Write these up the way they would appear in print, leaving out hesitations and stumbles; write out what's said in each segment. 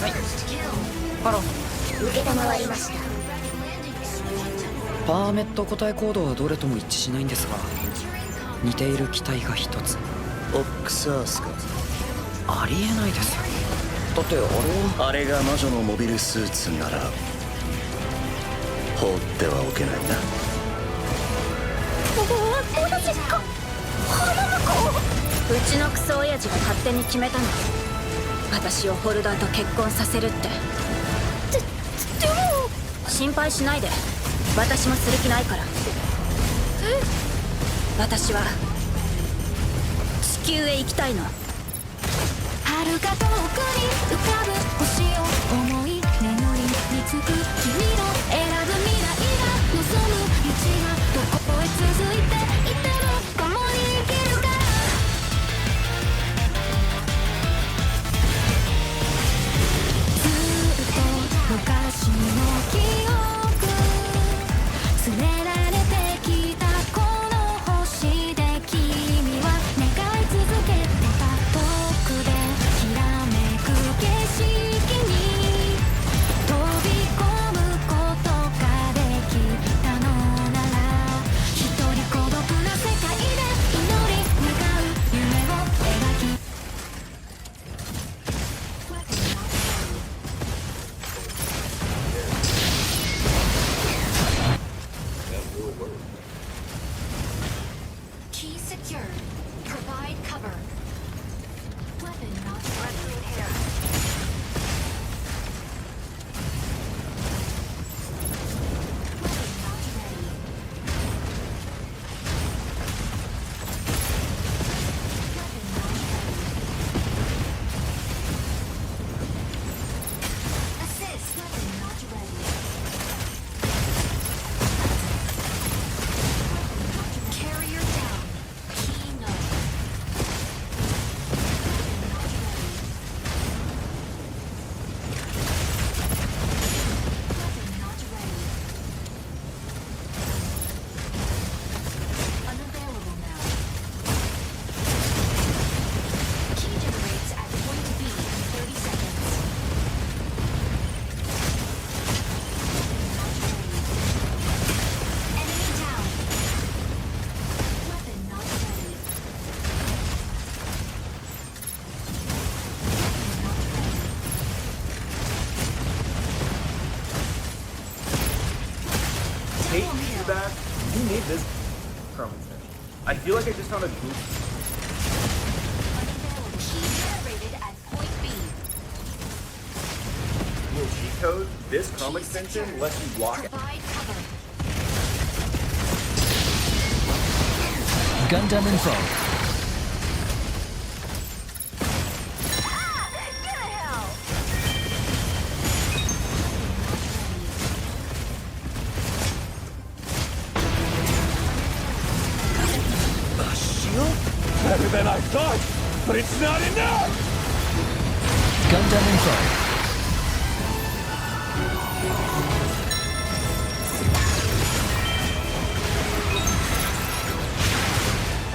はい。ハロー。承りました。パーメット個体コードはどれとも一致しないんですが、似ている機体が一つ。オックサースか。ありえないですよ。だってあれが魔女のモビルスーツなら放ってはおけないな。私か花の子。うちのクソ親父が勝手に決めたの。私をホルダーと結婚させるって。でも心配しないで、私もする気ないから。私は地球へ行きたいの。遥か遠くに浮かぶ星を思い、眠りにつく君の選ぶ未来が望む道がどこへ続いていても共に生きるから。ずっと昔の記憶連れられてきたこの星で、君は願い続けてた。遠くできらめく景色に飛び込むことができたのなら、一人孤独な世界で祈り願う夢を描き。Key secured. Provide cover. Weapon not threatening here. Weapon not ready. Weapon not ready. Assist. Weapon not ready. Weapon not ready. Carrier down. Key no. Weapon not ready. Weapon not ready. Unavailable now. Key generates at point B in 30 seconds. Weapon not ready. Enemy down. Weapon not ready. Weapon not ready. Hate Double you kill. back. You need this permanent. I feel like I just found a goof. Unavailable. Key generated at point B. Little cheat code. This Chrome extension lets you block it. Provide cover. Gundam info. Get a hell. A shield? Better than I thought, but it's not enough! Gundam info.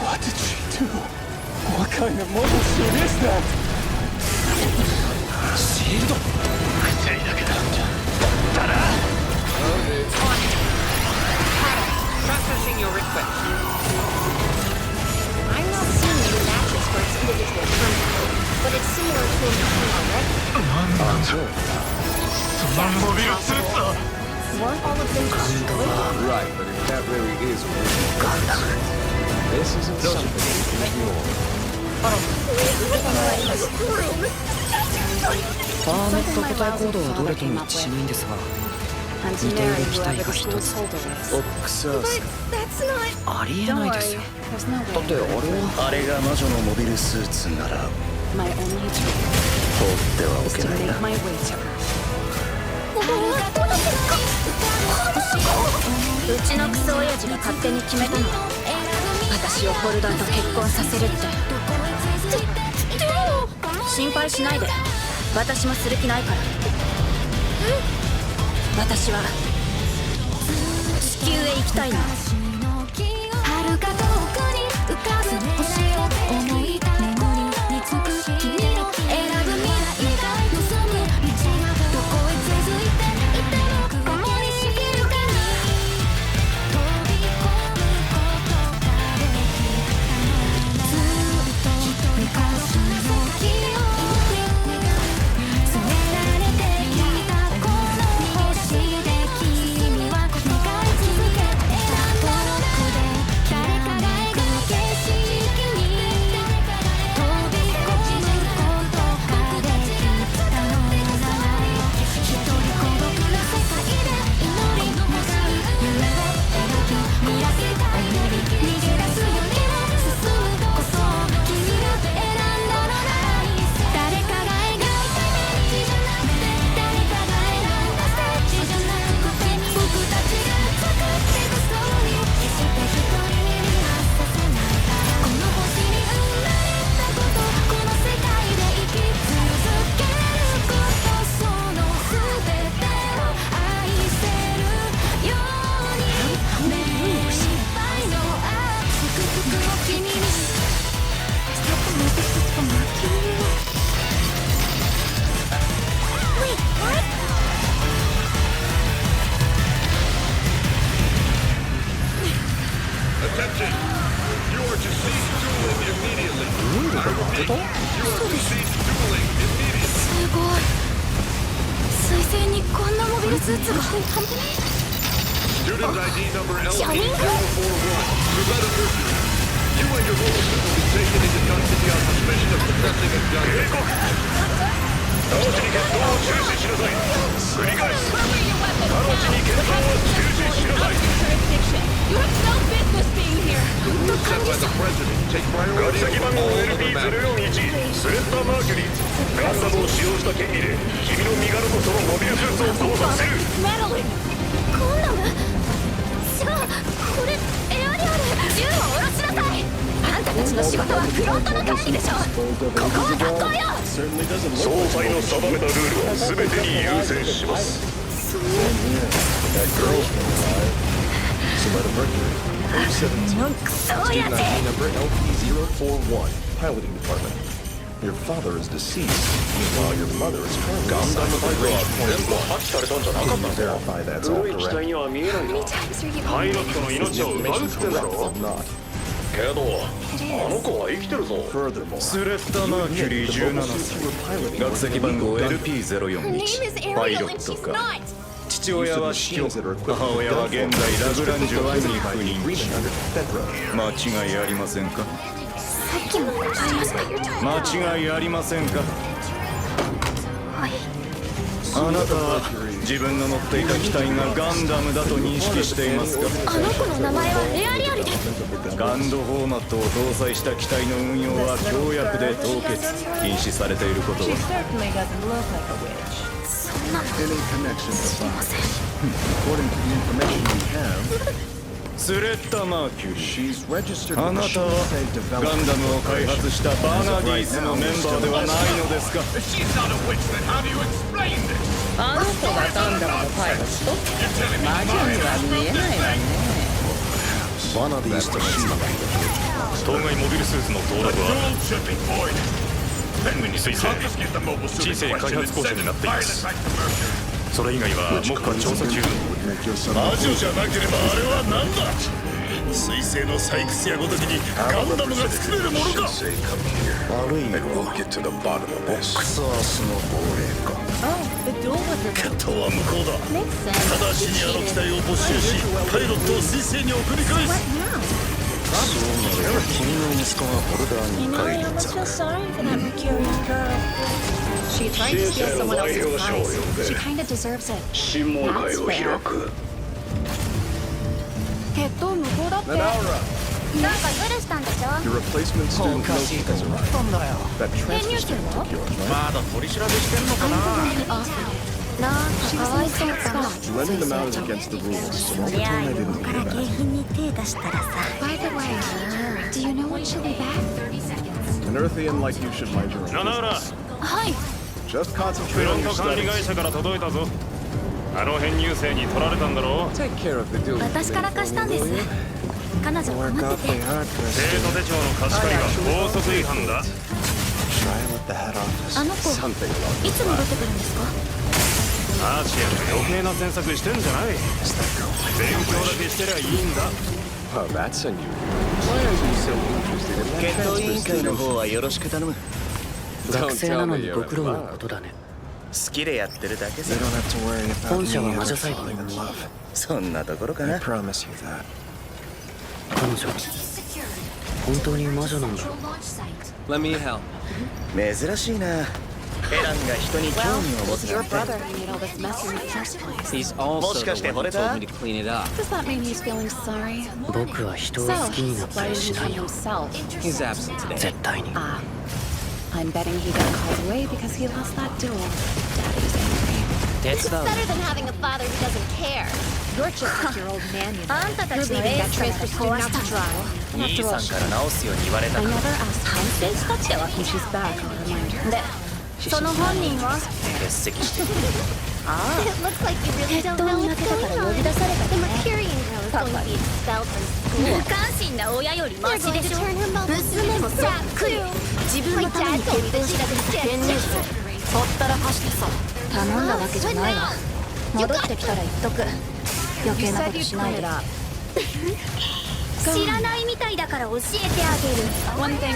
What did she do? What kind of mobile suit is that? Shield? Processing your request. I'm not seeing any matches for its individual content, but it's similar to a machine already. Weren't all of them destroyed? Right, but if that really is Gundam, this isn't something you can ignore. パーメット個体コードはどれとも一致しないんですが、 I'm 似ている機体が一 whoever つ。 told her オックサースか。 That's not. ありえないですよ。 There's no だってあれが魔女のモビルスーツなら My only dream 放ってはお is け to ないな make。my way to her. うちのクソ親父が勝手に決めたの。私をホルダーと結婚させるって。心配しないで、私もする気ないから。私は地球へ行きたいの。遥か遠くに浮かぶ星を思い、眠りにつく君の選ぶ未来が望すごい。水星にこんなモビルスーツが。Student ID number LP041. Shining? Prevent Mercury. You and your rollers will be taken into custody on suspicion of possessing a gun. 直ちに決闘を中止しなさい。繰り返す。直ちに決闘を中止しなさい。 You have no business being here. Rules set by the president take ガ priority チ先番号 over all other matters. LP041 スレッタ・マーキュリーガンダムを使用した嫌疑で君の身柄とそのモビルスーツを捜索する。 Meddling. ガンダム？違う。これエアリアル。銃を下ろしなさい。あんたたちの仕事はフロントの管理でしょ。ここは学校よ。総裁の定めたルールは全てに優先します。クソや Student ぜ。 ID number LP041, piloting department. Your father is deceased, while your mother is currently assigned to the range point. 破棄されたんじゃなかったの Verify that's all 古い機体 correct. には見えないな。 Times are you パイロットの命を奪うってんだ Correct ろ or not. けどあの子は生きてるぞ。 Furthermore, スレッタ・マーキュリー the mobile suits you were piloting 学籍番号 Her name is LP041 パイ Ariel ロ and ット she's か not. 父親は死去母親は現在ラグランジュ湾に赴任 agreement under FEDRA. 間違いありませんか。さっきも言いました。間違いありませんか。はい。あなたは自分の乗っていた機体がガンダムだと認識していますか。あの子の名前はエアリアルです。ガンドフォーマットを搭載した機体の運用は協約で凍結禁止されていることは。 certainly doesn't look like a witch. そんなの Any connection 知り to ません。 According to the information we have, スレッタ・マーキュリー she's registered あ with な the たは Shinsei ガンダムを開発したバーナディースのメンバーではないのですか。 If she's not a witch, then how do you explain this? あの子がガンダムのパイロット？魔女には見えないわね。バナディースとシーマ当該モビルスーツの登録は Drone shipping, boy. Then we need to 水星 confiscate the mobile suit 人生 in 開 question 発 and 交渉に send な it っています back to Mercury. それ以外は目下調査中。 would make your son 魔女じゃなければあれは何だ。水星の採掘やごときにガンダムが作れるものか。悪いよ。ボックスアースの亡霊か。 Oh, the duel was 決闘は無効だ。 makes sense. 直ちにあの機体を没収しパイロットを水星に送り返す。君の息子がホルダー You に know, 帰 I り almost feel sorry for that Mercurian girl. She tried to steal someone else's prize. She kinda deserves it. 審問会を開く。決闘無効だって。 Nanaura, なんかズルしたんでしょ。 your replacement student Loki has arrived. That transfer student took yours, right? まだ取り調べしてんのかな。なんかかわいそうだ。 Lending them out is against the rules, so don't いや、 pretend I 横 didn't か hear ら景 that. 品に手出したらさ。By the way, do you know when she'll be back? An Earthian like you should mind your own ナナウラ business. はい。 Just フ concentrate ロ on ン your ト管理 studies. 会社から届いたぞ。あの編入生に取られたんだろう。 Take care of the dude. 私から貸したんです。彼女困ってて。生徒手帳の貸し借りは法則違反だ。あの子、いつ戻ってくるんですか？アーチェン余計な詮索してんじゃない。勉強だけしてりゃいいんだ。 Oh, that's unusual. Why are you so interested in that 決闘委員 transfer 会の student? 方はよろしく頼む。 学生なのにご苦労なことだね。好きでやってるだけ You さ。 don't have to worry about 本社は me 魔 ever 女裁判 falling in love. そんなところか I な。 promise you that. 彼女本当に魔女なんだ。 Let me help. 珍しいな。エランが人に興味を持つなんて。 who made all this mess in the first place. He's also the one who told me to clean it up. Does that mean he's feeling sorry? 僕は人を好きになったりしないよ。 He's absent today. 絶対に。 I'm betting he got called away because he lost that duel. Daddy's angry. 手伝う。 Better than having a father who doesn't care. You're just like your old man. あんたたちのエースが壊したんだ。兄さんから直すように言われた I か never ら asked 反省したってわけ。She's back, I'll remind her. で、その本人は欠席して。 It looks like you really don't know what's going on. The Mercurian girl is going to be expelled from school. 無関心な親よりマシでしょ。娘もそっくり。自分のために決定した編入生。ほったらかしてさ。頼んだわけじゃないわ。戻ってきたら言っとく。余計なことしないで。知らないみたいだから教えてあげる。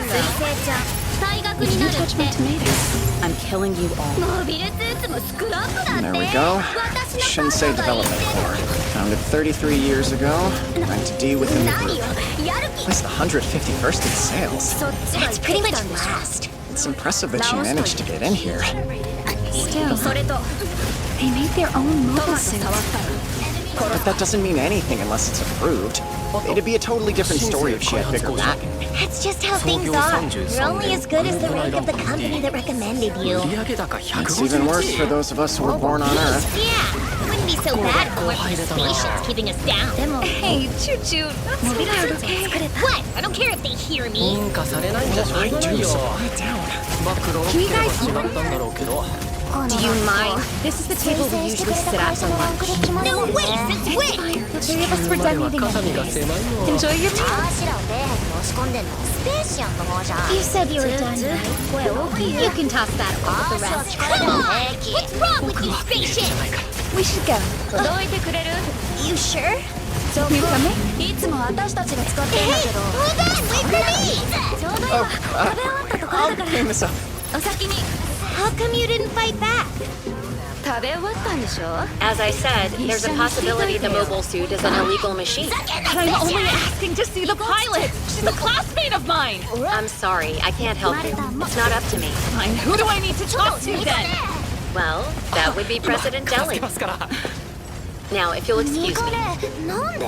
水星ちゃん、退学 If にな you るっ touch my て tomatoes, I'm killing you all. モビルスーツもスクラップだって There we go. 私の Shouldn't say パパが言 development って core. Founded 33 years ago. Ranked D within る the 何 group. よやる気 Placed 151st in sales. そっちが That's 言 pretty ってき much たんでしょ last. It's impressive that she managed to get in here. Still, それと they made their own トマ mobile ト触 suits. ったら But that doesn't mean anything unless it's approved. It'd be a totally different story if she had bigger backing. That's just how things are. You're only as good as the rank of the company that recommended you. It's even worse for those of us who were born on Earth. Yeah, it wouldn't be so bad if it weren't for the spaceships keeping us down. Hey, Choo Choo, that's not okay. What? I don't care if they hear me. I do, so quiet down. Can you guys hear me? Do you mind? This is the table we usually sit at for lunch. No way, since when? The three of us were done eating anyways. Enjoy your time. あしらを底辺に押し込んでんのスペーシアンの方じゃん You said you were done, right? 声大きいよ You can toss that away with the あ rest. しら力でも平気 What's wrong with these spaceships? We should go. どいてくれる You sure? You coming? いつも私たちが使ってるんだけど Hold on, wait for me! ちょうど今食べ終わったところ I'll だから clean this up. お先に How come you didn't fight back? 食べ終わったんでしょ As I said, there's a possibility the mobile suit is an illegal machine. But I'm only asking to see the pilot. She's a classmate of mine. I'm sorry, I can't help you. It's not up to me. Fine. Who do I need to talk to then? Well, that would be President Deli. Now, if you'll excuse me. なんで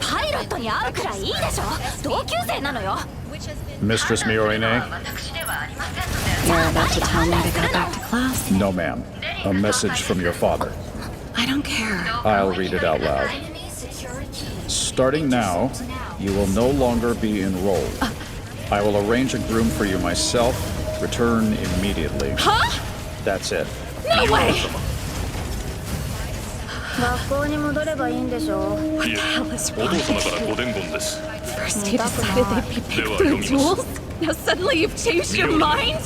パイロットに会うくらいいいでしょ同級生なのよ Mistress Miorine? You're about to tell me to go back to class? No, ma'am. A message from your father. I don't care. I'll read it out loud. Starting now, you will no longer be enrolled. I will arrange a groom for you myself. Return immediately. Huh? That's it. No way! 学校に戻ればいいんでしょ What the hell is お wrong? 父様からご伝言です First you decided they'd be picked では through 読みます duels. Now suddenly you've changed your mind?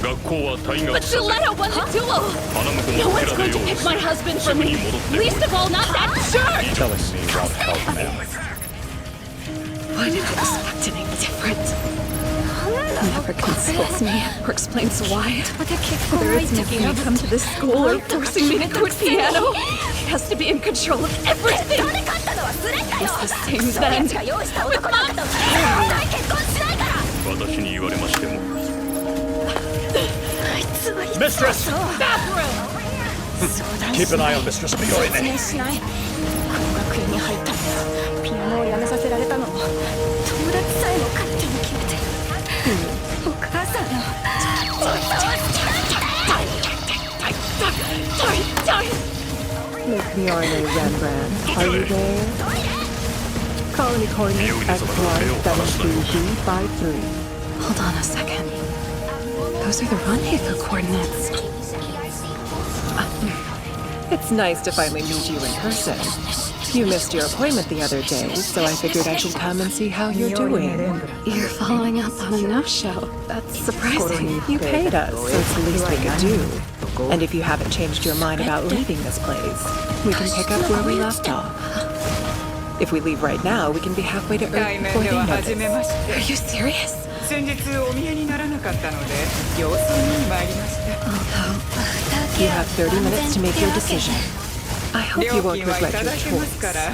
学校は退学 But させ Gilletta won the duel! 花婿 No も one's 寺 going で to 用意 pick す my る husband す for ぐに me! 戻ってこい Least of all, not that jerk! Telling me won't help, ma'am. Why did I expect anything different? Never consoles me or explains why. Whether it's making me come to this school or forcing me to quit piano, he has to be in control of everything. 金買ったのはスレッタよ It's the same その then. やつが用意した男なんかと絶対結婚しないから 私に言われましても Mistress! Keep an eye on Mistress Miorine. ねしないこの学園に入ったのピアノをやめさせられたのも友達さえも勝手に決めてお母さんの Miorine Rembrandt, are you there? Colony coordinates at class 72B53. Hold on a second. Those are the rendezvous coordinates. It's nice to finally meet you in person. You missed your appointment the other day, so I figured I should come and see how you're doing. You're following up on a no-show. That's surprising. You paid us, so it's the least we could do. And if you haven't changed your mind about leaving this place, we can pick up where we left off. If we leave right now, we can be halfway to Earth before they notice. Are you serious? 先日お見えにならなかったので様子を見に参りました You have 30 minutes to make your decision. I hope 料 you won't 金はい regret た your だけますか choice. ら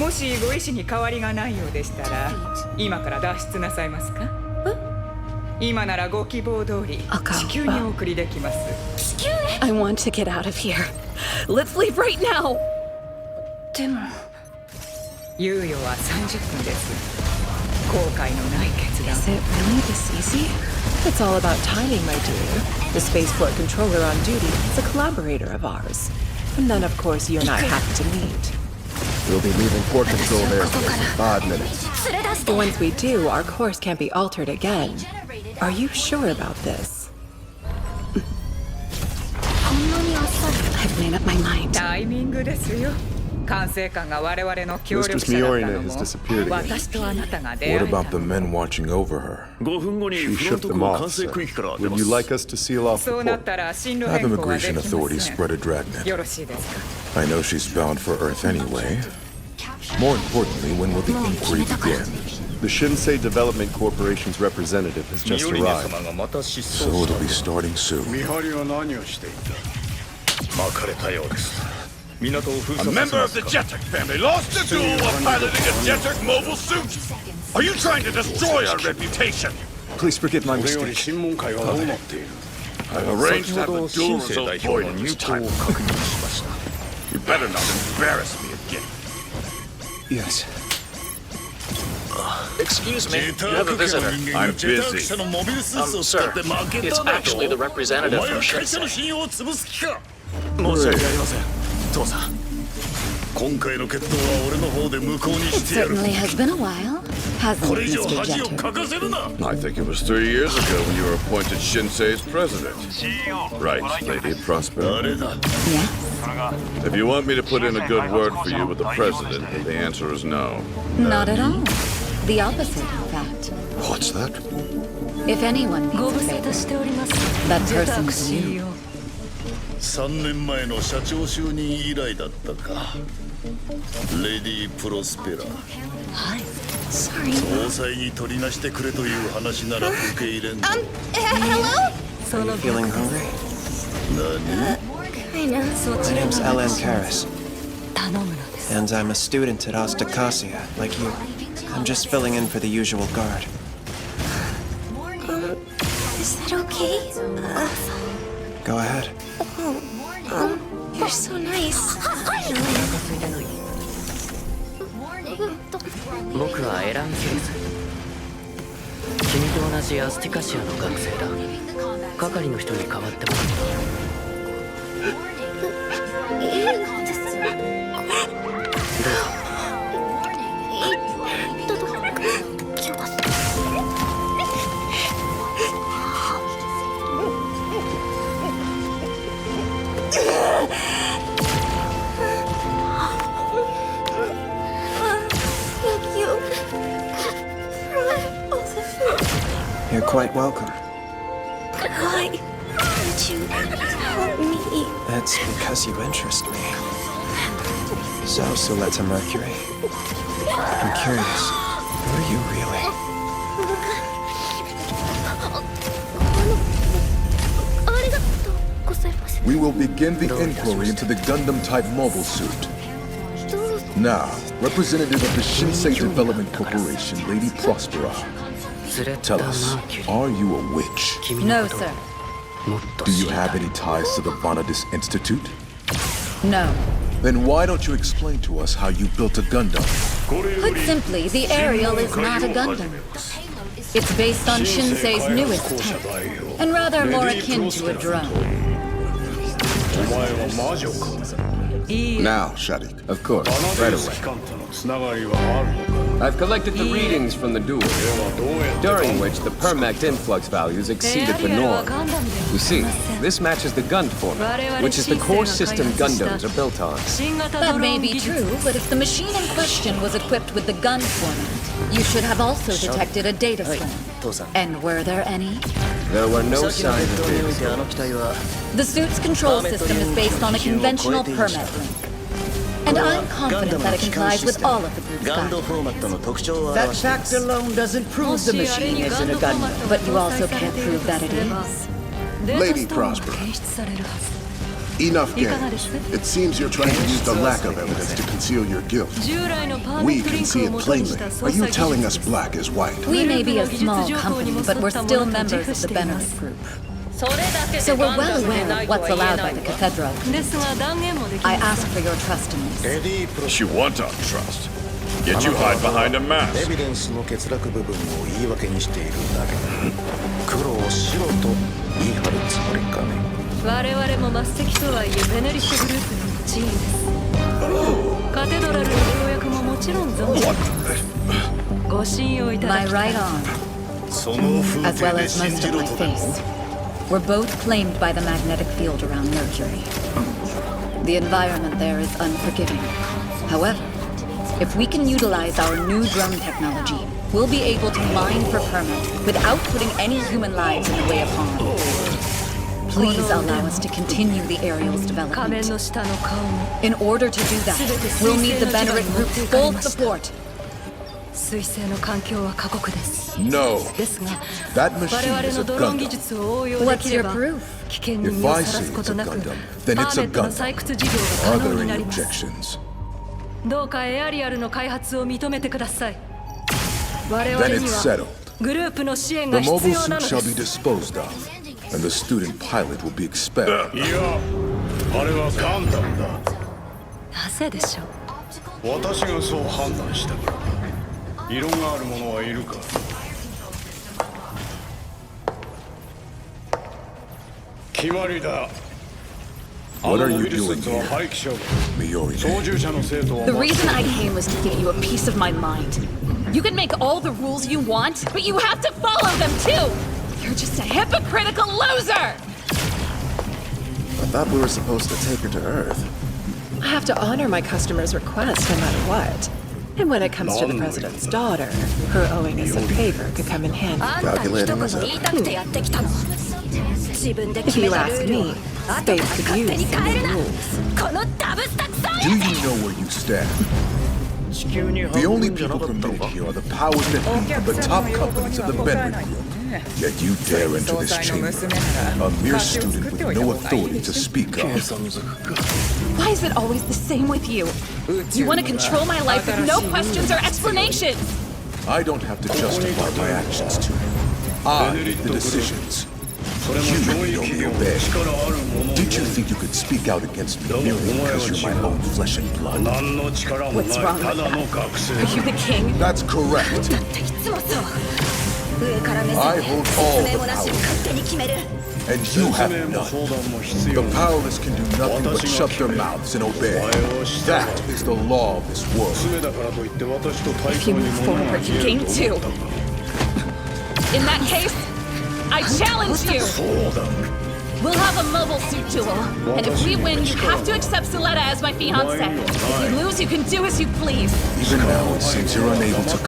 もしご意思に変わりがないようでしたら今から脱出なさいますか今ならご希望通り地球にお送りできます I want to get out of here. Let's leave right now. でも猶予は30分です後悔のない決断 Is it really this easy? It's all about timing, my dear. The spaceport controller on duty is a collaborator of ours. And then, of course, you and I have to meet. We'll be leaving port control airspace in 5 minutes. But once we do, our course can't be altered again. Are you sure about this? I've made up my mind. タイミングですよ管制官が我々の協力 Mistress 者だった Miorine の has も disappeared again. 私とあなたが出会え What た about the men watching over her? 5分後に She フロン shook ト them 区 off, 管制 sir. 区域から出 Would ま you す like us to seal off そ the うなっ port? たら進路 Have 変更はでき immigration ま authorities せん spread a dragnet. よろしいですか I know she's bound for Earth anyway. More importantly, when will the inquiry begin? The Shinsei Development Corporation's representative has just arrived. So it'll be starting soon. A member of the Jetek family lost a duel while piloting a Jetek mobile suit. Are you trying to destroy our reputation? Please forgive my mistake. I've arranged to have the duel result voided this time. You better not embarrass me again. Yes. Excuse me, you have a visitor. I'm busy. Sir, it's actually the representative from Shinsei. It certainly has been a while, hasn't it, Mr. Jeter? I think it was 3 years ago when you were appointed Shinsei's president. Right, Lady Prosper. Yes. If you want me to put in a good word for you with the president, the answer is no. Not at all. The opposite, in fact. What's that? If anyone needs a favor, that person's you. 3年前の社長就任以来だったか。レディ・プロスペラ。はい。Sorry. 総裁に取りなしてくれという話なら受け入れんぞ。Are Hello? you feeling hungry? Kinda. My name's Ellen Karras. And I'm a student at Astakasia, like you. I'm just filling in for the usual guard. Is that okay? Go ahead. You're so nice. 僕はエラン・キルズ。君と同じアスティカシアの学生だ。係の人に代わってもらった。You're quite welcome. Why did you help me? That's because you interest me. So, Suletta Mercury. I'm curious. Who are you really? We will begin the inquiry into the Gundam-type mobile suit. Now, representative of the Shinsei Development Corporation, Lady Prospera. Tell us, are you a witch? No, sir. Do you have any ties to the Vanadis Institute? No. Then why don't you explain to us how you built a Gundam? Put simply, the Ariel is not a Gundam. It's based on Shinsei's newest tech, and rather more akin to a drone. Now, Shadik. Of course, right away. I've collected the readings from the duel, during which the permect influx values exceeded the norm. You see, this matches the Gund format, which is the core system Gundams are built on. That may be true, but if the machine in question was equipped with the Gund format, you should have also detected a data slam. And were there any? There were no signs of data. The suit's control system is based on a conventional permit link. And I'm confident that it complies with all of the group's guidelines. That fact alone doesn't prove the machine isn't a Gundam. But you also can't prove that it is. Lady Prosper. Enough games. It seems you're trying to use the lack of evidence to conceal your guilt. We can see it plainly. Are you telling us black is white? We may be a small company, but we're still members of the Benefit Group. So we're well aware of what's allowed by the Cathedral. I ask for your trust in this. She wants our trust. Yet you hide behind a mask. エビデンスの欠落部分を言い訳にしているだけだ。黒を白と言い張るつもりかね。我々も末席とはいえベネリストグループの一員です。カテドラルの条約ももちろん存じ。ご信用いただきたい。 My right arm, as well as most of my face, were both claimed by the magnetic field around Mercury. The environment there is unforgiving. However, if we can utilize our new drone technology, we'll be able to mine for permit without putting any human lives in the way of harm. Please allow us to continue the Ariel's development. In order to do that, we'll need the Venerate group's full support. No. That machine is a Gundam. What's your proof? If I say it's a Gundam, then it's a Gundam. Are there any objections? Then it's settled. The mobile suit shall be disposed of, and the student pilot will be expelled. 私がそう判断したから。異論がある者はいるか。決まりだ。 What are you doing here, Miori? The reason I came was to give you a piece of my mind. You can make all the rules you want, but you have to follow them too! You're just a hypocritical loser! I thought we were supposed to take her to Earth. I have to honor my customer's request no matter what. And when it comes to the president's daughter, her owing us a favor could come in handy. Calculating as ever. If you ask me, space could use some new rules. Do you know where you stand? The only people permitted here are the powers that be from the top companies of the Benrick Group. Yet you dare enter this chamber, a mere student with no authority to speak of. Why is it always the same with you? You want to control my life with no questions or explanations! I don't have to justify my actions to you. I make the decisions. You only obey. Did you think you could speak out against me merely because you're my own flesh and blood? What's wrong with that? Are you the king? That's correct. I hold all the power, and you have none. The powerless can do nothing but shut their mouths and obey. That is the law of this world. If you move forward, you gain too. In that case, I challenge you! We'll have a mobile suit duel, and if we win, you have to accept Suletta as my fiancé. If you lose, you can do as you please. Even now, it seems you're unable to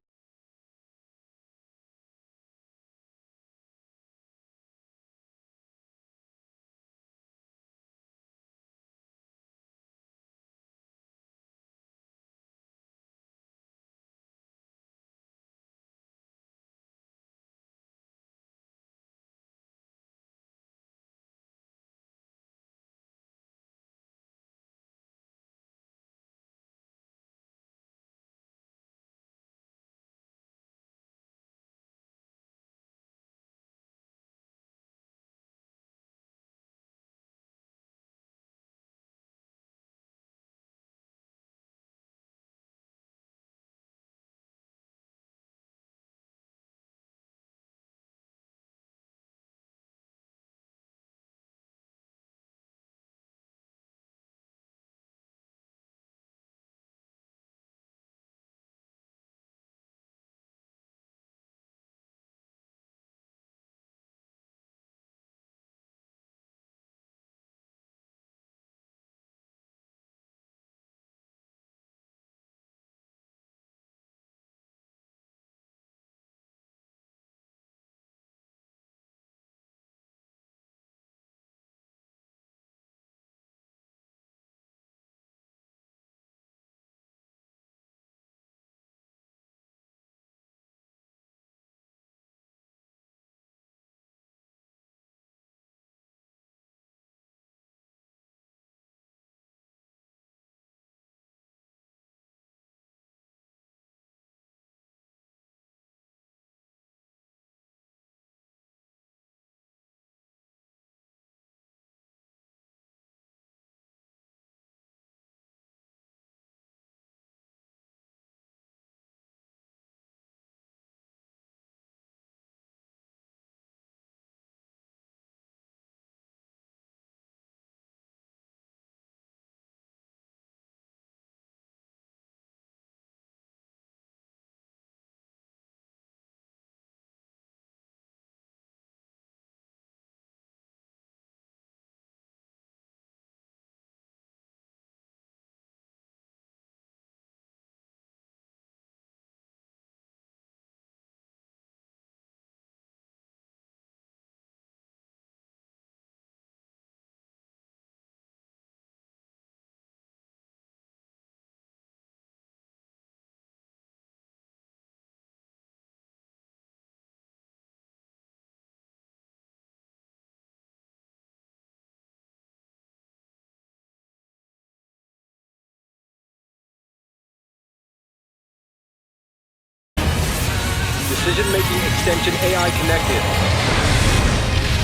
Decision-making extension AI connected.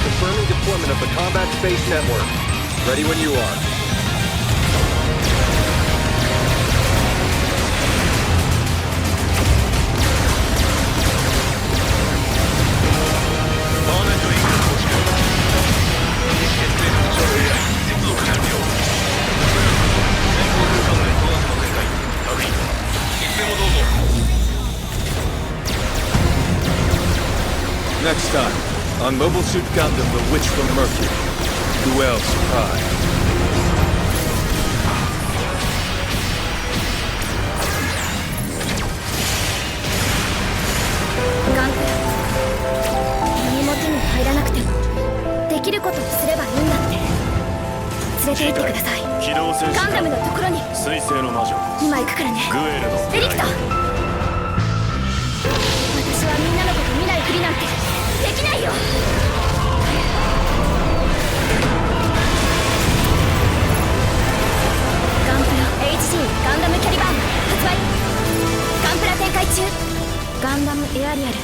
Confirming deployment of the Combat Space Network. Ready when you are. Next time, on Mobile Suit Gundam, the Witch from Mercury. Duel Surprise. ガン何も手に入らなくてもできることをすればいいんだって連れて行ってください。ガンダムのところに。水星の魔女今行くからね。グエルのエリクト、私はみんなのこと見ないふりなんてできないよ。ガンプラ HG ガンダムキャリバーン発売。ガンプラ展開中。ガンダムエアリアル。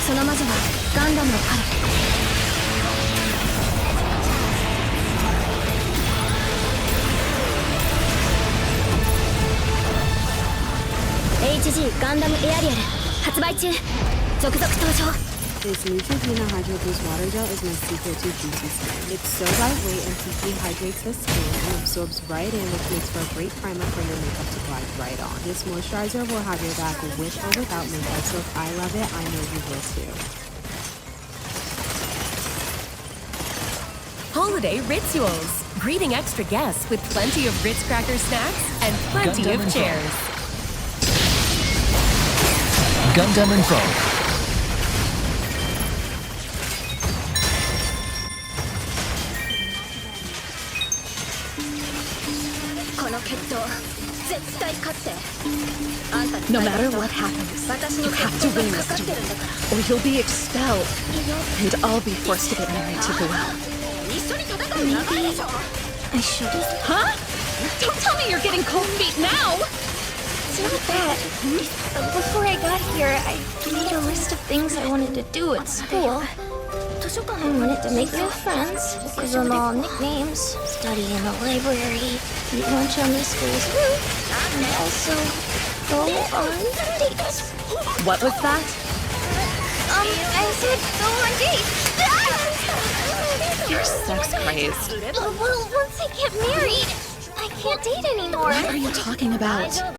その魔女はガンダムを狩る。HG ガンダムエアリアル発売中。続々登場。This Neutrogena Hydro Boost Water Gel is my secret to juicy skin. It's so lightweight and deeply hydrates the skin and absorbs right in, which makes for a great primer for your makeup to glide right on. This moisturizer will have your back with or without makeup, so if I love it, I know you will too. Holiday rituals. Greeting extra guests with plenty of Ritz cracker snacks and plenty Gundam of chairs. Gundam Info. この決闘絶対勝って。 No matter what happens, you have to win this duel, or you'll be expelled, and I'll be forced to get married to Duel. Maybe I should. Huh? Don't tell me you're getting cold feet now! It's not that. Before I got here, I made a list of things I wanted to do at school. I wanted to make new friends, give them all nicknames, study in the library, eat lunch on the school's roof, and also go on dates. What was that? I said go on dates. You're sex crazed. Well, once I get married, I can't date anymore. What are you talking about?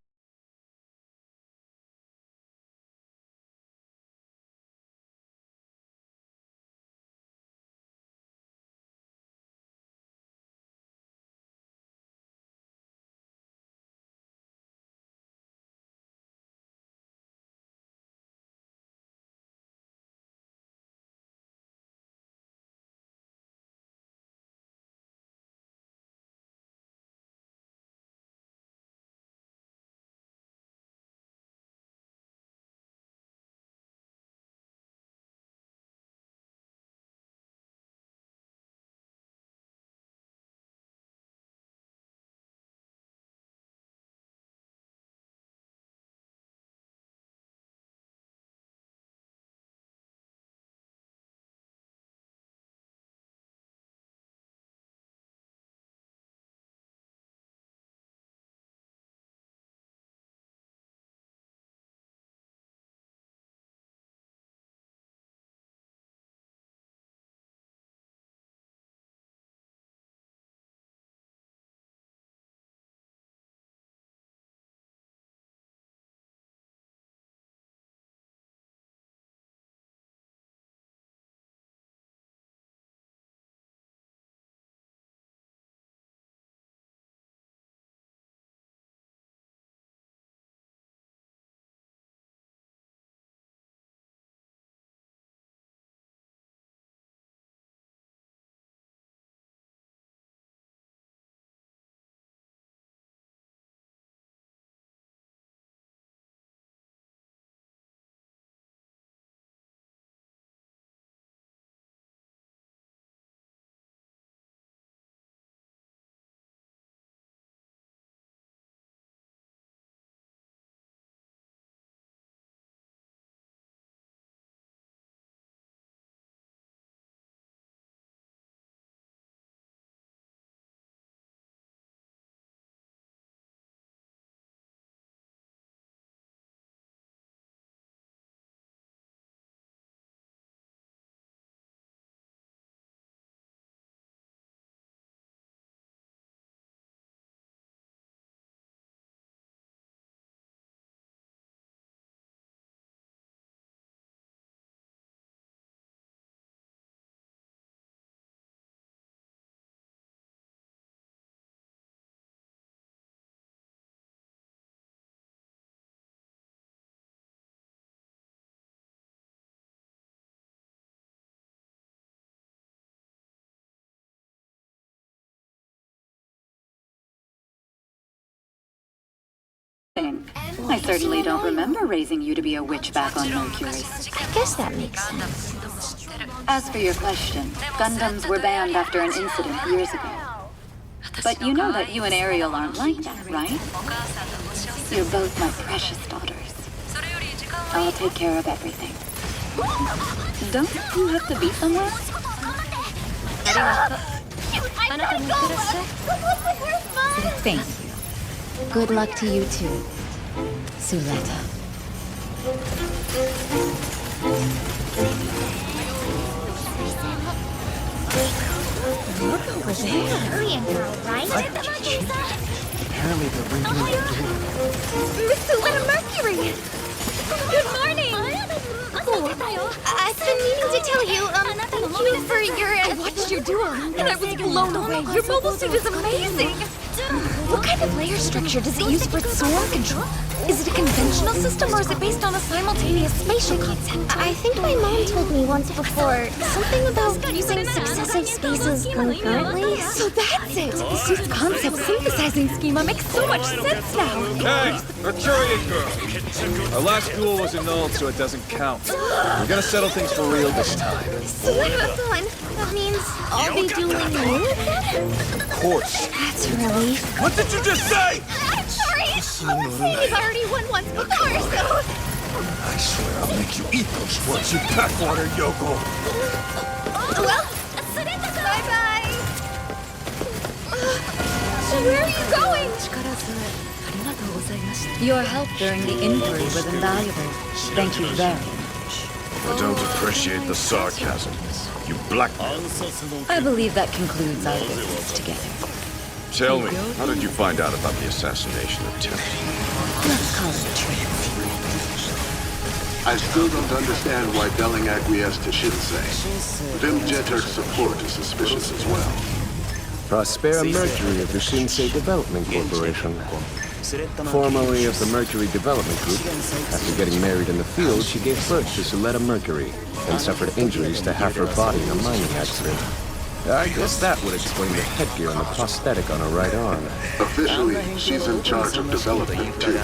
I certainly don't remember raising you to be a witch back on Mercury. I guess that makes sense. As for your question, Gundams were banned after an incident years ago. But you know that you and Ariel aren't like that, right? You're both my precious daughters. I'll take care of everything. Don't you have to be somewhere? Thank you. Good luck to you too, Suletta. Look over there. Korean girl, right? Apparently they're ringing the door. Miss Suletta Mercury! Good morning! I've been meaning to tell you, thank you for your... I watched your duel, and I was blown away. Your mobile suit is amazing! What kind of layer structure does it use for its swarm control? Is it a conventional system, or is it based on a simultaneous spatial concept? I think my mom told me once before something about using successive spaces concurrently. So that's it! The suit's concept synthesizing schema makes so much sense now! Hey, Mercurian girl! Our last duel was annulled, so it doesn't count. We're gonna settle things for real this time. So that's fun. That means I'll be dueling you again? Of course. That's a relief. What did you just say? I'm sorry! Alexei's already won once before, so... I swear I'll make you eat those words, you backwater Yoko. Well, bye-bye! Where are you going? Your help during the inquiry was invaluable. Thank you very much. I don't appreciate the sarcasm. You blackmail. I believe that concludes our business together. Tell me, how did you find out about the assassination attempt? Let's call it a trick. I still don't understand why Belling acquiesced to Shinsei. Vim Jeter's support is suspicious as well. Prospera Mercury of the Shinsei Development Corporation. Formerly of the Mercury Development Group, after getting married in the field, she gave birth to Suletta Mercury and suffered injuries to half her body in a mining accident. I guess that would explain the headgear and the prosthetic on her right arm. Officially, she's in charge of development too.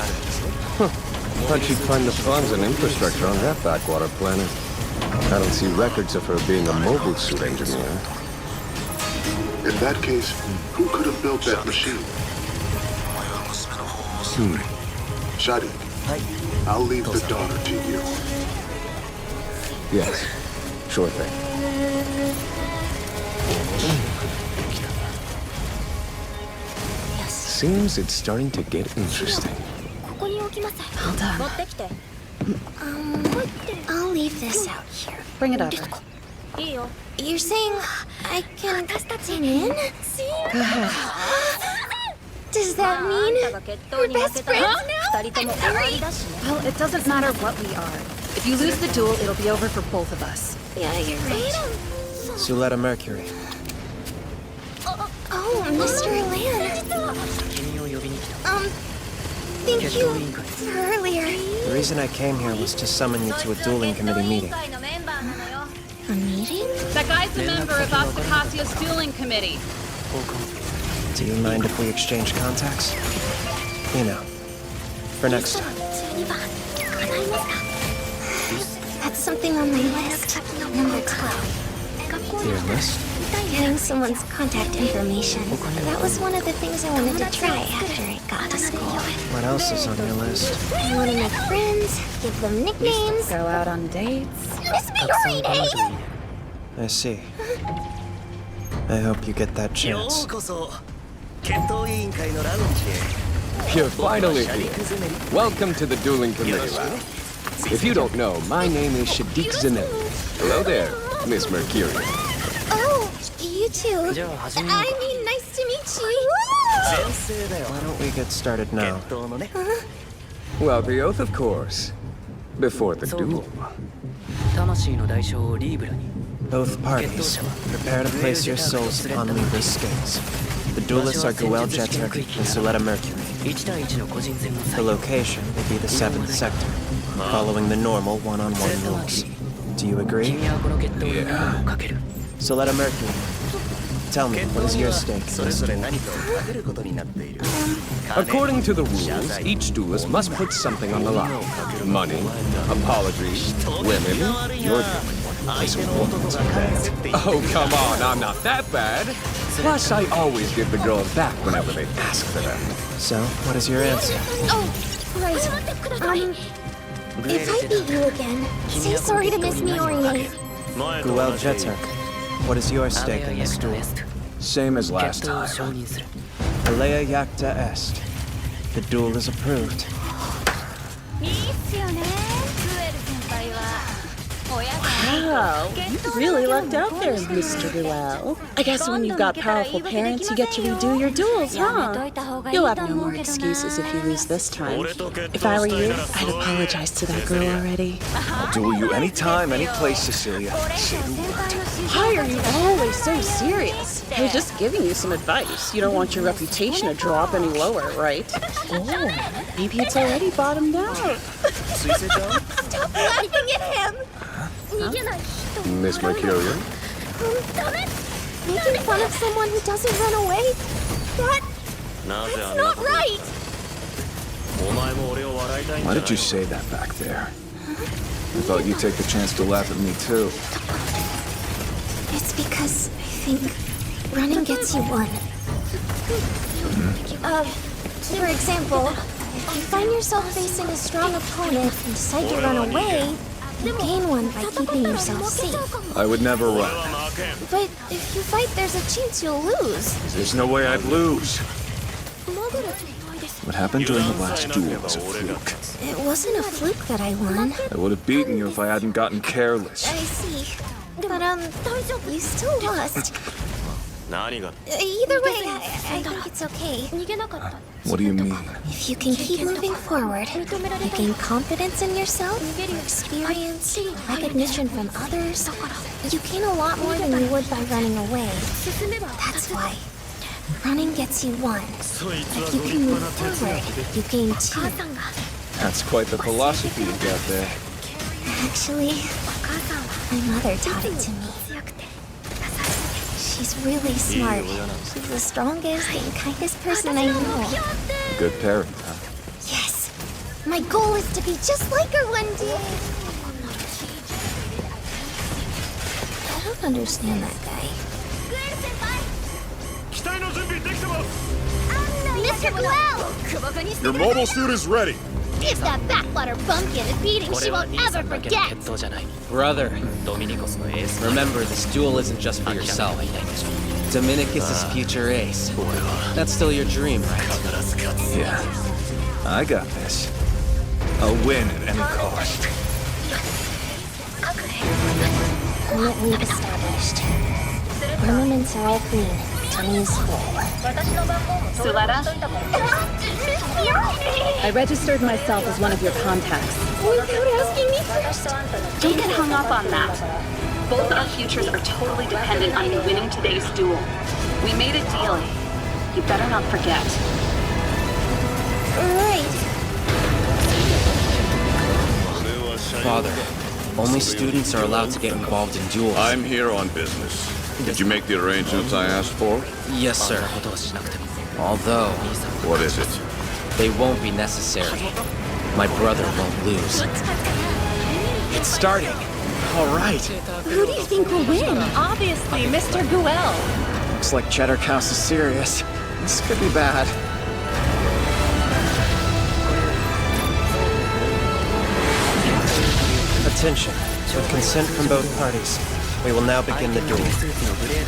How'd she find the funds and infrastructure on that backwater planet? I don't see records of her being a mobile suit engineer. In that case, who could have built that machine? Shadi, I'll leave the daughter to you. Yes, sure thing. Seems it's starting to get interesting. Hold on. I'll leave this out here. Bring it over. You're saying I can come in? Go ahead. Does that mean we're best friends now? Well, it doesn't matter what we are. If you lose the duel, it'll be over for both of us. Yeah, you're right. Suletta Mercury. Oh, Mr. Land. Thank you for earlier. The reason I came here was to summon you to a dueling committee meeting. A meeting? That guy's a member of Asakasia's dueling committee. Do you mind if we exchange contacts? You know, for next time. That's something on my list. Number 12. Your list? Getting someone's contact information. That was one of the things I wanted to try after I got to school. What else is on your list? I want to make friends, give them nicknames. Go out on dates. Miss Midori, eh? I see. I hope you get that chance. You're finally here. Welcome to the dueling committee, lad. If you don't know, my name is Shadiq Zanelli. Hello there, Miss Mercury. Oh, you too. I mean, nice to meet you. Why don't we get started now? Well, the oath, of course. Before the duel. Both parties, prepare to place your souls upon Libra's scales. The duelists are Guel Jeter and Suletta Mercury. The location will be the 7th sector, following the normal one-on-one rules. Do you agree? Yeah. Suletta Mercury, Tell me, what is your stake in this duel? According to the rules, each duelist must put something on the line. Money, apologies, women. You're the only one who plays a woman's bet. Oh, come on, I'm not that bad. Plus, I always give the girls back whenever they ask for them. So, what is your answer? Oh, right. If I beat you again, say sorry to Miss Miorine. Guel Jeturk, what is your stake in this duel? Same as last time. Alea Yacta Est. The duel is approved. Wow, you really lucked out there, Mr. Guel. I guess when you've got powerful parents, you get to redo your duels, huh? You'll have no more excuses if you lose this time. If I were you, I'd apologize to that girl already. I'll duel you anytime, any place, Cecilia. Say the word. Why are you always so serious? I was just giving you some advice. You don't want your reputation to drop any lower, right? Oh, maybe it's already bottomed out. Stop laughing at him! Miss Mercury? Making fun of someone who doesn't run away? That's not right! Why did you say that back there? I thought you'd take the chance to laugh at me too. It's because I think running gets you one. For example, if you find yourself facing a strong opponent and decide to run away, you gain one by keeping yourself safe. I would never run. But if you fight, there's a chance you'll lose. There's no way I'd lose. What happened during the last duel was a fluke. It wasn't a fluke that I won. I would have beaten you if I hadn't gotten careless. I see. But, you still lost. Either way, I think it's okay. What do you mean? If you can keep moving forward, you gain confidence in yourself, experience, recognition from others. You gain a lot more than you would by running away. That's why. Running gets you one. If you can move forward, you gain two. That's quite the philosophy you got there. Actually, my mother taught it to me. She's really smart. She's the strongest and kindest person I know. Good parent, huh? Yes. My goal is to be just like her one day. I don't understand that guy. Mr. Guel! Your mobile suit is ready. If that backwater bumpkin is beating, she won't ever forget! Brother, remember, this duel isn't just for yourself. Dominicus' future ace. That's still your dream, right? Yeah. I got this. I'll win at any cost. Limit we've established. Armaments are all clean. Tummy is full. Suletta? I registered myself as one of your contacts. Without asking me first? Don't get hung up on that. Both our futures are totally dependent on you winning today's duel. We made a deal. You better not forget. Right. Father, only students are allowed to get involved in duels. I'm here on business. Did you make the arrangements I asked for? Yes, sir. Although... What is it? They won't be necessary. My brother won't lose. It's starting. All right. Who do you think will win? Obviously, Mr. Guel. Looks like Cheddar House is serious. This could be bad. Attention. With consent from both parties, we will now begin the duel.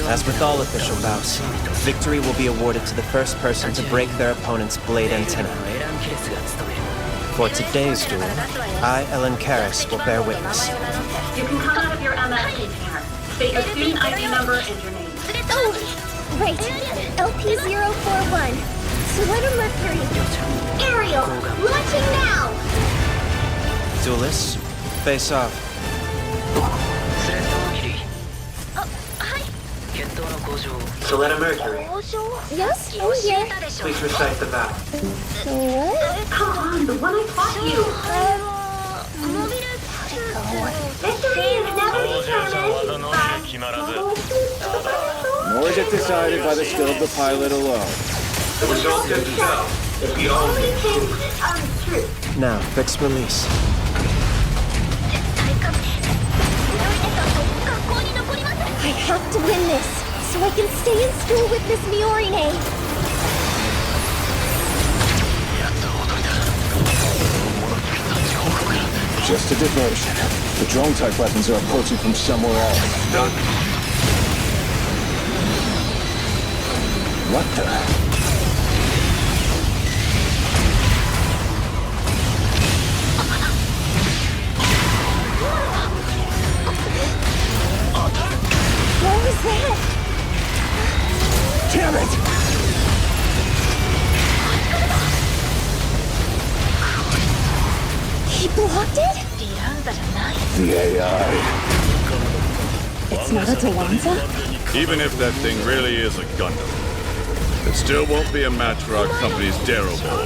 As with all official bouts, victory will be awarded to the first person to break their opponent's blade antenna. For today's duel, I, Ellen Karras, will bear witness. You can come out of your MSK card. State your student ID number and your name. Oh, right. LP041. Suletta Mercury. Ariel, launching now! Duelists, face off. Hi. Suletta Mercury, Yes, I'm here. please recite the vow. What? Come on, the one I taught you. Victory is never determined. More Or is it decided by the skill of the pilot alone? The result can tell if the only thing untrue. Now, fix release. I have to win this, so I can stay in school with Miss Miorine. Just a diversion. The drone-type weapons are approaching from somewhere else. What the? What was that? Damn it! He blocked it? The AI. It's not a Dewanza? Even if that thing really is a Gundam, it still won't be a match for our company's Darrow Ball.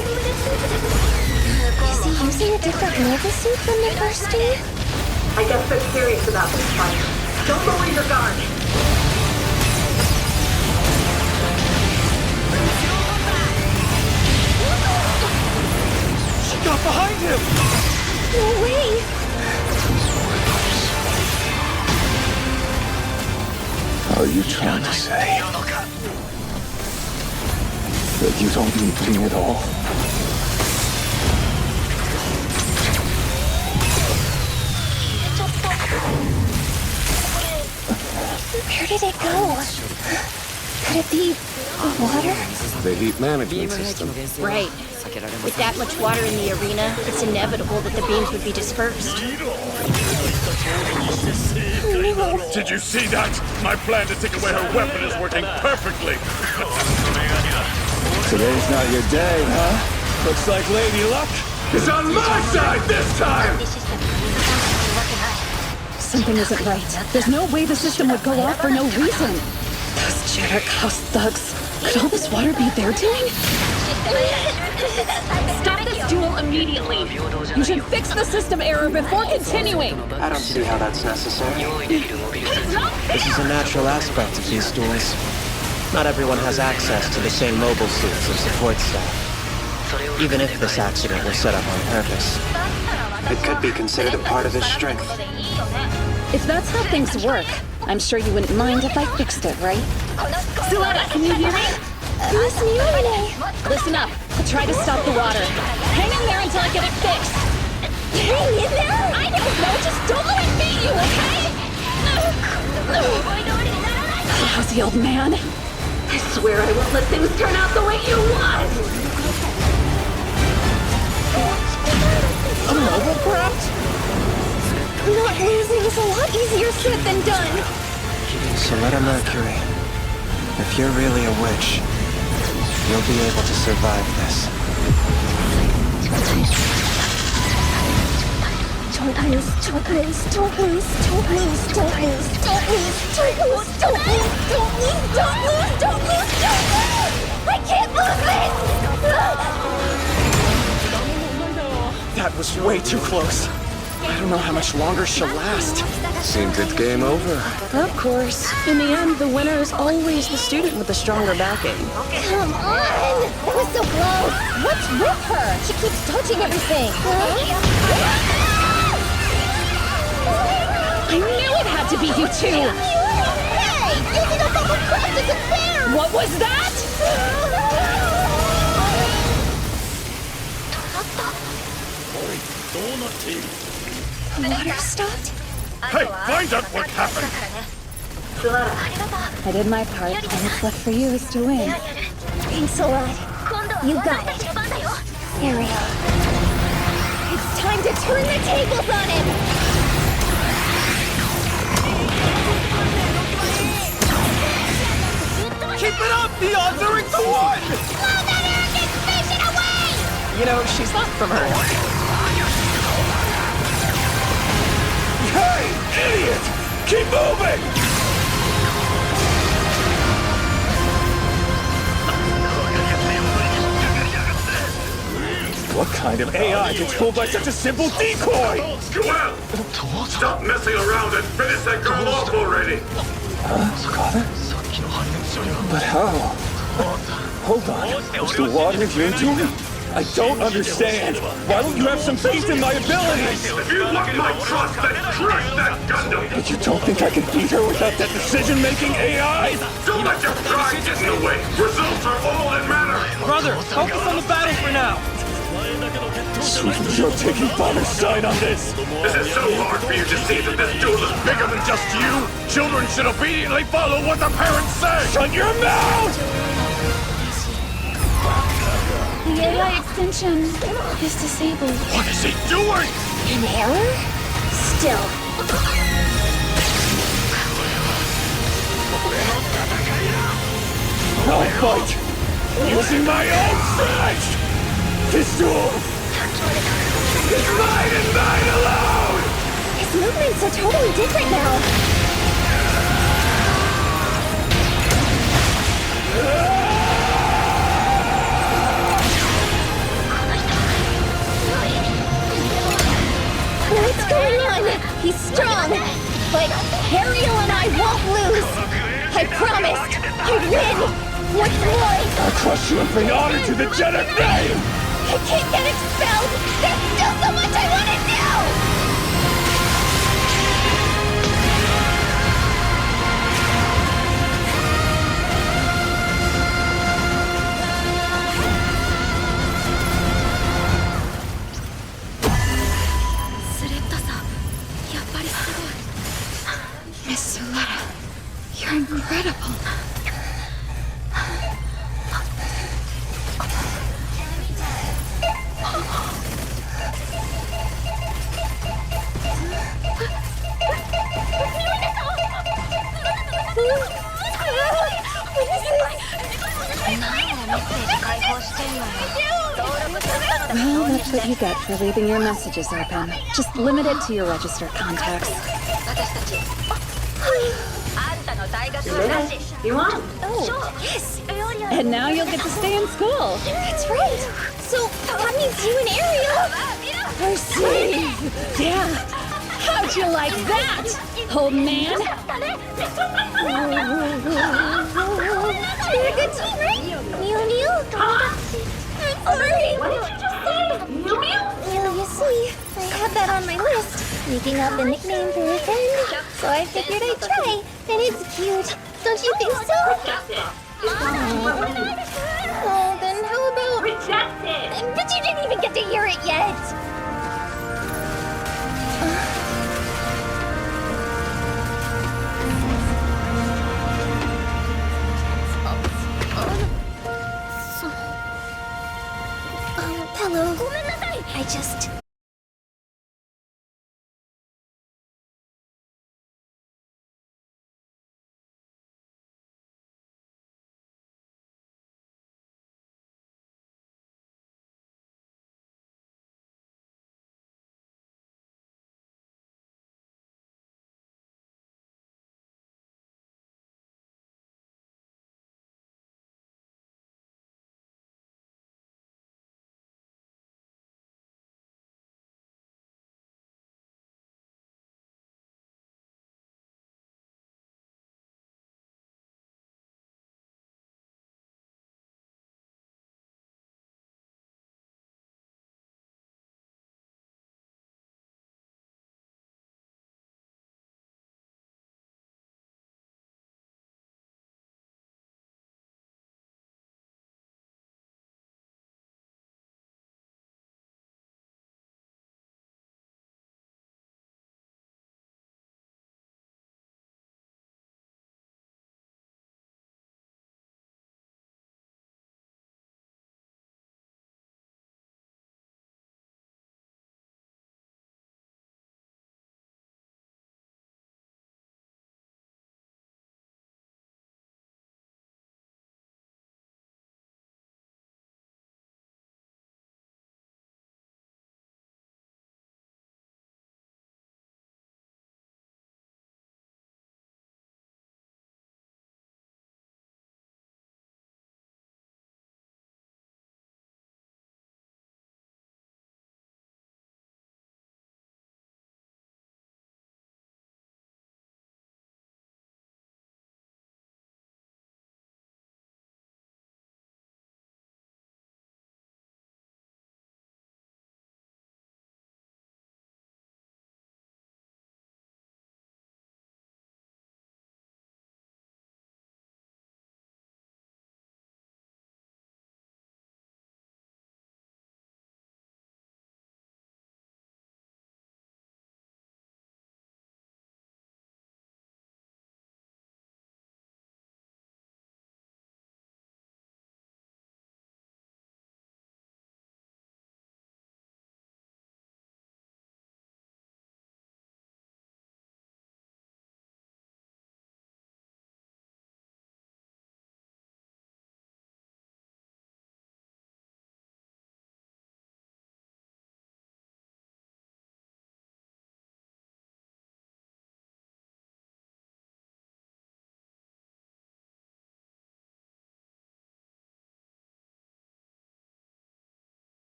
Is he using a different mobile suit than the first two? I guess they're serious about this fight. Don't lower your guard. She got behind him! No way! Are you trying to say that you don't need me at all? Where did it go? Could it be water? The heat management system. Right. With that much water in the arena, it's inevitable that the beams would be dispersed. Did you see that? My plan to take away her weapon is working perfectly. Today's not your day, huh? Looks like Lady Luck is on my side this time! Something isn't right. There's no way the system would go off for no reason. Those Jeddah house thugs. Could all this water be their doing? Stop this duel immediately. You should fix the system error before continuing. I don't see how that's necessary. This is a natural aspect of these duels. Not everyone has access to the same mobile suits of support staff. Even if this accident was set up on purpose, it could be considered a part of his strength. If that's how things work, I'm sure you wouldn't mind if I fixed it, right? Suletta, can you hear me? Miss Miorine! Listen up. I'll try to stop the water. Hang in there until I get it fixed. Hang in there? I don't know. Just don't let me beat you, okay? Lousy old man. I swear I won't let things turn out the way you want. A mobile craft? Not losing is a lot easier said than done. Suletta Mercury, if you're really a witch, you'll be able to survive this. Don't lose, don't lose, don't lose, don't lose, don't lose, don't lose, don't lose, don't lose, don't lose, don't lose, don't lose, don't lose! I can't lose this! That was way too close. I don't know how much longer she'll last. Seems it's game over. Of course. In the end, the winner is always the student with the stronger backing. Come on! That was so close! What's with her? She keeps touching everything. I knew it had to be you two! Hey! Using a double craft isn't fair! What was that? The water stopped? Hey, find out what happened! I did my part. All that's left for you is to win. Thanks a lot. You got it. There we go. It's time to turn the tables on him! Keep it up! The odds are 8 to 1! Blow that arrogant station away! You know, she's not from her. Hey, idiot! Keep moving! What kind of AI gets fooled by such a simple decoy? Joel! Stop messing around and finish that girl off already! Father? But how? Hold on. Is the water immune to me? I don't understand. Why don't you have some faith in my abilities? If you want my trust, then crush that Gundam! But you don't think I can beat her without that decision-making AI? Don't let your pride get in the way! Results are all that matter! Brother, focus on the battle for now! Sweetie, you're taking Father's side on this! Is it so hard for you to see that this duel is bigger than just you? Children should obediently follow what their parents say! Shut your mouth! The AI extension is disabled. What is he doing? An error? Still. I'll fight! Using my own strength! This duel is mine and mine alone! His movements are totally different now. What's going on? He's strong, but Ariel and I won't lose. I promised. I'd win. What's more, I'll crush you and bring honor to the Jedi name! I can't get expelled. There's still so much I want to do. Miss Soletta, you're incredible. Well, that's what you get for leaving your messages open. Just limit it to your registered contacts. You want? Oh, yes. And now you'll get to stay in school. That's right. So that means you and Ariel are safe. Yeah. How'd you like that, old man? You're a good team, right? Mew. I'm sorry. What did you just say? Mew Mew? Well, you see, I had that on my list. Making up a nickname for a friend. So I figured I'd try. And it's cute. Don't you think so? Rejected. Oh, then how about... Rejected. But you didn't even get to hear it yet. Hello. I just...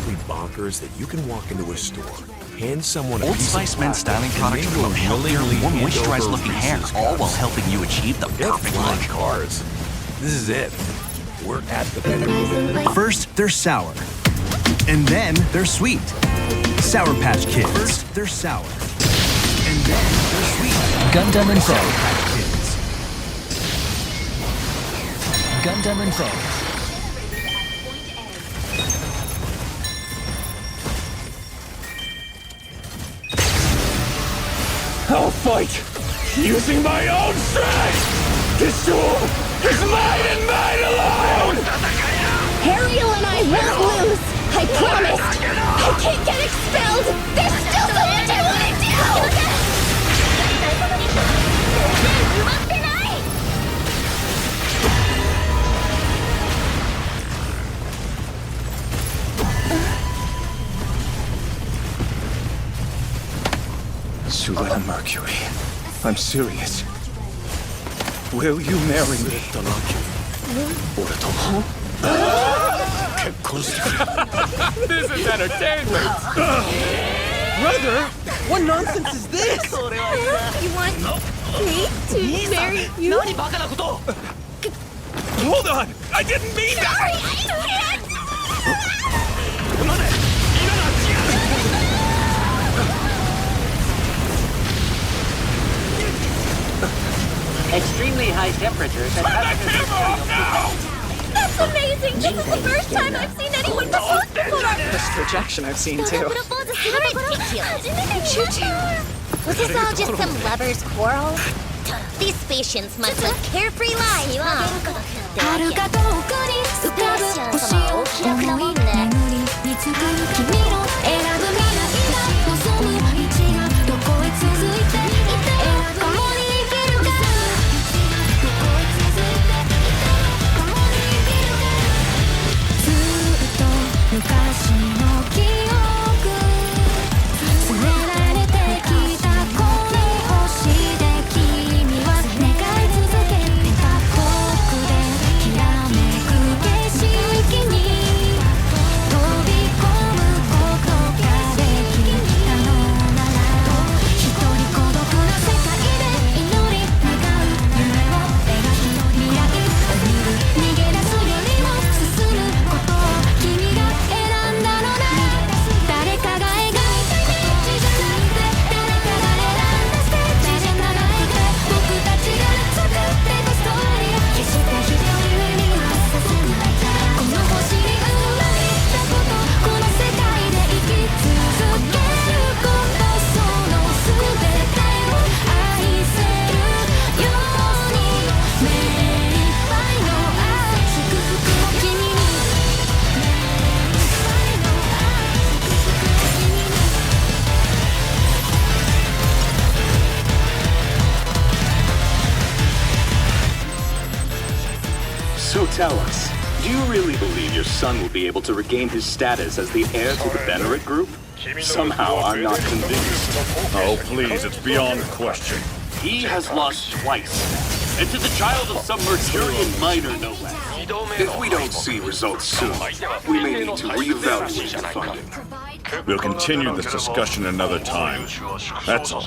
simply bonkers that you can walk into a store, hand someone a Old piece Spice of men's plastic, styling products and promote then healthier, willingly more hand moisturized over looking hair, Reese's all while cups. helping you achieve the Forget perfect flying look. cars. This is it. We're at the pinnacle. First, they're sour. And then they're sweet. Sour Patch Kids. First, they're sour. And then they're sweet. Gundam and Sour Faye. Patch Kids. Gundam and Faye. I'll fight, using my own strength! This duel is mine and mine alone! Ariel and I won't lose! I promised! I can't get expelled! There's still so much I want to do! Suletta Mercury, I'm serious. Will you marry me? This is entertainment! Brother, what nonsense is this? You want me to marry you? Hold on! I didn't mean Sorry, that! Extremely high temperatures and That's amazing! This is the first time I've seen anyone propose before! Best rejection I've seen, too. Ridiculous! Was this all just some lovers' quarrel? These Spacians must live carefree lives, huh? 遥か遠くに浮かぶ星を思い眠りにつく君の選ぶ未来が望む道がどこへ続いていて共に生きるかどこへ続いていて共に生きるかずっと昔の記憶連れられてきたこの星で君は願い続けてた遠くできらめく景色に飛び込むことができたのなら一人孤独な世界で祈り願う夢を描き未来を見る逃げ出すよりも進むことを君が選んだのなら誰かが描いた道じゃなくて誰かが選んだステージじゃなくて僕たちが作ってたストーリー決して一人目にはさせないこの星に生まれたことこの世界で生き続けることその全てを愛せるように目いっぱいの愛祝福を君に目いっぱいの愛祝福を君にSo tell us, do you really believe your son will be able to regain his status as the heir to the Venerate group? Somehow I'm not convinced. Oh, please, it's beyond question. He has lost twice, and to the child of some Mercurian miner, no less. If we don't see results soon, we may need to reevaluate the funding. We'll continue this discussion another time. That's all.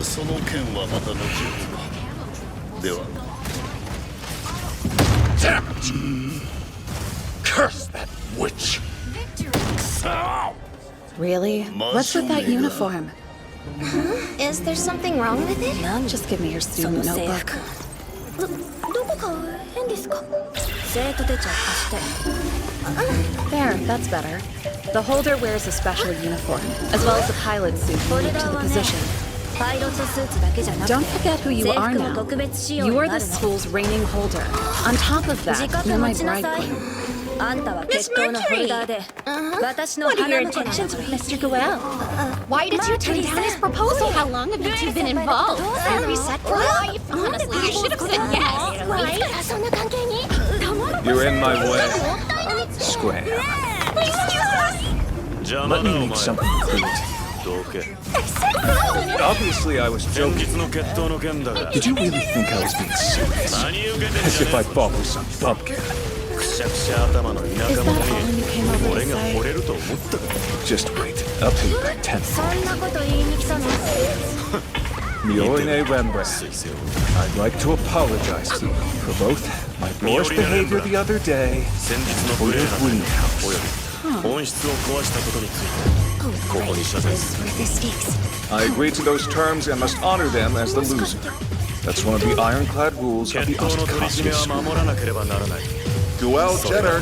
その件はまた後ほど。では。 Damn it! Curse that witch! Really? What's with that uniform? Is there something wrong with it? Just give me your student notebook. どこか変ですか? There, that's better. The holder wears a special uniform, as well as a pilot suit unique to the position. Don't forget who you are now. You are the school's reigning holder. On top of that, you're my bridegroom. Miss Mercury! What are your intentions with Mr. Goel? Why did you turn down his proposal? How long have you two been involved? Are we set for life? Honestly, you should have said yes, right? You're in my way. Square. Let me make something clear. Obviously, I was joking. Did you really think I was being serious? As if I fought with some bumpkin. Just wait. I'll pay you back tenfold. Mioine Rembrandt. I'd like to apologize to you for both my boorish behavior the other day for your greenhouse. I agreed to those terms and must honor them as the loser. That's one of the ironclad rules of the Ostacostia School. Duel Jenner.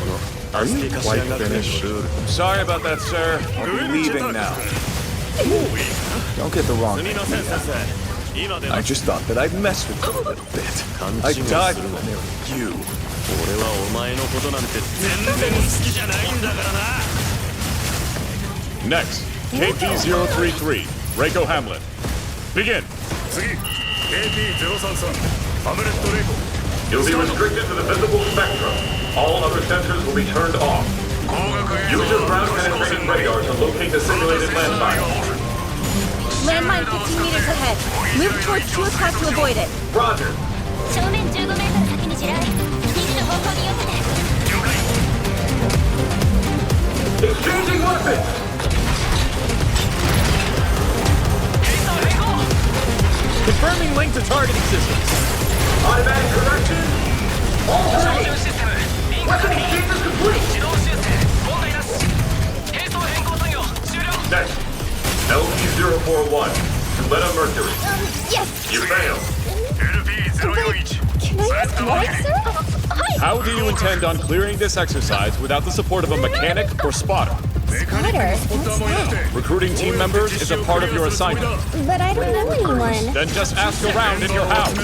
Are you quite finished? Sorry about that, sir. I'll be leaving now. Don't get the wrong idea. I just thought that I'd mess with you a little bit. I died when I married you. Next, KP-033, Reiko Hamlet. Begin. You'll be restricted to the visible spectrum. All other sensors will be turned off. Use your ground-penetrating radar to locate the simulated landmine. Landmine 15 meters ahead. Move towards 2 o'clock to avoid it. Roger. Exchanging weapons! Confirming link to targeting systems. Automatic correction. All training. Weapon exchange is complete. Next, LP-041, Leda Mercury. Yes! You failed. Can I use mine, sir? Hi! How do you intend on clearing this exercise without the support of a mechanic or spotter? Spotter? What's that? Recruiting team members is a part of your assignment. But I don't know anyone. Then just ask around in your house.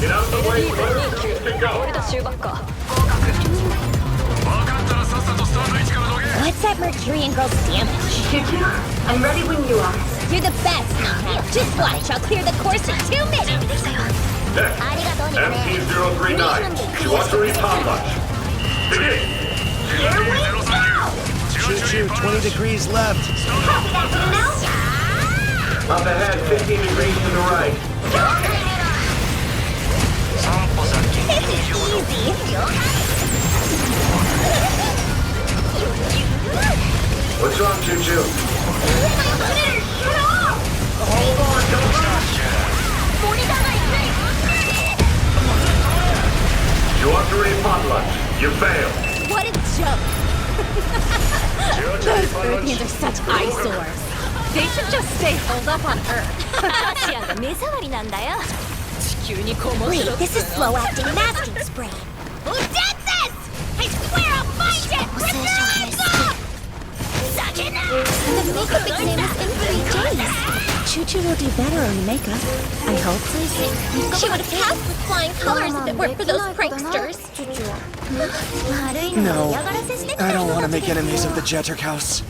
Get out of the way, players can go. What's that Mercurian girl's damage? I'm ready when you are. You're the best, Nika. Just watch, I'll clear the course in 2 minutes. Next, MP-039, Shiwatari Tombash. Begin. Here we go! Choo-choo, 20 degrees left. Copy that, Bruno. Up ahead, 15 degrees to the right. This is easy. What's wrong, Choo-choo? Shut off! Hold on, don't rush. Shiwatari Potluck, you failed. What a joke! Those Earthians are such eyesores. They should just stay holed up on Earth. Wait, this is slow-acting masking spray. Who did this? I swear I'll find it! The makeup exam is in 3 days. Choo-choo will do better on the makeup. I hope. She would have passed with flying colors if it weren't for those pranksters. No, I don't want to make enemies of the Jetter House.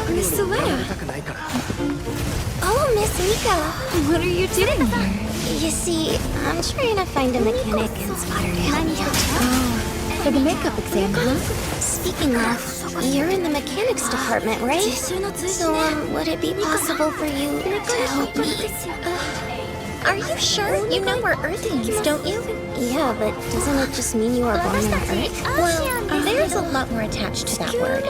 Miss Solera. Oh, Miss Mika. What are you doing here? You see, I'm trying to find a mechanic and spotter to help me out. Oh, for the makeup exam, huh? Speaking of, you're in the mechanics department, right? So, would it be possible for you to help me? Are you sure? You know we're Earthians, don't you? Yeah, but doesn't it just mean you are born on Earth? Well, there's a lot more attached to that word.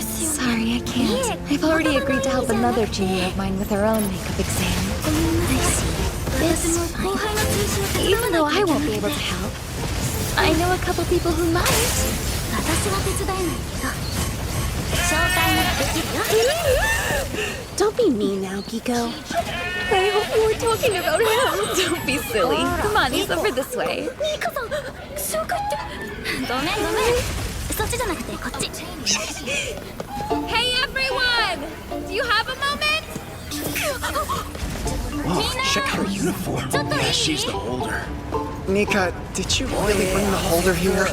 Sorry, I can't. I've already agreed to help another junior of mine with her own makeup exam. I see. It's fine. Even though I won't be able to help, I know a couple people who might. Don't be mean now, Giko. I hope you were talking about him. Don't be silly. Come on, he's over this way. Hey, everyone! Do you have a moment? Whoa, check out her uniform. Yeah, she's the holder. Nika, did you really bring the holder here?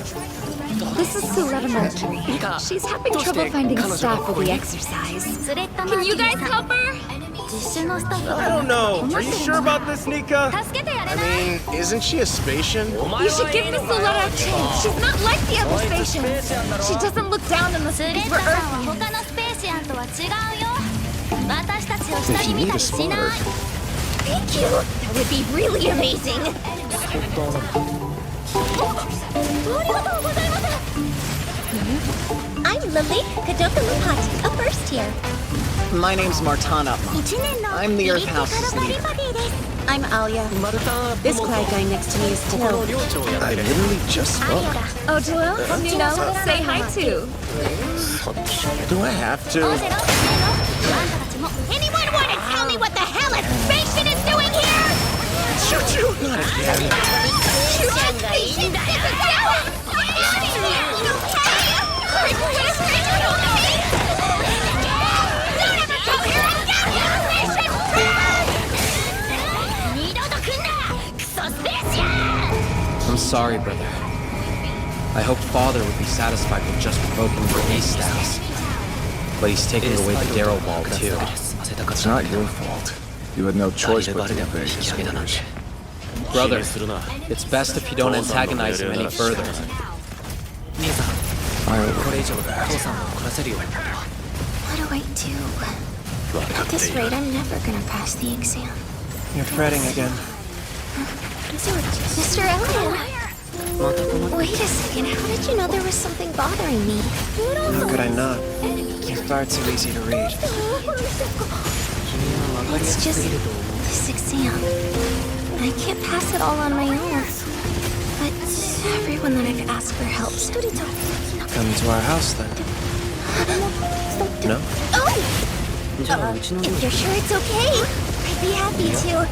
This is Leda Mercury. She's having trouble finding staff for the exercise. Can you guys help her? I don't know. Are you sure about this, Nika? I mean, isn't she a Spatian? You should give Miss Leda a chance. She's not like the other Spatians. She doesn't look down on us because we're Earthians. If you need a spotter. Thank you. That would be really amazing. I'm Lily Kadoka Mupati, a first year. My name's Martana. I'm the Earth House's leader. I'm Alia. This quiet guy next to me is Till. I literally just spoke. Oh, Jalil, you know, say hi too. Do I have to? Anyone want to tell me what the hell a spaceship is doing here? Choo-choo! Not again. I'm sorry, brother. I hoped Father would be satisfied with just provoking your ace status. But he's taking away the Darrow Ball, too. It's not your fault. You had no choice but to obey his orders. Brother, it's best if you don't antagonize him any further. I already know that. What do I do? At this rate, I'm never gonna pass the exam. You're fretting again. Mr. Elliot! Wait a second, how did you know there was something bothering me? How could I not? You're far too easy to read. It's just this exam. I can't pass it all on my own. But everyone that I've asked for help. Come to our house, then. No? Oh! If you're sure it's okay, I'd be happy to.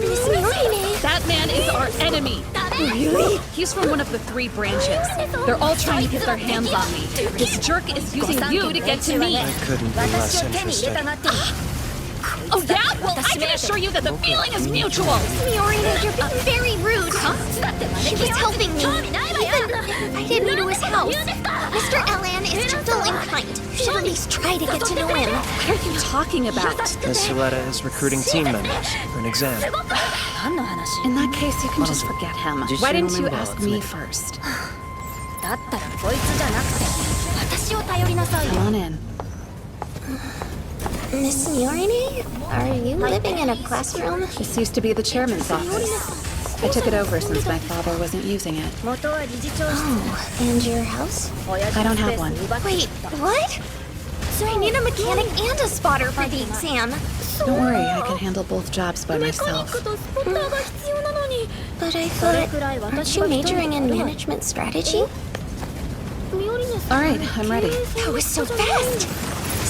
Miss Miorine! That man is our enemy. Really? He's from one of the 3 branches. They're all trying to get their hands on me. This jerk is using you to get to me. I couldn't be less interested. Oh yeah? Well, I can assure you that the feeling is mutual. Miorine, you're being very rude. He was helping me. Even invited me to his house. Mr. Elan is gentle and kind. You should at least try to get to know him. What are you talking about? Miss Yoletta is recruiting team members for an exam. In that case, you can just forget him. Why didn't you ask me first? Come on in. Miss Miorine, are you living in a classroom? This used to be the chairman's office. I took it over since my father wasn't using it. Oh, and your house? I don't have one. Wait, what? So I need a mechanic and a spotter for the exam. Don't worry, I can handle both jobs by myself. But I thought, aren't you majoring in management strategy? Alright, I'm ready. That was so fast!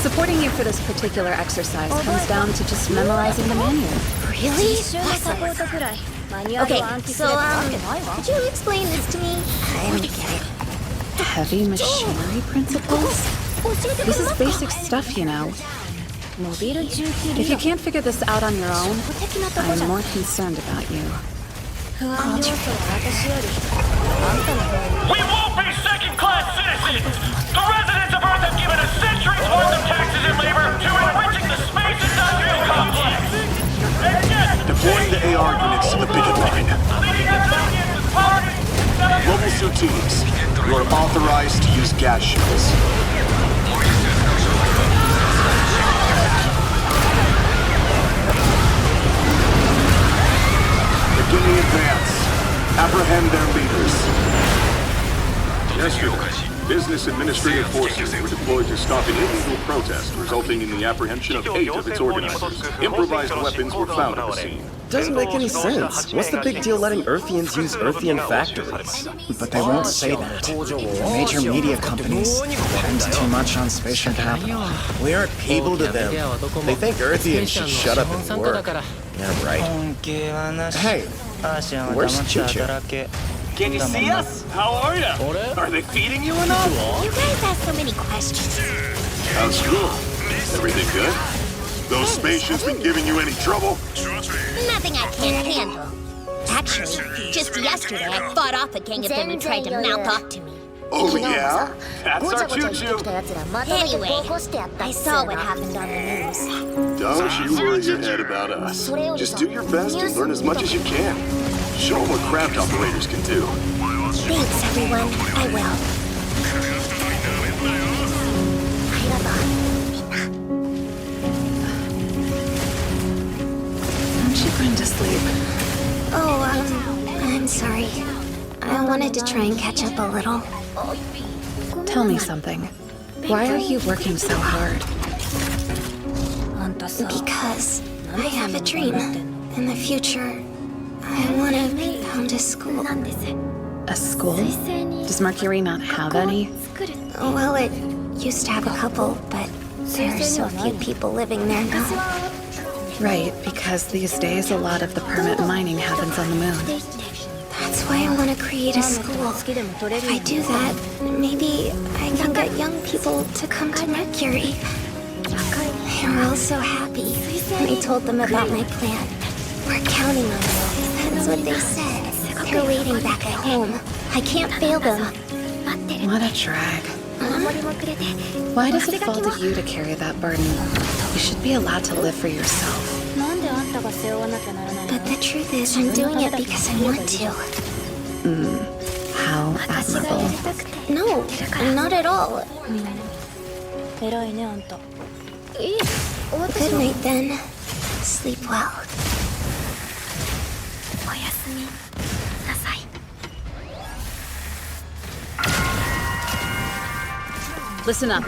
Supporting you for this particular exercise comes down to just memorizing the manual. Really? Awesome. Okay, so, could you explain this to me? I don't get it. Heavy machinery principles? This is basic stuff, you know. If you can't figure this out on your own, I'm more concerned about you. We won't be second-class citizens! The residents of Earth have given us centuries worth of taxes and labor to enriching the space industrial complex! Deploying the AR units to the picket line. Mobile suit teams, you are authorized to use gas shells. Beginning advance. Apprehend their leaders. Yesterday, business administrative forces were deployed to stop an illegal protest, resulting in the apprehension of 8 of its organizers. Improvised weapons were found at the scene. Doesn't make any sense. What's the big deal letting Earthians use Earthian factories? But they won't say that. Major media companies depend too much on spatial capital. We aren't people to them. They think Earthians should shut up and work. Yeah, right. Hey, where's Choo-Choo? Can you see us? How are ya? Are they feeding you enough? You guys ask so many questions. How's school? Everything good? Those spaceships been giving you any trouble? Nothing I can't handle. Actually, just yesterday I fought off a gang of them who tried to mouth off to me. Oh yeah? That's our choo-choo. Anyway, I saw what happened on the news. Don't you worry your head about us. Just do your best and learn as much as you can. Show them what craft operators can do. Thanks, everyone. I will. sleep. Oh, I'm sorry. I wanted to try and catch up a little. Tell me something. Why are you working so hard? Because I have a dream. In the future, I want to come to school. A school? Does Mercury not have any? Well, it used to have a couple, but there are so few people living there now. Right, because these days a lot of the permit mining happens on the moon. That's why I want to create a school. If I do that, maybe I can get young people to come to Mercury. They were all so happy when I told them about my plan. We're counting on you. That's what they said. They're waiting back at home. I can't fail them. What a drag. Why does it fall to you to carry that burden? You should be allowed to live for yourself. But the truth is, I'm doing it because I want to. How admirable. No, not at all. Good night then. Sleep well. Listen up.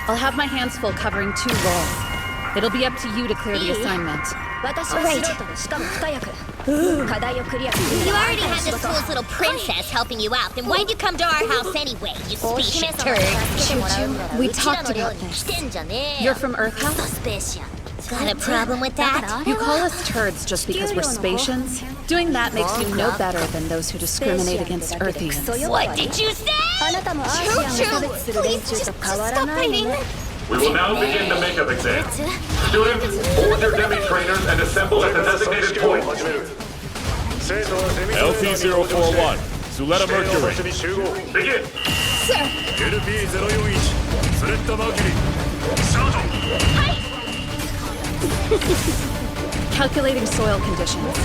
I'll have my hands full covering 2 roles. It'll be up to you to clear the assignment. Right. You already have this fool's little princess helping you out, then why'd you come to our house anyway, you spaceship turd? We talked about this. You're from Earth House? Got a problem with that? You call us turds just because we're Spatians? Doing that makes you no better than those who discriminate against Earthians. What did you say? Choo-choo! Please, just stop fighting! We will now begin the makeup exam. Students, board your demi-trainers and assemble at the designated point. LP-041, Suletta Mercury. Begin! Sir! Calculating soil conditions.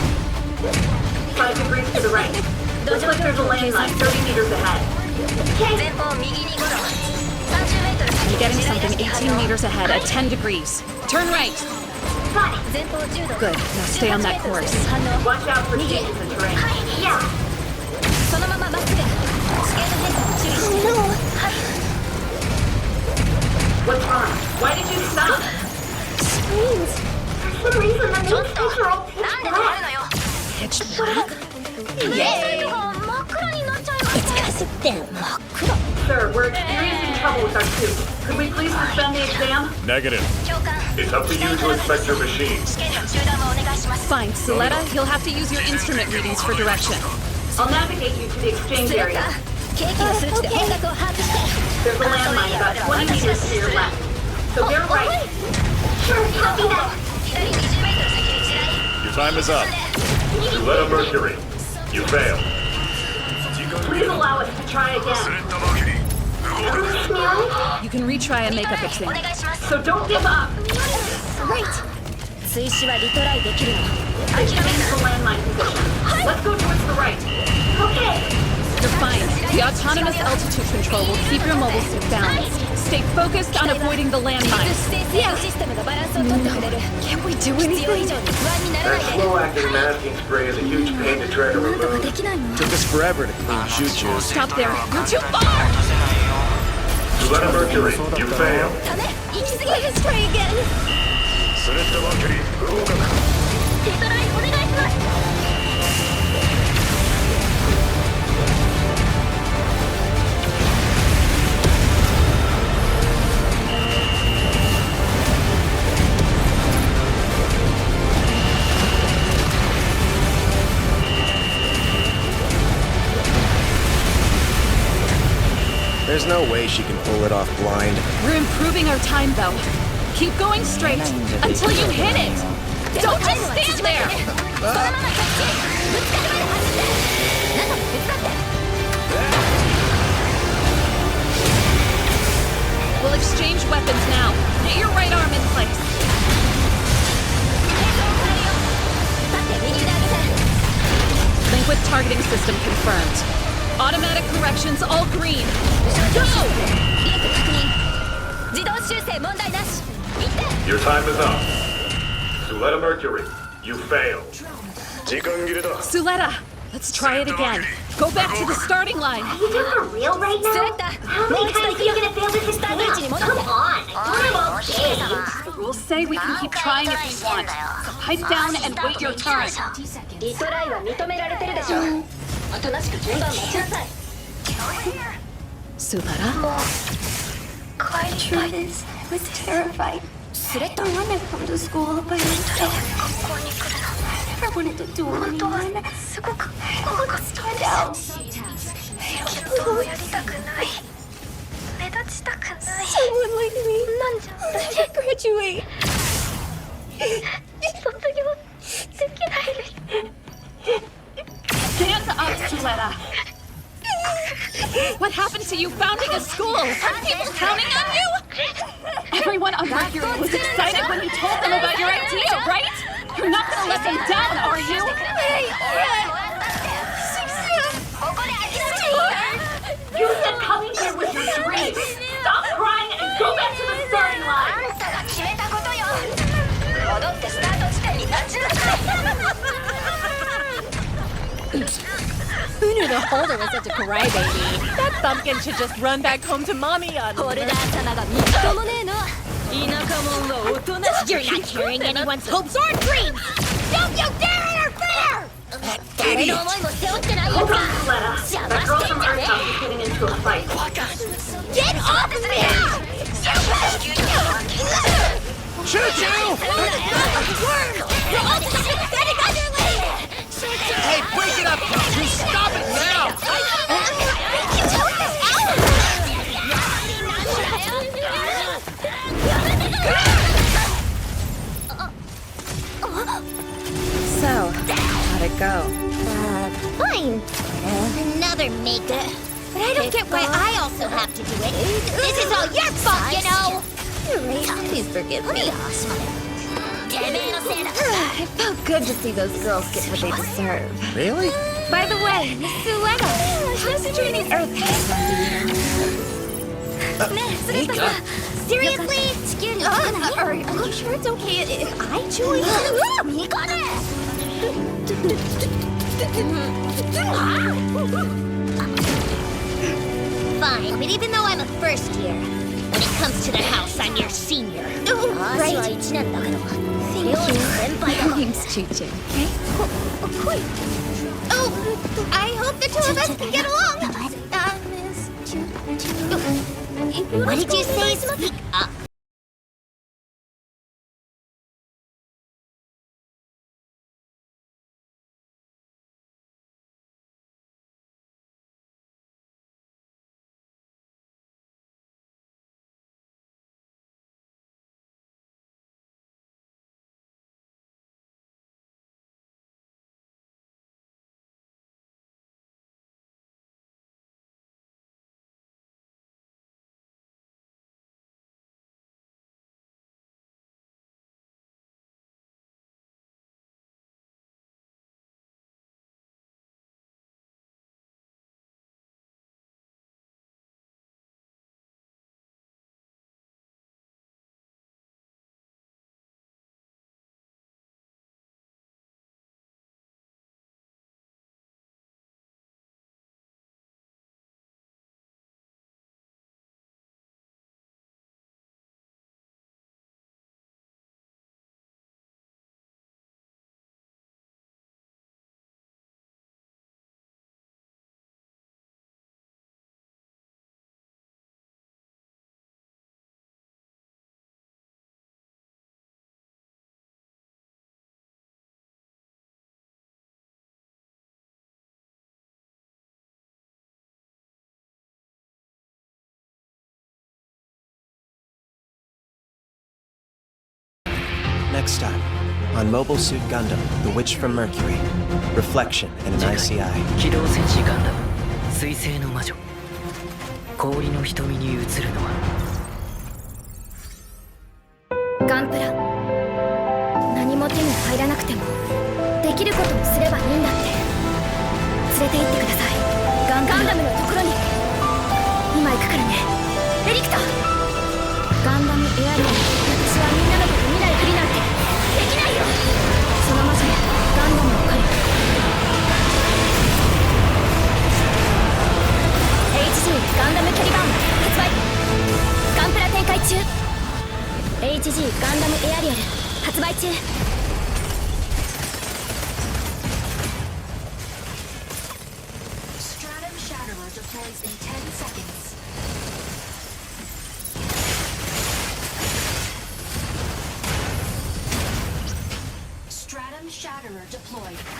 5 degrees to the right. Looks like there's a landmine 30 meters ahead. I'm getting something 18 meters ahead at 10 degrees. Turn right. Good. Now stay on that course. Watch out for changes in terrain. What's wrong? Why did you stop? Screens. For some reason, the newspapers are all Pitch black? It's because of them. Sir, we're experiencing trouble with our suit. Could we please suspend the exam? Negative. It's up to you to inspect your machine. Fine, Suletta, you'll have to use your instrument readings for direction. I'll navigate you to the exchange area. There's a landmine about 20 meters to your left. So you're right. Sure, copy that. Your time is up. Suletta Mercury, you failed. Please allow us to try again. You can retry a makeup exam. So don't give up. Right. I changed the landmine position. Let's go towards the right. Okay. You're fine. The autonomous altitude control will keep your mobile suit balanced. Stay focused on avoiding the landmines. Yeah. Can't we do anything? That slow-acting masking spray is a huge pain to try to remove. Took us forever to clean choo-choo. Stop there. You're too far! Suletta Mercury, you failed. Let's try again. There's no way she can pull it off blind. We're improving our time, though. Keep going straight until you hit it. Don't just stand there. We'll exchange weapons now. Get your right arm in place. Link with targeting system confirmed. Automatic corrections all green. Go! Your time is up. Suletta Mercury, you failed. Suletta, let's try it again. Go back to the starting line. Are you doing for real right now? How many times are you gonna fail this experiment? Come on, don't about games. The rules say we can keep trying if we want. So pipe down and wait your turn. リトライは認められてるでしょ。おとなしく順番待ちなさい。Suletta? Quite true. I was terrified. I wanted to come to school by myself. I never wanted to do anyone. I would stand out. Someone like me. I graduate. Stand up, Suletta. What happened to you founding a school? Are people counting on you? Everyone on Mercury was excited when you told them about your idea, right? You're not gonna let them down, are you? You said coming here was your dream. Stop crying and go back to the starting line. Who knew the holder was such a crybaby? That bumpkin should just run back home to mommy on You're not carrying anyone's hopes or dreams! Don't you dare interfere! Hold on, Suletta. That girl from Earth House is getting into a fight. Get off me! Choo-choo! You're all just pathetic underling! Hey, break it up! Just stop it now! So, how'd it go? Fine. Another makeup. But I don't get why I also have to do it. This is all your fault, you know! You're right. Please forgive me. It felt good to see those girls get what they deserve. Really? By the way, Miss Suletta, how's joining Earth Mika? Seriously? Are you sure it's okay if I join? Fine, but even though I'm a first year, when it comes to the house, I'm your senior. Right. Thank you. Name's Chuchu. Okay? Oh, I hope the two of us can get along. Miss Chuchu. What did you say? Speak up. Next time, on Mobile Suit Gundam, The Witch from Mercury, Reflection in an Icy Eye. 機動戦士ガンダム水星の魔女氷の瞳に映るのはガンプラ何も手に入らなくてもできることをすればいいんだって連れて行ってくださいガンダムのところに今行くからねエリクトガンダムエアリアン私はみんなのこと見ないふりなんてできないよその魔女にガンダムを借り展開中。 HG ガンダムエアリアル発売中。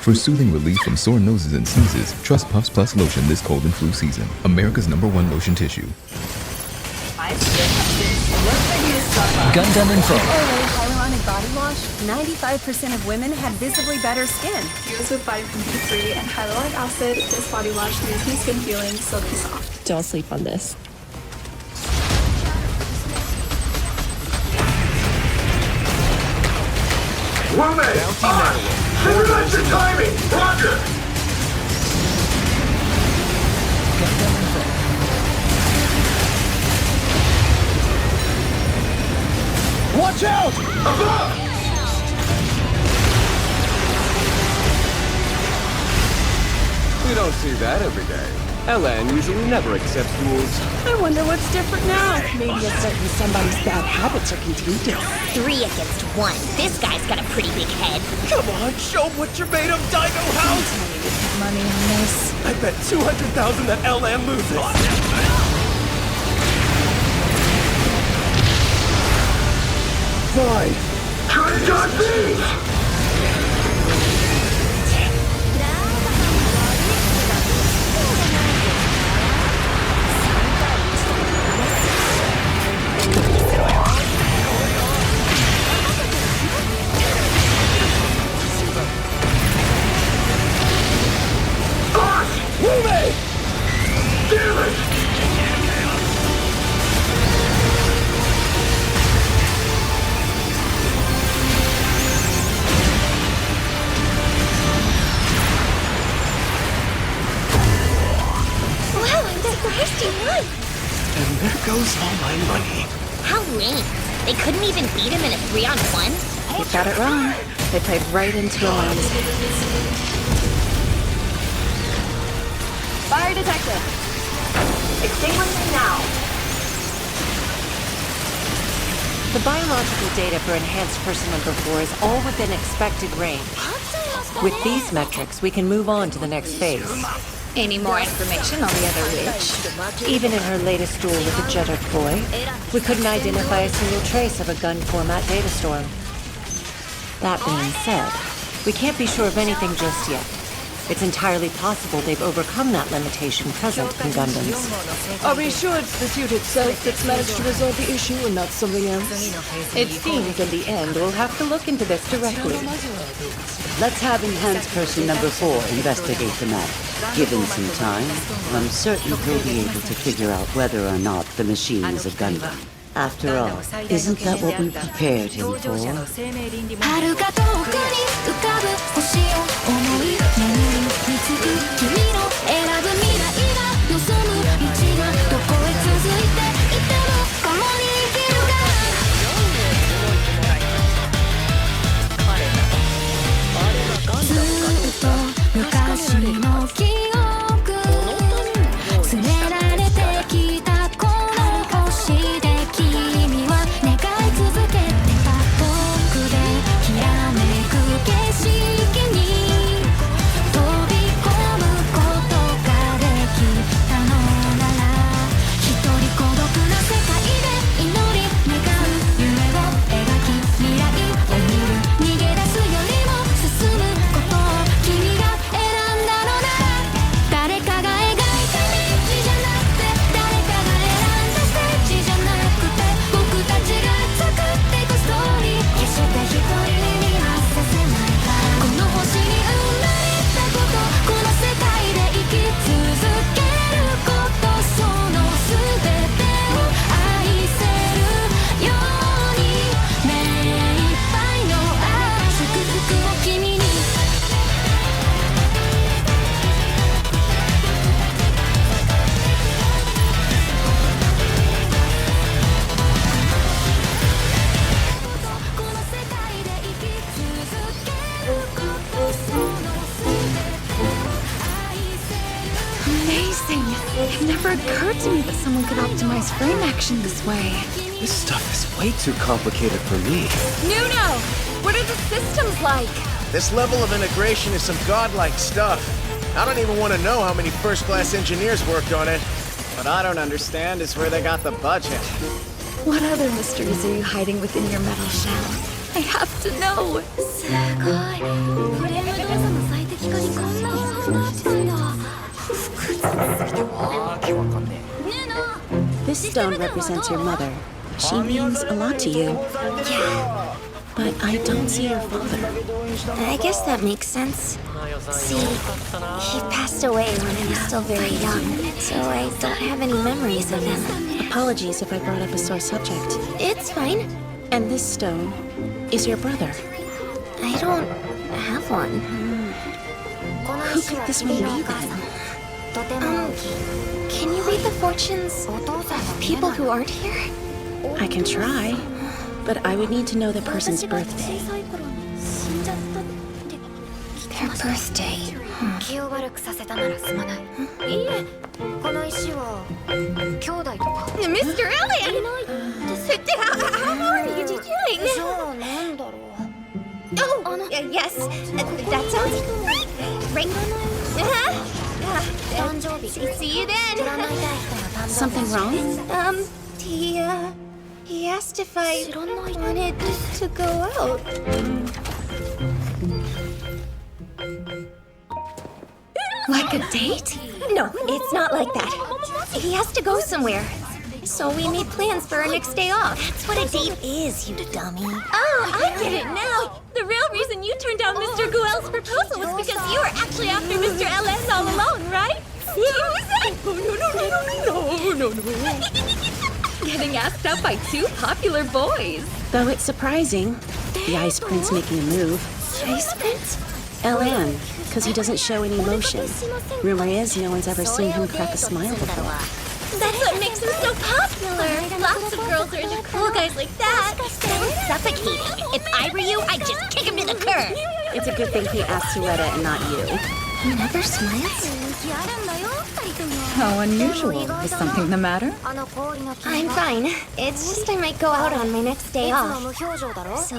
For soothing relief from sore noses and sneezes, trust Puffs Plus Lotion this cold and flu season. America's #1 lotion tissue. Gundam Info. Hyaluronic body wash. 95% of women had visibly better skin. Used with vitamin D3 and hyaluronic acid, this body wash leaves my skin feeling silky soft. Don't sleep on this. Woman! Synchronize your timing! Roger! Watch out! Above! We don't see that every day. LN usually never accepts duels. I wonder what's different now. Maybe it's certain somebody's bad habits are contagious. 3 against 1. This guy's got a pretty big head. Come on, show what you're made of, Dino House! Money on this. I bet 200,000 that LN loses. Fine. Try And there goes all my money. How lame. They couldn't even beat him in a 3-on-1? You got it wrong. They played right into a lens. Fire detected. Extinguishing now. The biological data for enhanced person number 4 is all within expected range. With these metrics, we can move on to the next phase. Any more information on the other witch? Even in her latest duel with the Jeddah boy, we couldn't identify a single trace of a gun format data storm. That being said, we can't be sure of anything just yet. It's entirely possible they've overcome that limitation present in Gundams. Are we sure it's the suit itself that's managed to resolve the issue and not something else? It seems in the end we'll have to look into this directly. Let's have enhanced person number 4 investigate the matter. Given some time, I'm certain he'll be able to figure out whether or not the machine is a Gundam. After all, isn't that what we prepared him for? 遥か遠くに浮かぶ星を思い眠りにつく君の選ぶ未来が望む道がどこへ続いていても共に生きるからずっと昔の記憶連れられてきたこの星で君は願い続けてた僕できらめく景色に It never occurred to me that someone could optimize frame action this way. This stuff is way too complicated for me. Nuno! What are the systems like? This level of integration is some godlike stuff. I don't even want to know how many first-class engineers worked on it. What I don't understand is where they got the budget. What other mysteries are you hiding within your metal shell? I have to know. This stone represents your mother. She means a lot to you. Yeah. But I don't see your father. I guess that makes sense. See, he passed away when I was still very young, so I don't have any memories of him. Apologies if I brought up a sore subject. It's fine. And this stone is your brother. I don't have one. Who could this one be then? Can you read the fortunes of people who aren't here? I can try, but I would need to know the person's birthday. Their birthday. Mr. Elliot! How are you doing? Oh, yes, that sounds great. See you then. Something wrong? He asked if I wanted to go out. Like a date? No, it's not like that. He has to go somewhere. So we made plans for our next day off. That's what a date is, you dummy. Oh, I get it now. The real reason you turned down Mr. Guel's proposal was because you were actually after Mr. Ls all alone, right? No. Getting asked out by two popular boys. Though it's surprising, the Ice Prince making a move. Ice Prince? LN, because he doesn't show any emotion. Rumor is no one's ever seen him crack a smile before. That's what makes him so popular. Lots of girls are into cool guys like that. Sounds suffocating. If I were you, I'd just kick him to the curb. It's a good thing he asked Loretta and not you. He never smiles? How unusual. Is something the matter? I'm fine. It's just I might go out on my next day off. So,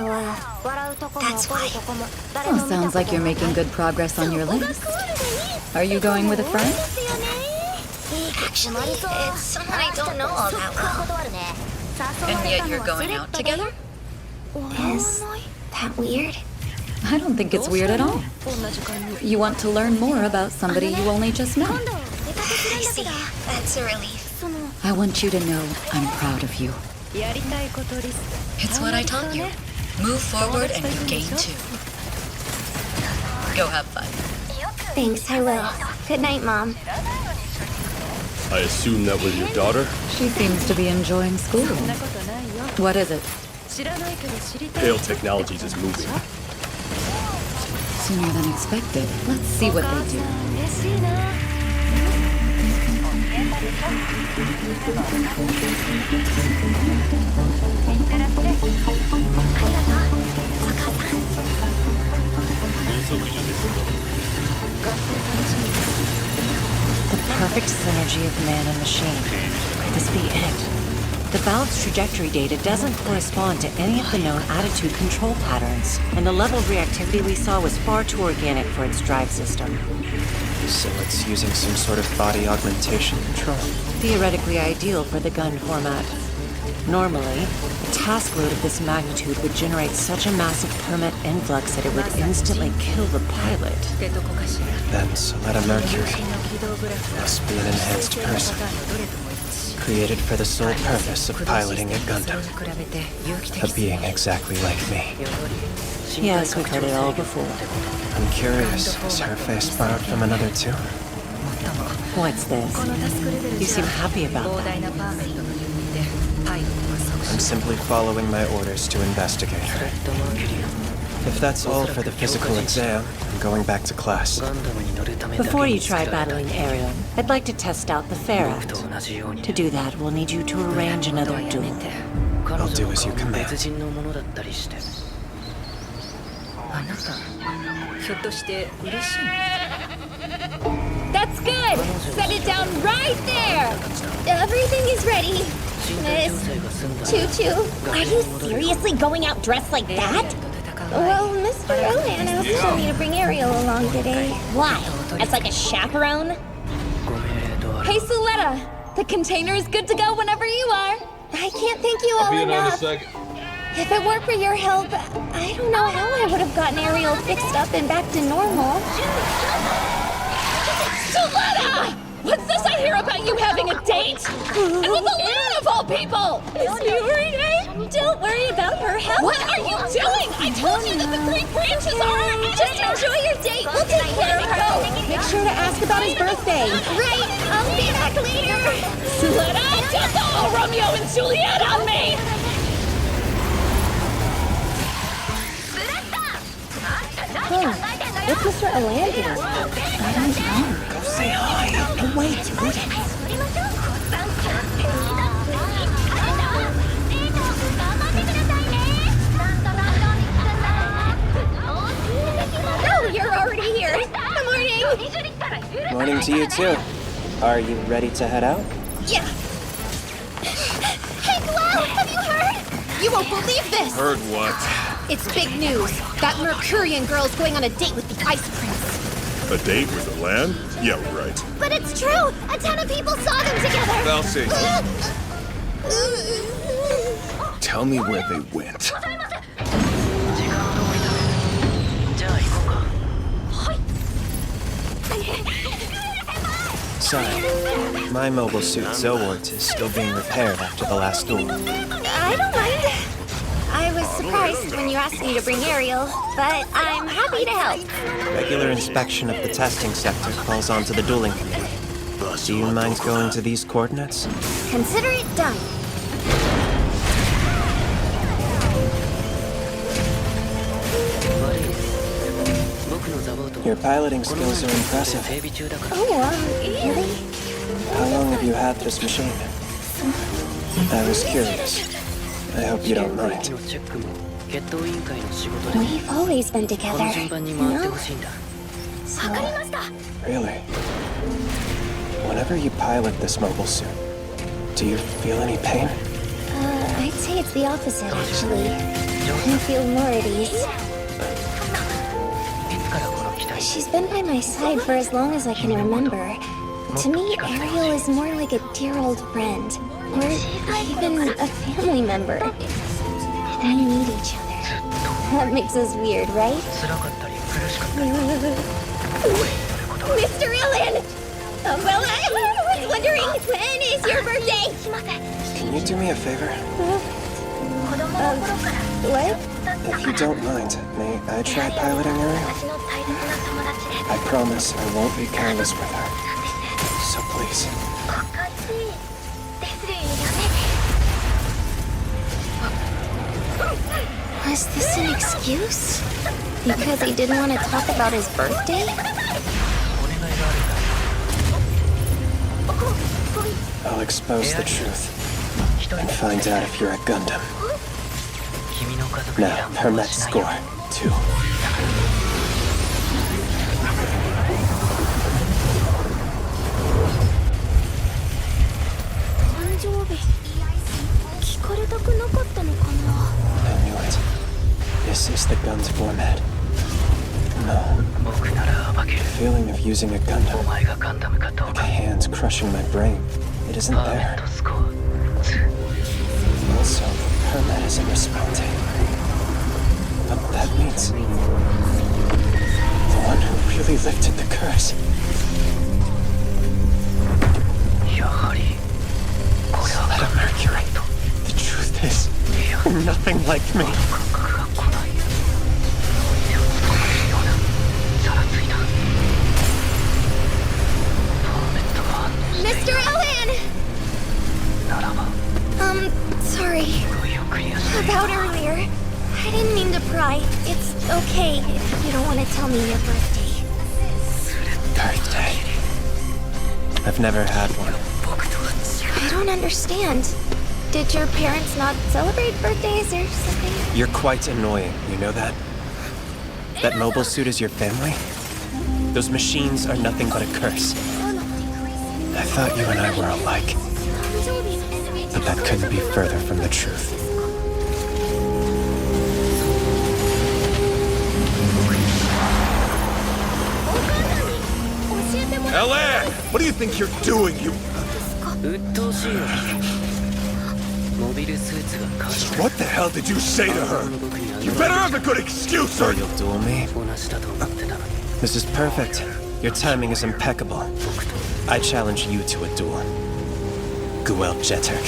that's why. Well, sounds like you're making good progress on your list. Are you going with a friend? Actually, it's someone I don't know all that well. And yet you're going out together? Is that weird? I don't think it's weird at all. You want to learn more about somebody you only just met. I see. That's a relief. I want you to know I'm proud of you. It's what I taught you. Move forward and you gain too. Go have fun. Thanks, I will. Good night, Mom. I assume that was your daughter? She seems to be enjoying school. What is it? Hale Technologies is moving. Sooner than expected. Let's see what they do. The perfect synergy of man and machine. Could this be it? The balanced trajectory data doesn't correspond to any of the known attitude control patterns, and the level of reactivity we saw was far too organic for its drive system. So it's using some sort of body augmentation control. Theoretically ideal for the gun format. Normally, a task load of this magnitude would generate such a massive permit influx that it would instantly kill the pilot. Then Soletta Mercury must be an enhanced person, created for the sole purpose of piloting a Gundam. A being exactly like me. Yes, we've heard it all before. I'm curious, is her face borrowed from another too? What's this? You seem happy about that. I'm simply following my orders to investigate her. If that's all for the physical exam, I'm going back to class. Before you try battling Ariel, I'd like to test out the Ferret. To do that, we'll need you to arrange another duel. I'll do as you command. That's good! Good! Set it down right there! Everything is ready, Miss Choo-Choo. Are you seriously going out dressed like that? Well, Mr. Olan asked me to bring Ariel along today. Why? As like a chaperone? Hey, Suletta! The container is good to go whenever you are. I can't thank you all enough. If it weren't for your help, I don't know how I would have gotten Ariel fixed up and back to normal. Suletta! What's this I hear about you having a date? And with a lad of all people! Is she worried? Don't worry about her health. What are you doing? I told you that the 3 branches are... Just enjoy your date. We'll take care of her. Make sure to ask about his birthday. Right. I'll be back later. Suletta, don't go all Romeo and Juliet on me! What's Mr. Olan doing? I don't know. Go say hi. No, wait. Oh, you're already here. Good morning. Morning to you too. Are you ready to head out? Yeah. Hey, Glau, have you heard? You won't believe this. Heard what? It's big news. That Mercurian girl's going on a date with the Ice Prince. A date with the land? Yeah, right. But it's true. A ton of people saw them together. I'll see. Tell me where they went. Sorry. My mobile suit Zowart is still being repaired after the last duel. I don't mind. I was surprised when you asked me to bring Ariel, but I'm happy to help. Regular inspection of the testing sector falls onto the dueling committee. Do you mind going to these coordinates? Consider it done. Your piloting skills are impressive. Oh, really? How long have you had this machine? I was curious. I hope you don't mind. We've always been together, you know? So, Really? Whenever you pilot this mobile suit, do you feel any pain? I'd say it's the opposite, actually. I feel more at ease. She's been by my side for as long as I can remember. To me, Ariel is more like a dear old friend, or even a family member. We need each other. That makes us weird, right? Mr. Olan! Well, I was wondering, when is your birthday? Can you do me a favor? What? If you don't mind, may I try piloting Ariel? I promise I won't be careless with her. So please. Was this an excuse? Because he didn't want to talk about his birthday? I'll expose the truth and find out if you're a Gundam. Now, her match score, 2. I knew it. This is the gun's format. No. The feeling of using a Gundam, like a hand crushing my brain, it isn't there. Also, Hermet isn't responding. But that means the one who really lifted the curse. Suletta Mercury. The truth is, you're nothing like me. Mr. Olan! Sorry. About earlier. I didn't mean to pry. It's okay if you don't want to tell me your birthday. Birthday. I've never had one. I don't understand. Did your parents not celebrate birthdays or something? You're quite annoying, you know that? That mobile suit is your family? Those machines are nothing but a curse. I thought you and I were alike. But that couldn't be further from the truth. LA! What do you think you're doing, you... What the hell did you say to her? You better have a good excuse or... You'll duel me? This is perfect. Your timing is impeccable. I challenge you to a duel. Guel Jeterk.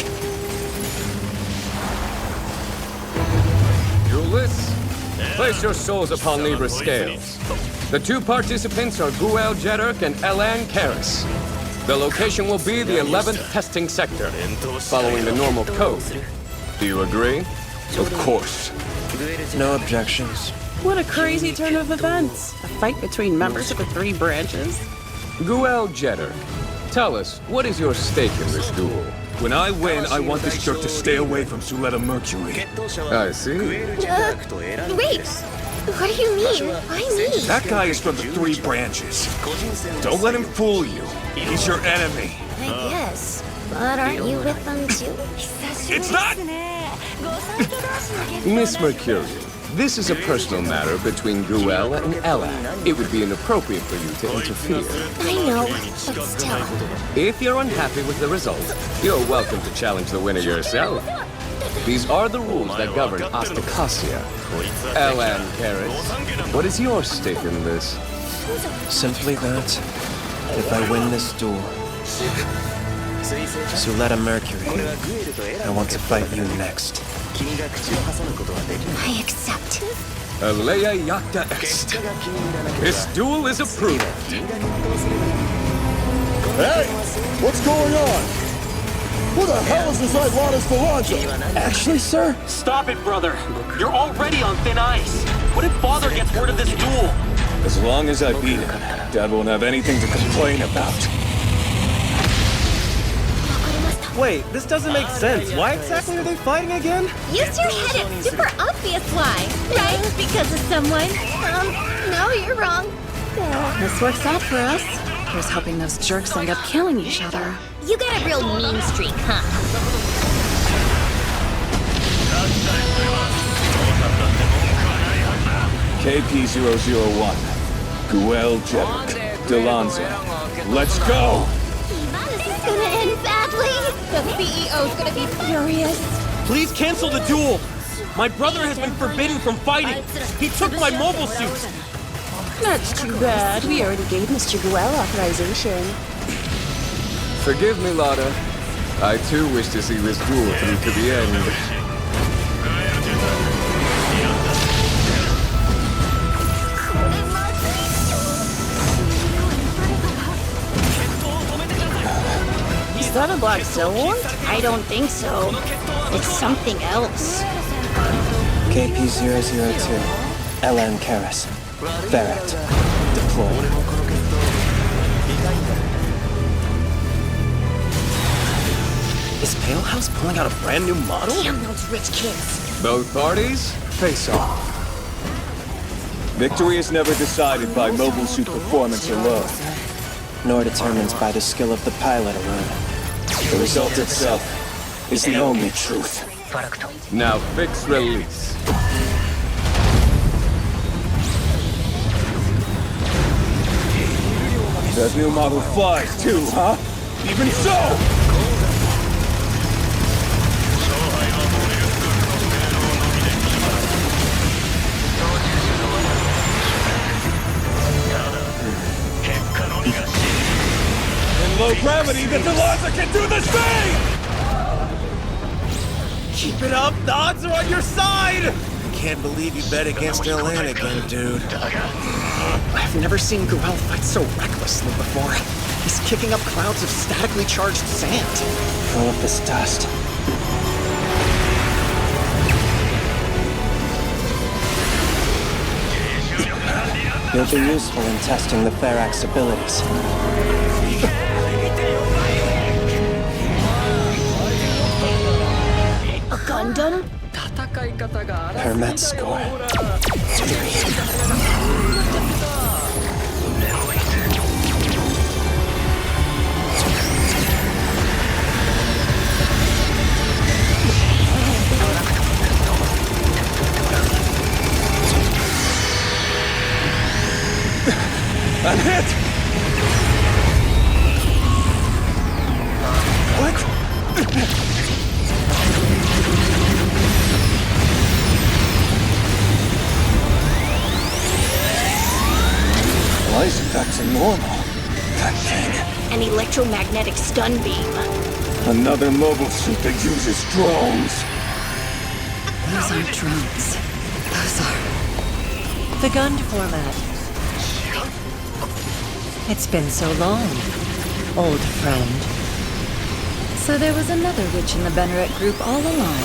Duelists, place your souls upon Libra scales. The two participants are Guel Jeterk and Elan Karis. The location will be the 11th testing sector, following the normal code. Do you agree? Of course. No objections. What a crazy turn of events. A fight between members of the three branches. Guel Jeterk, tell us, what is your stake in this duel? When I win, I want this jerk to stay away from Suletta Mercury. I see. Wait! What do you mean? Why me? That guy is from the three branches. Don't let him fool you. He's your enemy. I guess. But aren't you with them too? It's not! Miss Mercury, this is a personal matter between Guel and Elan. It would be inappropriate for you to interfere. I know, but still. If you're unhappy with the result, you're welcome to challenge the winner yourself. These are the rules that govern Astakasia. Elan Karis, what is your stake in this? Simply that, if I win this duel, Suletta Mercury, I want to fight you next. I accept. Alea Yacta Est. This duel is approved. Hey! What's going on? Who the hell is inside Lana's Falange? Actually, sir? Stop it, brother. You're already on thin ice. What if Father gets word of this duel? As long as I beat him, Dad won't have anything to complain about. Wait, this doesn't make sense. Why exactly are they fighting again? Use your head, it's super obvious why. Right? Because of someone. No, you're wrong. This works out for us. Here's hoping those jerks end up killing each other. You got a real mean streak, huh? KP-001, Guel Jeterk, Delonzo. Let's go! This is gonna end badly. The CEO's gonna be furious. Please cancel the duel. My brother has been forbidden from fighting. He took my mobile suit. That's too bad. We already gave Mr. Guel authorization. Forgive me, Lada. I too wish to see this duel through to the end. Is that a black Zilwar? I don't think so. It's something else. KP-002, Elan Karis, Barrett, deployed. Is Pale House pulling out a brand new model? Damn those rich kids. Both parties, face off. Victory is never decided by mobile suit performance alone, nor determined by the skill of the pilot alone. The result itself is the only truth. Now fix release. That new model flies too, huh? Even so! In low gravity, the Delonzo can do the same! Keep it up, the odds are on your side! I can't believe you bet against Elan again, dude. I've never seen Guel fight so recklessly before. He's kicking up clouds of statically charged sand. Full of this dust. He'll be useful in testing the Ferak's abilities. A Gundam? Hermet score. 3. electromagnetic stun beam. Another mobile suit that uses drones. Those aren't drones. Those are... the Gund format. It's been so long, old friend. So there was another witch in the Benneret group all along.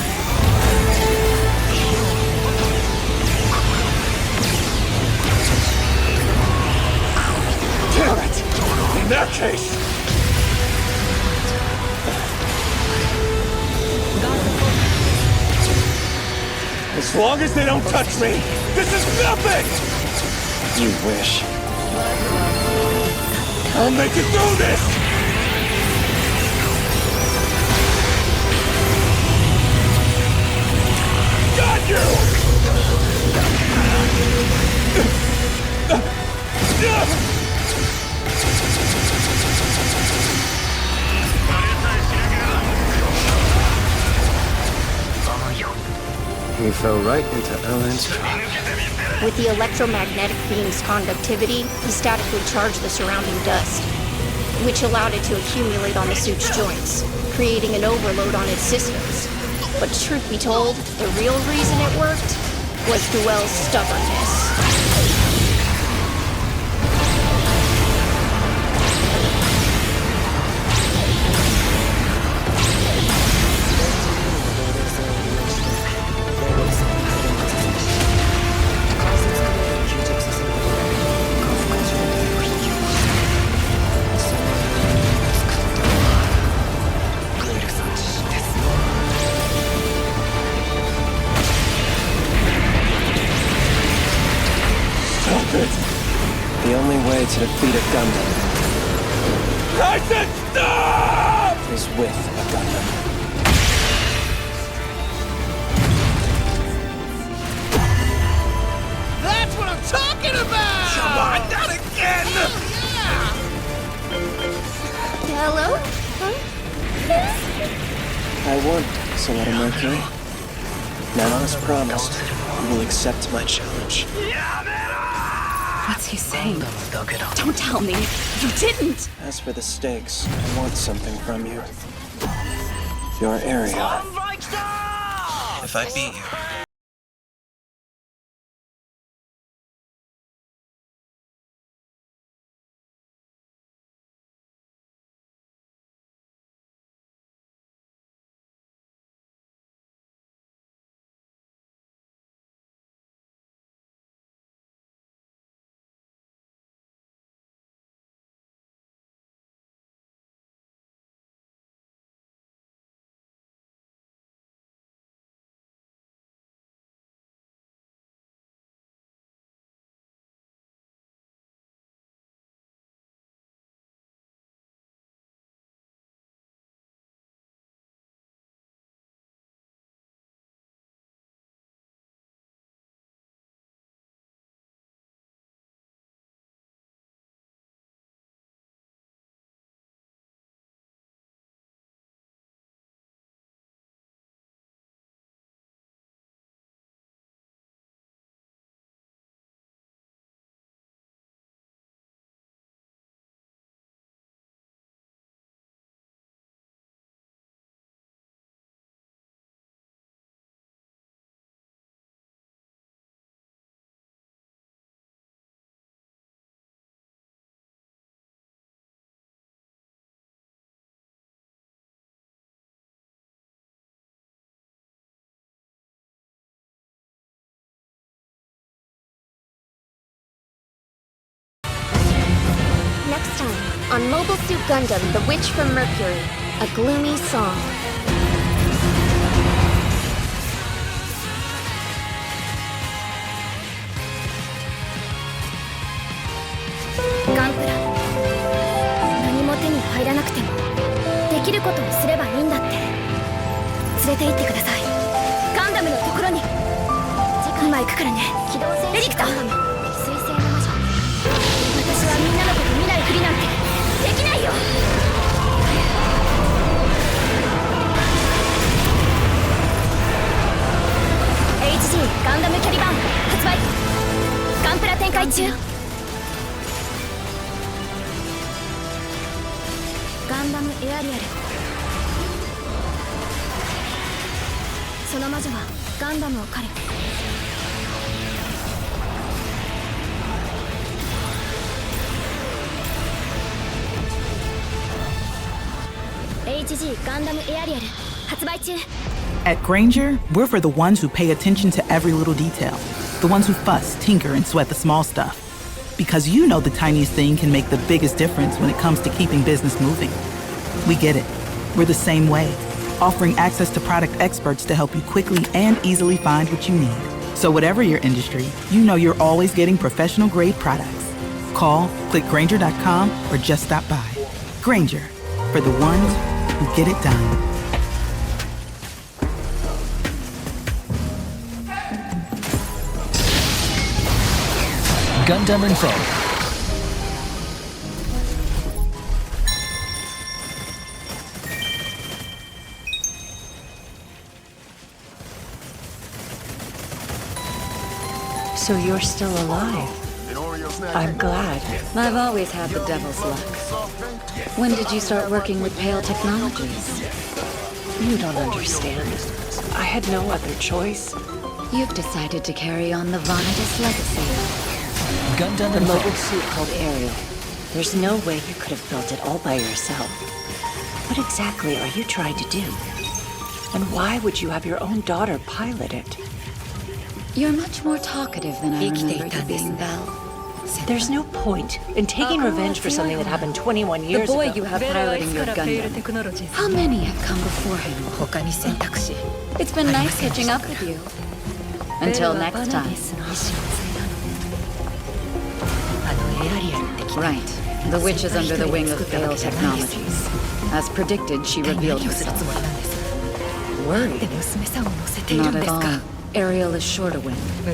Damn it! In that case... As long as they don't touch me, this is nothing! You wish. I'll make it through this! Got you! He fell right into Ellen's trap. With the electromagnetic beam's conductivity, he statically charged the surrounding dust, which allowed it to accumulate on the suit's joints, creating an overload on its systems. But truth be told, the real reason it worked was Guel's stubbornness. The only way to defeat a Gundam I said stop! is with a Gundam. That's what I'm talking about! Come on, not again! Hello? Huh? Yes. I won, Soletta Mercury. Now, as promised, you will accept my challenge. What's he saying? Don't tell me. You didn't! As for the stakes, I want something from you. Your area. If I beat you, Next time, on Mobile Suit Gundam, The Witch from Mercury, a gloomy song.ガンプラ、何も手に入らなくてもできることをすればいいんだって。連れて行ってください。ガンダムのところに。今行くからね。エリクト。水星の魔女。私はみんなのこと見ないふりなんてできないよ。HG ガンダムキャリバン発売。ガンプラ展開中。アリアル。その魔女はガンダムを狩る。HG ガンダムエアリアル発売中。 At Granger, we're for the ones who pay attention to every little detail. The ones who fuss, tinker, and sweat the small stuff. Because you know the tiniest thing can make the biggest difference when it comes to keeping business moving. We get it. We're the same way, offering access to product experts to help you quickly and easily find what you need. So whatever your industry, you know you're always getting professional-grade products. Call, click Granger.com, or just stop by. Granger, for the ones who get it done. Gundam Info. So you're still alive. I'm glad. I've always had the devil's luck. When did you start working with Pale Technologies? You don't understand. I had no other choice. You've decided to carry on the Vanitas legacy. Gundam The Info. mobile suit called Ariel. There's no way you could have built it all by yourself. What exactly are you trying to do? And why would you have your own daughter pilot it? You're much more talkative than I remember you being, Val. There's no point in taking revenge for something that happened 21 years ago. The boy you have piloting your Gundam. How many have come before him? It's been nice catching up with you. Until next time. Right. The witch is under the wing of Pale Technologies. As predicted, she revealed herself. Worried? Not at all. Ariel is sure to win. I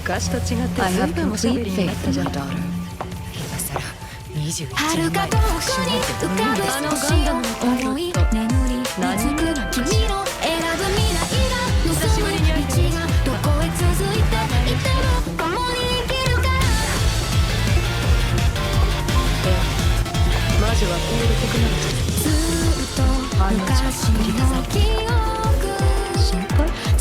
have complete faith in my daughter. 遥か遠くに浮かぶ星を思い眠りつく君の選ぶ未来が望む道がどこへ続いていても共に生きるから魔女はペールテクノロジー。ずっと昔の記憶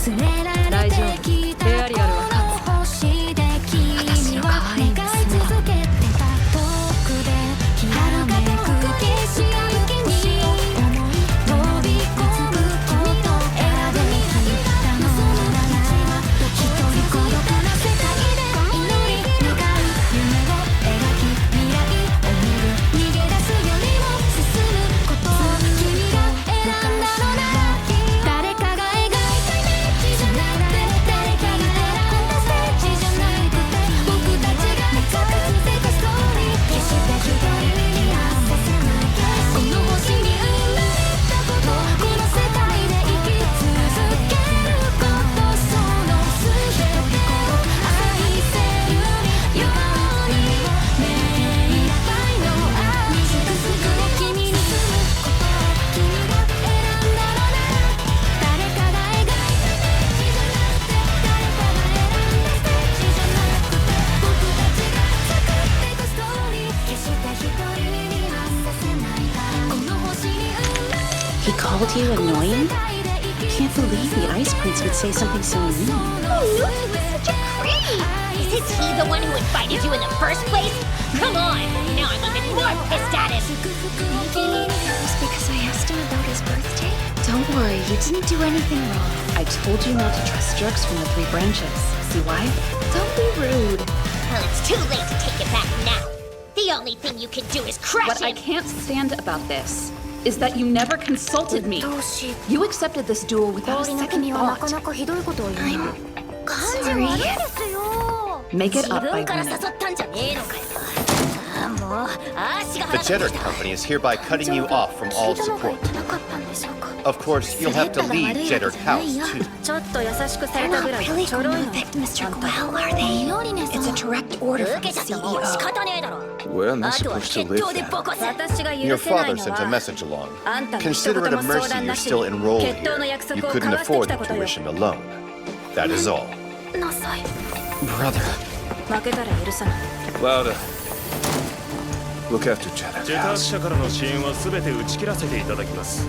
連れられてきたこの星で君は願い続けてた遠くできらめく景色に飛び込むこと選ぶ楽しむ道は一人孤独な世界で祈り願う夢を描き未来を見る逃げ出すよりも進むことを君が選んだのなら誰かが描いたイメージじゃなくて誰かが選んだステージじゃなくて僕たちが作ってたストーリー決して一人にはさせないこの星に生まれたことこの世界で生き続けることその全てを愛せるように目いっぱいの愛に続く君に住むことを君が選んだのなら誰かが描いたイメージじゃなくて誰かが選んだステージじゃなくて僕たちが作ってたストーリー決して一人にはさせないからこの星に生まれ He called you annoying? I can't believe the Ice Prince would say something so mean. Oh, look, he was such a creep! Isn't he the one who invited you in the first place? Come on! Now I'm even more pissed at him! Maybe it was because I asked him about his birthday? Don't worry, you didn't do anything wrong. I told you not to trust jerks from the three branches. See why? Don't be rude. Well, it's too late to take it back now. The only thing you can do is crash What I it! can't stand about this is that you never consulted me. You accepted this duel without a 氷の second 君はなか thought. なかひどいことを言うな。感じ Sorry. 悪いですよ。 Make it 自 up by 分から誘 winning. ったんじゃねえのかよ。ああ、もう、足が The 腹立 Jetter ってきた。 Company is hereby cutting you off from all 聞いたのが support. 言ってなかったんでしょうか。 Of course, you'll have to leave Jetter House too. ちょっと優しくされ They're たぐ not らい really ちょろ going い to の。 evict Mr. Goel, are they? It's a direct order 受 from け the ちゃったもう仕 CEO. 方ねえだろ。 Where am I あとは supposed 決 to live 闘で then? ボコせ。私が Your 許せない father の sent a は message along. あんたの一 Consider 言 it a も相 mercy 談 you're なし still に enrolled 決闘の here. 約束 You を couldn't 交わしてき afford た the ことよ。 tuition alone. That is all. なさい。 Brother. 負けたら許さない。Louder. Look after Jeddah ジェター House. 記者からの支援は全て打ち切らせていただきます。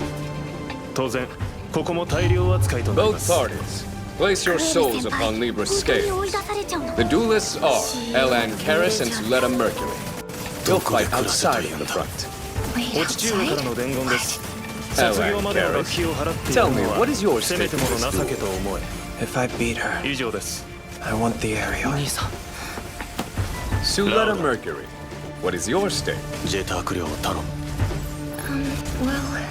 当然、ここも大量扱いとなりま Both す。 parties, place your souls upon Libra's scales. The duelists are Elan Karis and Suletta Mercury. They'll fight outside of the front. お父上からの伝言です。 Elan 卒業までの学費を払っている Tell の me, は what is your せめ stake て in も this の情け duel? と思え。 If I beat her, 以上です。 I want the aerial. Suletta Mercury, what is your stake? ジェターク領を頼む。 Well...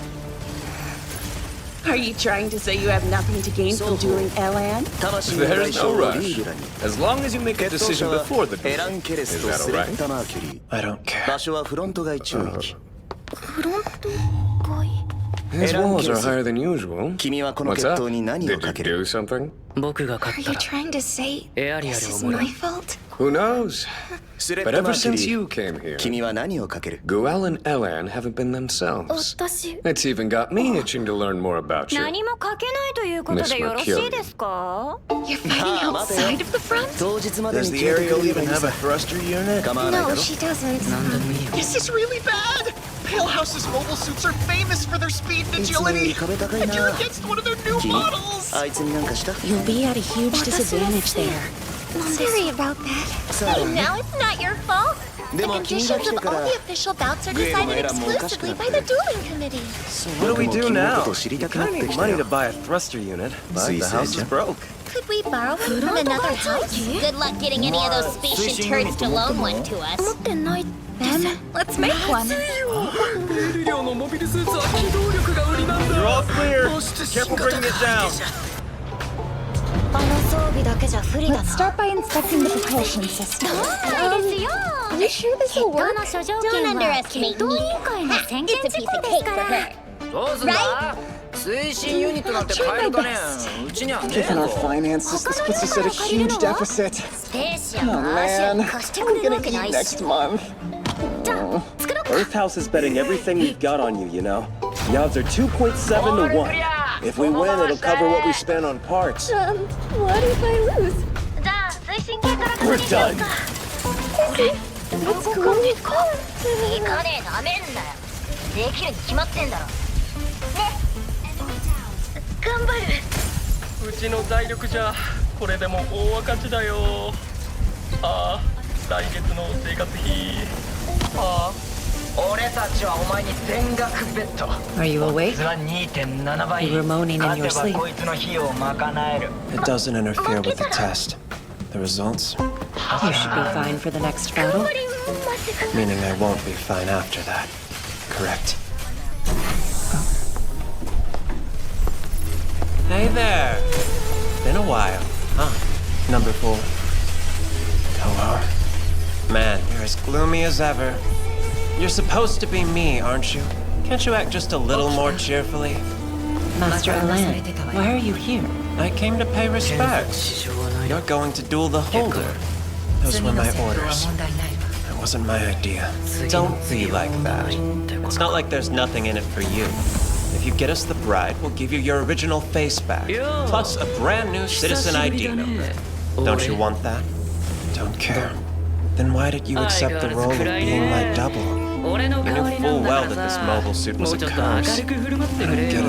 Are you trying to say you have nothing to gain from dueling Elan? There's no rush. As long as you make a decision before the duel. Is that alright? I don't care. 場所はフロント街中域。 His walls are higher than usual. 君はこの What's 決 up? 闘に何を Did か you ける？ do something? Are you trying to say this is my fault? Who knows? スレッ But タ ever マーキュ since リ you ー、 came here, 君は何をかける？ Guel and Elan haven't been themselves. 私 It's even got me itching to learn more about you. 何もかけないということでよろしいですか？ You're fighting outside of the front? 当日まで Does に the 決めて aerial くれれば even いい have さ a。thruster unit? 構わないだ No, ろ。 she doesn't. This is really bad! Pale House's mobile suits are famous for their speed and いつもよ agility! り壁高い And you're な。 against one of their new 君、 models! あいつになんかした？ You'll be at a huge disadvantage there. Sorry about that. さあ Hey, now it's not your fault. で The も君が conditions 来て of か all ら the official bouts are グエルの decided エランもおかしくな exclusively って by る。 the dueling committee. What do we 僕も do 君のこ now? とを知り We たくなっ kinda て need きた money よ。 to buy a thruster unit, but the house is broke. Could we borrow one from another house? Good luck getting any of those spacious turds to loan one to us. 持ってない。 Then, let's make one. You're all clear. Careful bringing it down. あの装備だけじゃ不利だな。 Let's start by inspecting the propulsion system. ないですよ。 Are you sure this will こ work? の諸条件は検討委員会の宣言事項ですから。どうすんだ？推進ユニットなんて買えるかね？うちにはねえ Given our ぞ。 finances, this puts us at a huge deficit. スペーシア Oh が man, 貸してく I'm れるわ gonna けな eat いし。 next month. Earth House is betting everything we've got on you, you know. The odds are 2.7 to 1. If we win, it'll cover what we spent on parts. What if I lose? じゃあ推進系から確 We're 認しよう done. か。 What's cool? いかねえなめんなよ。できるに決まってんだろ。ね。頑張る。うちの財力じゃこれでも大赤字だよ。ああ、来月の生活費。ああ。俺たちはお前に全額ベット。 Are you awake? は 2.7 倍。 You were moaning in your 勝て sleep. ばこいつの費用を賄える。 It doesn't interfere with the test. The results? You should be fine for the next battle. Meaning I won't be fine after that. Correct. Hey there. Been a while, huh? Number 4. Hello. Man, you're as gloomy as ever. You're supposed to be me, aren't you? Can't you act just a little more cheerfully? Master Elan, why are you here? I came to pay respects. You're going to duel the holder. Those were my orders. It wasn't my idea. Don't be like that. It's not like there's nothing in it for you. If you get us the bride, we'll give you your original face back, plus a brand new citizen ID number. Don't you want that? Don't care. Then why did you accept the role of being my double? You knew full well that this mobile suit was a curse. I don't get it.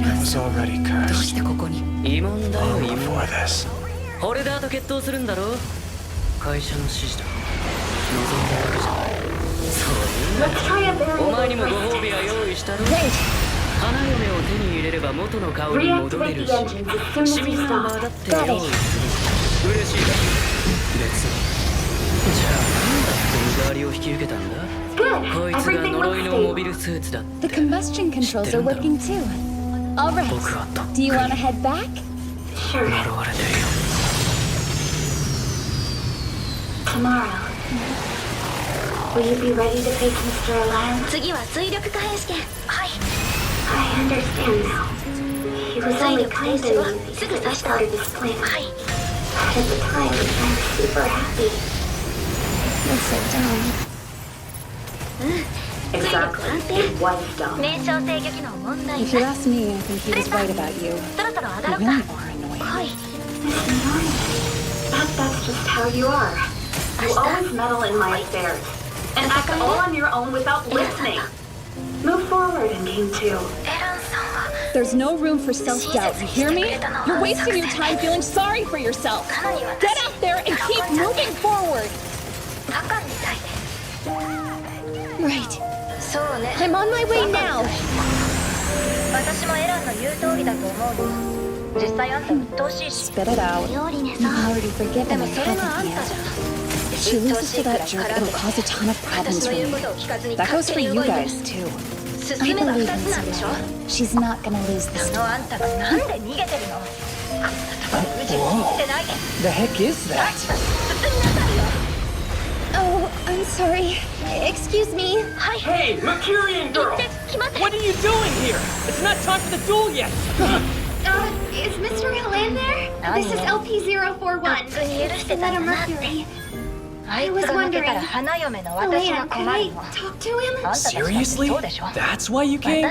I was already cursed. Long before this. ホルダーと決闘するんだろ？会社の指示だ。望んでるじゃない。そういうの。お前にもご褒美は用意したろ。花嫁を手に入れれば元の顔に戻れるし、清水の場だって用意する。嬉しいだろ。別に。じゃあなんだって身代わりを引き受けたんだ？こいつが呪いのモビルスーツだって。 The combustion controls are working too. All right. Do you want to head back? Sure. 呪われてるよ。 Tomorrow. Will you be ready to face Mr. Elan? 次は追力可変試験。はい。 I understand now. He was only kind to me because it was part of his plan. At the time, I was super happy. That's so dumb. Exactly. It was dumb. 燃焼制御機能問題。 If you ask me, I think he was right about you. そろそろ上がろう You か。 really are annoying. はい。 That's just how you are. You always meddle in my affairs. and act all on your own without listening. Move forward in game 2. There's no room for self-doubt, you hear me? You're wasting your time feeling sorry for yourself. Get out there and keep moving forward. Right. I'm on my way now. Spit it out. I'm already forgiven and haven't yet. If she loses to that jerk, it'll cause a ton of problems for me. That goes for you guys, too. I believe in Sarah. She's not gonna lose this time. Whoa. The heck is that? Oh, I'm sorry. Excuse me. Hey, Mercurian girl! What are you doing here? It's not time for the duel yet! Is Mr. Helen there? This is LP041. Soletta Mercury. I was wondering, Elaine, can I talk to him? Seriously? That's why you came?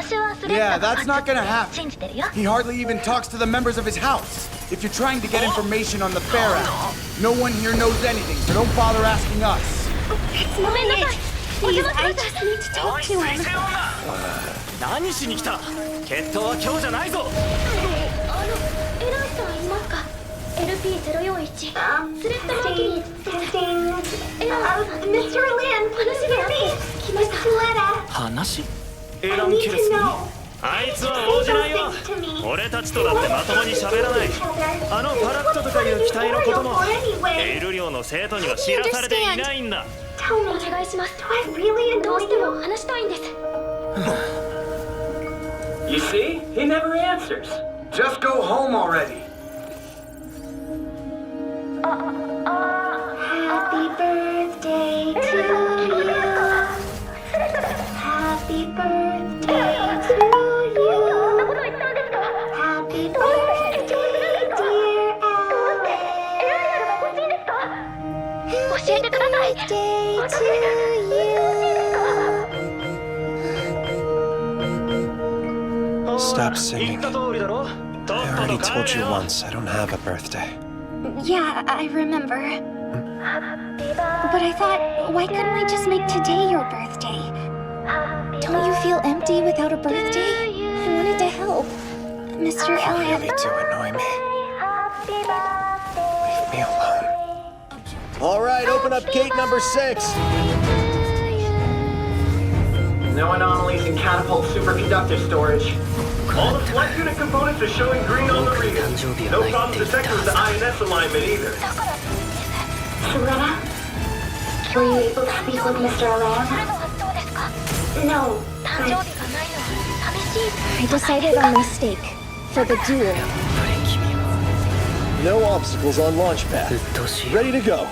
Yeah, that's not gonna happen. He hardly even talks to the members of his house. If you're trying to get information on the Fair Act, no one here knows anything, so don't bother asking us. It's not it. Please, I just need to talk to him. 何しに来た？決闘は今日じゃないぞ。エランさんいますか？ LP041 スレッドマーキーMr. Lan, please hear me. Miss Soletta. 話？エランケルスに。あいつは応じないよ。俺たちとだってまともに喋らない。あのパラットとかいう機体のこともエール寮の生徒には知らされていないんだ。お願いします。どうしても話したいんです。You see? He never answers. Just go home already. Happy birthday to you. Happy birthday to you. Happy birthday, dear Alex. Happy birthday to you. Stop singing. I already told you once, I don't have a birthday. Yeah, I remember. But I thought, why couldn't I just make today your birthday? Don't you feel empty without a birthday? I wanted to help. Mr. You Elliot. really do annoy me. Leave me alone. All right, open up gate number 6. No anomalies in catapult superconductor storage. All the flight unit components are showing green on the reader. No problem detecting with the INS alignment either. Soletta? Were you able to speak with Mr. Alan? No, but I decided on my stake for the duel. No obstacles on launch pad. Ready to go.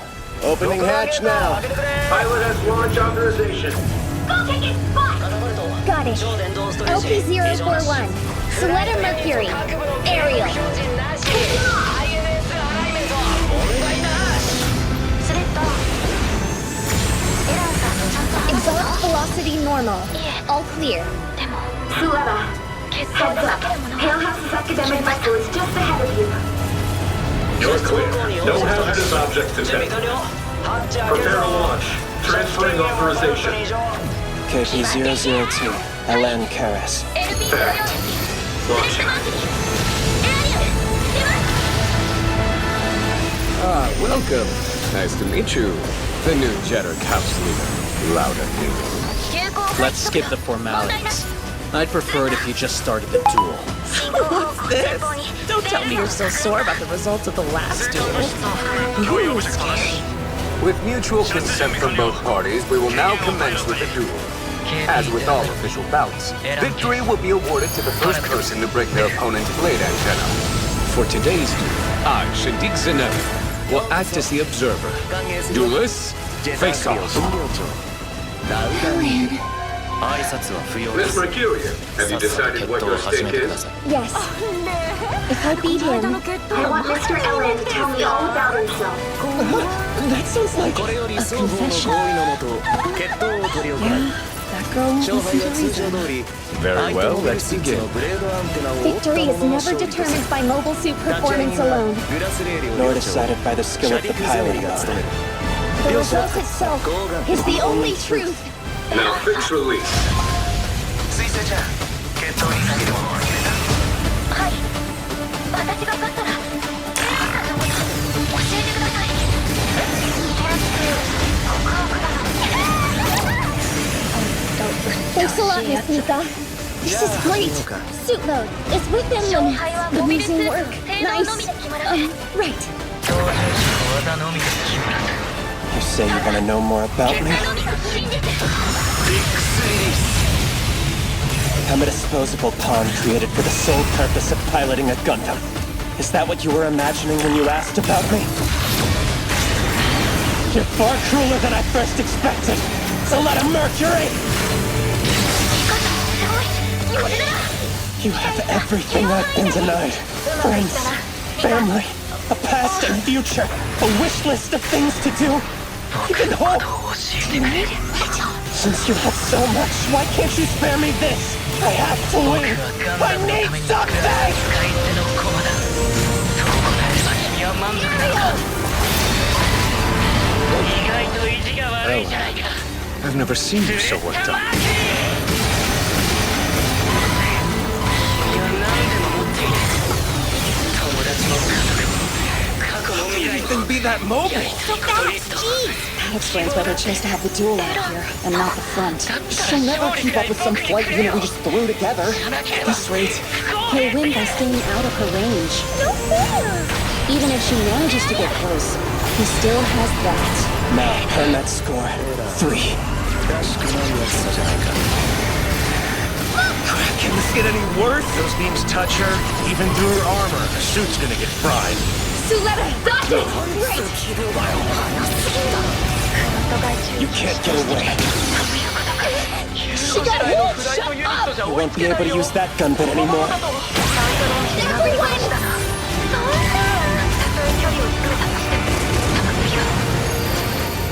Opening hatch now. Pilot has launch authorization. Go take it! Got it. LP041. Soletta Mercury. Aerial. Exhaust velocity normal. All clear. Soletta, heads up. Palehouse's academic vessel is just ahead of you. You're clear. No hazardous objects detected. Prepare to launch. Transferring authorization. KP002, Alan Karas. Fact. Launching. Welcome. Nice to meet you. The new Jetter Caps leader. Louder. Let's skip the formalities. I'd prefer it if you just started the duel. What's this? Don't tell me you're so sore about the results of the last duel. Ooh, scary. With mutual consent from both parties, we will now commence with the duel. As with all official bouts, victory will be awarded to the first person to break their opponent's blade antenna. For today's duel, I, Shadiq Zanev, will act as the observer. Duelists, face off. Miss Mercury, have you decided what your stake is? Yes. If I beat him, I want Mr. Ellen to tell me all about himself. That sounds like a confession. Yeah, that girl won't listen to reason. Very well, let's begin. Victory is never determined by mobile suit performance alone. Nor decided by the skill of the pilot alone. The result itself is the only truth. Now fix release. 水星ちゃん、決闘に下げるものを入れた。はい。私が勝ったら、教えてください。Thanks a lot, Miss Mika. This is great. Suit mode is within limits. Amazing work. Nice. Right. You say you're gonna know more about me? I'm a disposable pawn created for the sole purpose of piloting a Gundam. Is that what you were imagining when you asked about me? You're far crueler than I first expected. So let him Mercury! You have everything I've been denied. Friends, family, a past and future, a wish list of things to do. Even hope. Since you have so much, why can't you spare me this? I have to win. I need something! I've never seen you so worked up. How can you even be that mobile? That explains why they chose to have the duel out here, and not the front. She'll never keep up with some flight unit we just threw together. At this rate, He'll win by staying out of her range. No fair! Even if she manages to get close, he still has that. Now, turn that score. 3. Can this get any worse? Those beams touch her, even through her armor. The suit's gonna get fried. Suletta, dodge it! Right! You can't get away. She got hit! Shut up! You won't be able to use that gun bit anymore. Everyone!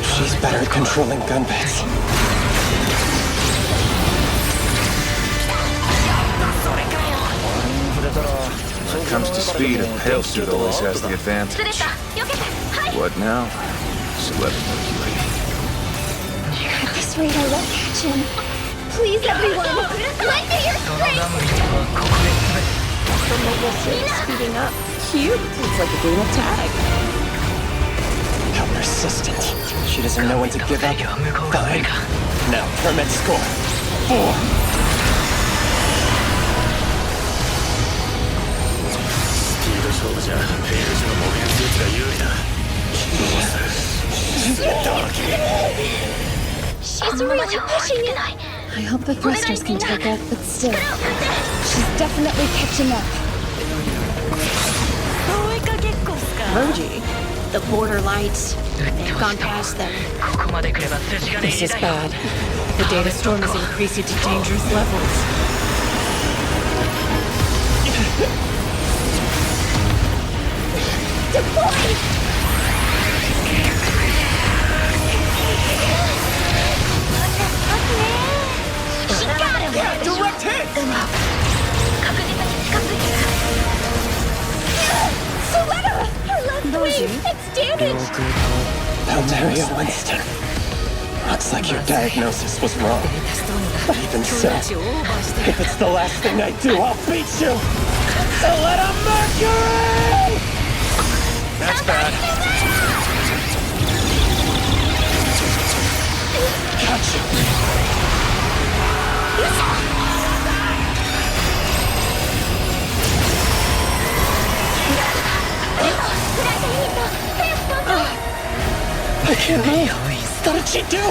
She's better at controlling gun bits. When it comes to speed, a pale suit always has the advantage. What now? Suletta Mercury. At this rate, I won't catch him. Please, everyone, lend me your strength! The mobile suit is speeding up. Cute. It's like a game of tag. How persistent. She doesn't know when to give up. Fine. Now, permit score. 4. She's really pushing it. I hope the thrusters can take it, but still, she's definitely catching up. Roji, the border lights, they've gone past them. This is bad. The data storm is increasing to dangerous levels. Deploy! She got him! Yeah, direct hit! Suletta! Her left wing! It's damaged! Altaria Winston. Looks like your diagnosis was wrong. But even so, if it's the last thing I do, I'll beat you! Suletta Mercury! That's bad. Gotcha. I can't move. What did she do?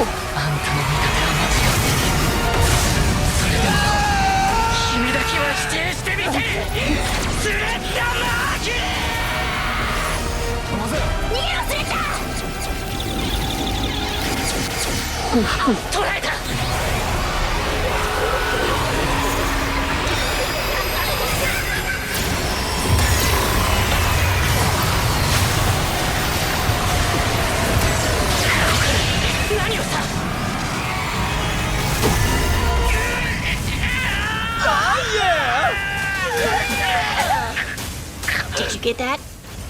Did you get that?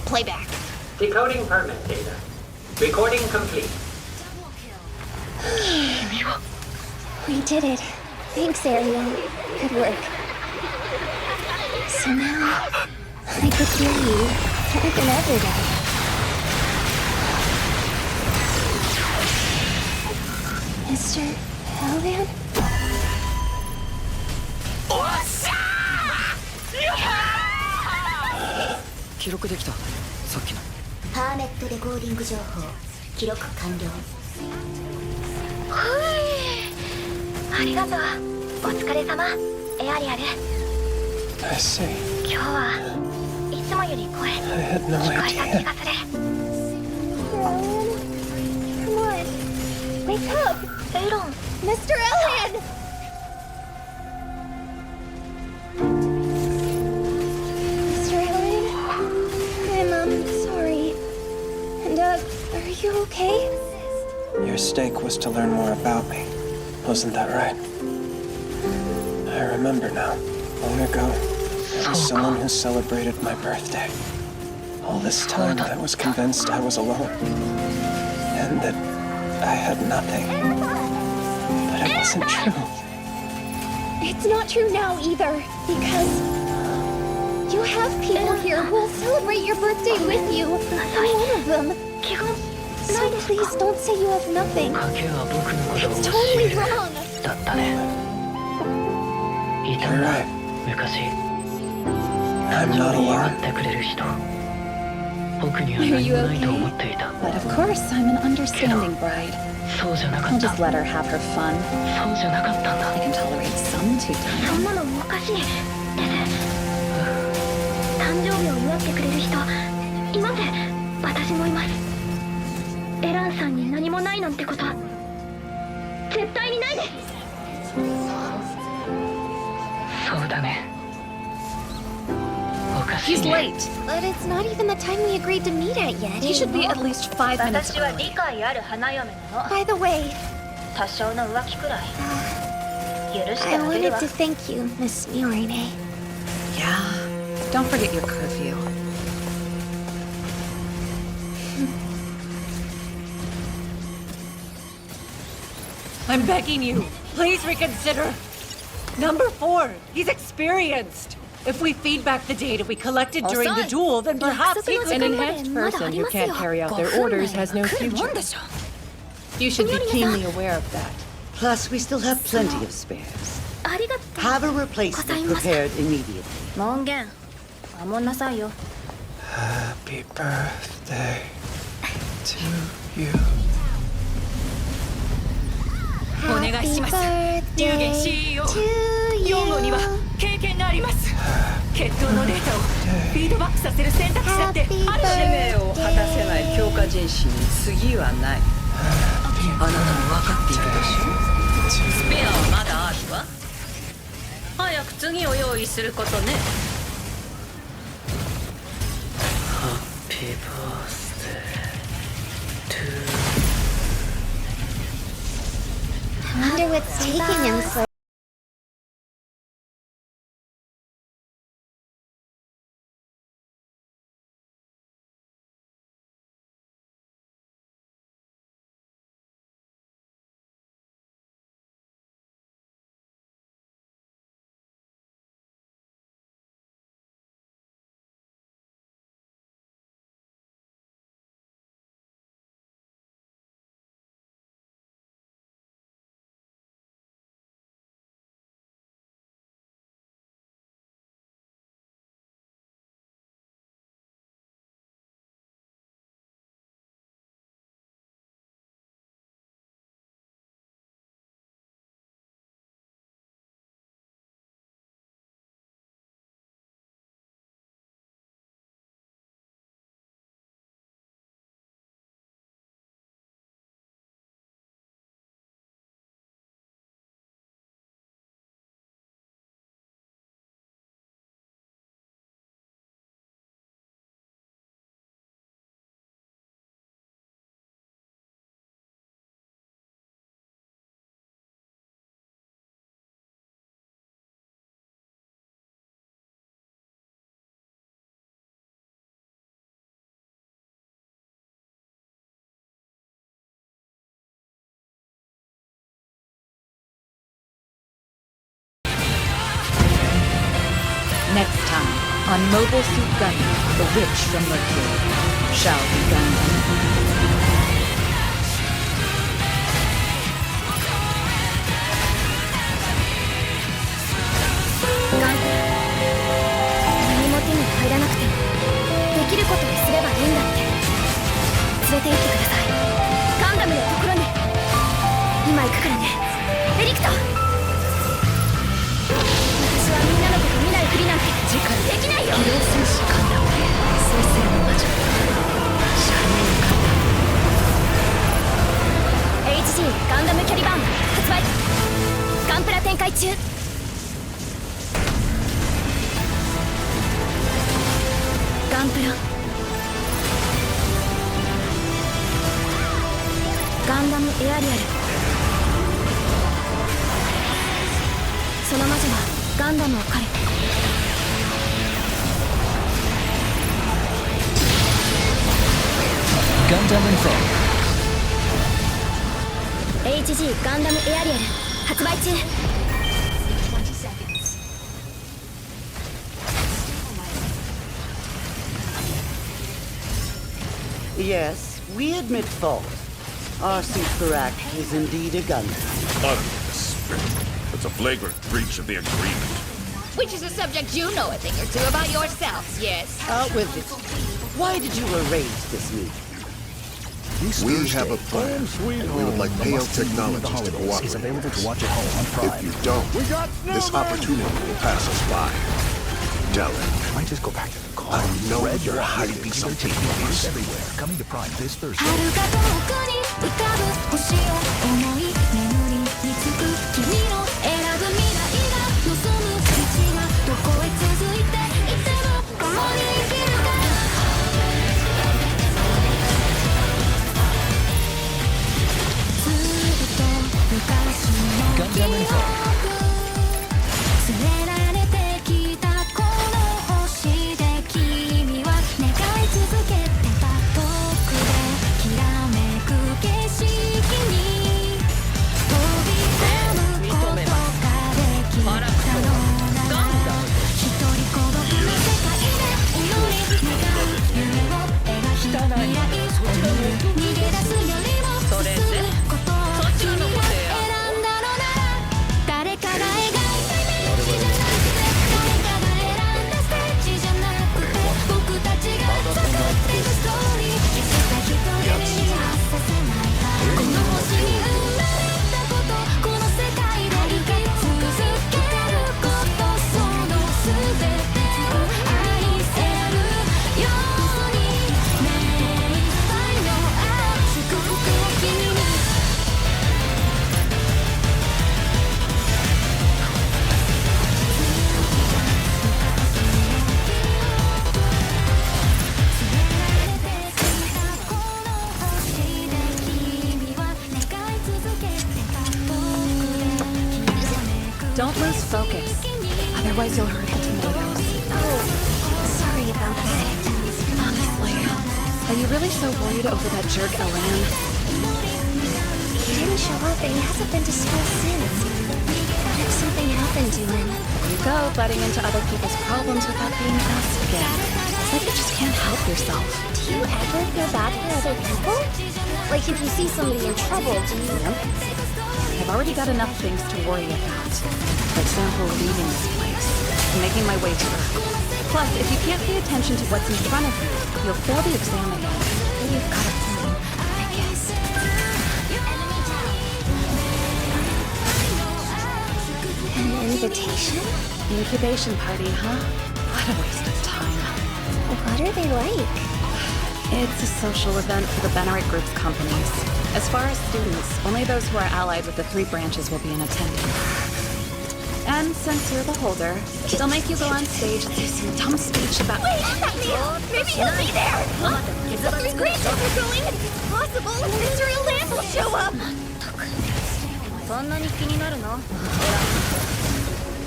Playback. Decoding permit data. Recording complete. We did it. Thanks, Ariel. Good work. So now, I could hear you better than ever now. Mr. Hellman? 記録できたさっきのパーメットレコーディング情報記録完了。ありがとう。お疲れ様、エアリアル。I see. 今日はいつもより声 I had no 聞こえた idea. 気がする。Come on. Wake up! エロン。Mr. Elliot! Mr. Elliot? I'm sorry. And, are you okay? Your stake was to learn more about me. Wasn't that right? I remember now. Long ago, there was someone who celebrated my birthday. All this time, I was convinced I was alone. And that I had nothing. But it wasn't true. It's not true now either, because you have people here who will celebrate your birthday with you. I'm one of them. So please don't say you have nothing. 賭けは僕のことを It's 教 totally える wrong. だったねいたんだ昔 I'm 誕 not 生日祝 alone. ってくれる人僕には Are 何 you もないと okay? 思っていた But of course, I'm an understanding bride. そうじゃなか I'll った just let her have her fun. そうじゃなかったんだ I can tolerate some tea そ time. んなのおかしいです。誕生日を祝ってくれる人います。私もいます。エランさんに何もないなんてこと絶対にないです。そうだねおかしい He's ね late. But it's not even the time we agreed to meet at yet. He should be at least 5 minutes 私は early. 理解ある花嫁なの。By the way, 多少の浮気くらい許して I あげる wanted わ。 to thank you, Miss Miorine. Yeah. Don't forget your curfew. I'm begging you. Please reconsider. Number 4. He's experienced. If we feed back the data we collected during the duel, then perhaps he could... An enhanced person who can't carry out their orders has no future. You should be keenly aware of that. Plus, we still have plenty of spares. Have a replacement prepared immediately. 門限守んなさいよ。 Happy birthday to you. お願いします。有限 CEO。4号には経験があります。血統のデータをフィードバックさせる選択肢だってあるし。使命を果たせない強化人士に次はない。あなたも分かっているでしょ。スペアはまだあるわ。早く次を用意することね。Happy birthday to I wonder what's taking him so on Mobile Suit Gundam, the witch from Mercury. Shall we Gundam? HG ガンダムキャリバーン発売。ガンプラ展開中。ガンプラガンダムエアリアル。その魔女はガンダムを狩る。ガンダムインフォ。HG ガンダムエアリアル発売中。Yes, we admit fault. Our suit Barak is indeed a Gundam. It's a flagrant breach of the agreement. Which is a subject you know a thing or two about yourselves, yes? Out with it. Why did you arrange this meeting? We have a plan, and we would like Pale Technologies to cooperate. Is available to watch at home on Prime. If you don't, this opportunity will pass us by. Tell him. I might just go back to the car. I know Red you're hiding either something taking from orders us. everywhere. Coming to Prime this Thursday. 遥か遠くに浮かぶ星を思い眠りにつく君の選ぶ未来が望む道がどこへ続いていても共に生きるからずっと昔の記憶連れられてきたこの星で君は願い続けてた遠くできらめく景色に飛び込むことができたのなら一人孤独な世界で祈り願う夢を描き未来逃げ出すよりも進むことを君は選んだのなら誰かが描いたイメージじゃなくて誰かが選んだステージじゃなくて僕たちが作ってるストーリーいつか一人にはさせないこの星に生まれたことこの世界で生き続けることその全てを愛せるように目いっぱいの祝福を君にDon't lose focus. Otherwise you'll hurt the tomatoes. Oh, sorry about that. Honestly, are you really so worried over that jerk Elan? He didn't show up and he hasn't been to school since. What if something happened to him? There you go, butting into other people's problems without being asked again. It's like you just can't help yourself. Do you ever feel bad for other people? Like if you see somebody in trouble, do you? Nope. I've already got enough things to worry about. For example, leaving this place, and making my way to work. Plus, if you can't pay attention to what's in front of you, you'll fail the exam again. You've got a point, I guess. An invitation? Incubation party, huh? What a waste of time. What are they like? It's a social event for the Benneric Group's companies. As far as students, only those who are allied with the 3 branches will be in attendance. And since you're the holder, they'll make you go on stage and say some dumb speech about— Wait, maybe he'll be there! Something's great over going! It's possible! Mr. Elan will show up! そんなに気になるの？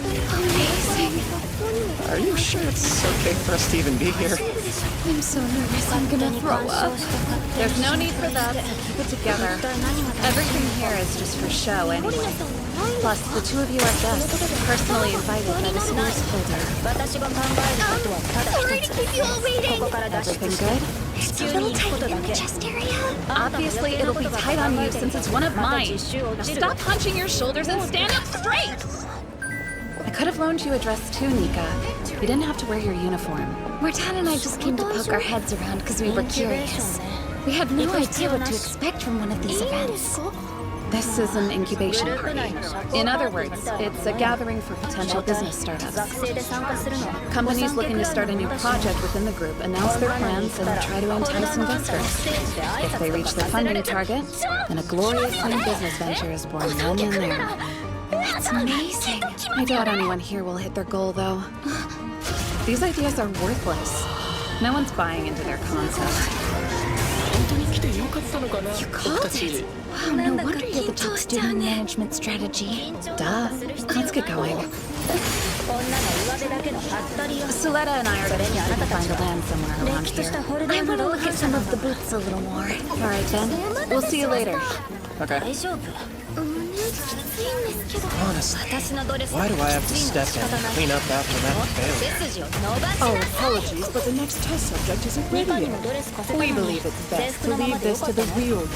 Amazing. Are you sure it's okay for us to even be here? I'm so nervous I'm gonna throw up. There's no need for that. Keep it together. Everything here is just for show anyway. Plus, the two of you are guests, personally invited by the source folder. Sorry to keep you all waiting. Everything good? It's a little tight in the chest area. Obviously, it'll be tight on you since it's one of mine. Now stop hunching your shoulders and stand up straight! I could have loaned you a dress too, Nika. You didn't have to wear your uniform. Mortan and I just came to poke our heads around because we were curious. We had no idea what to expect from one of these events. This is an incubation party. In other words, it's a gathering for potential business startups. Companies looking to start a new project within the group announce their plans and try to entice investors. If they reach their funding target, then a glorious new business venture is born then and there. That's amazing. I doubt anyone here will hit their goal, though. These ideas are worthless. No one's buying into their concept. You called it. Wow, no wonder you're the top student in management strategy. Duh. Let's get going. Suletta and I are going to see if we can find a land somewhere around here. I want to look at some of the booths a little more. All right, then. We'll see you later. Okay. Honestly, why do I have to step in and clean up after that failure? Oh, apologies, but the next test subject isn't ready yet. We believe it's best to leave this to the real you.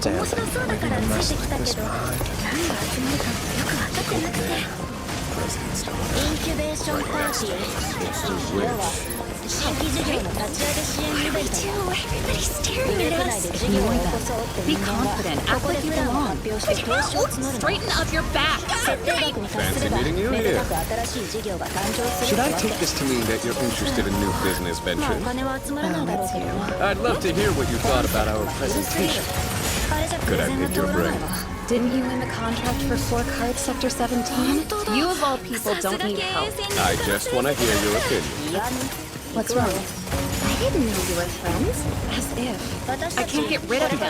Damn, leaving a mess like this behind. What do we do? Everybody's staring at us. Ignore them. Be confident. Act like you belong. Straighten up your back. Fancy meeting you here. Should I take this to mean that you're interested in new business ventures? Oh, that's you. I'd love to hear what you thought about our presentation. Could I pick your brain? Didn't you win the contract for floor card Sector 17? You of all people don't need help. I just want to hear your opinion. What's wrong? I didn't know you were friends. As if. I can't get rid of him.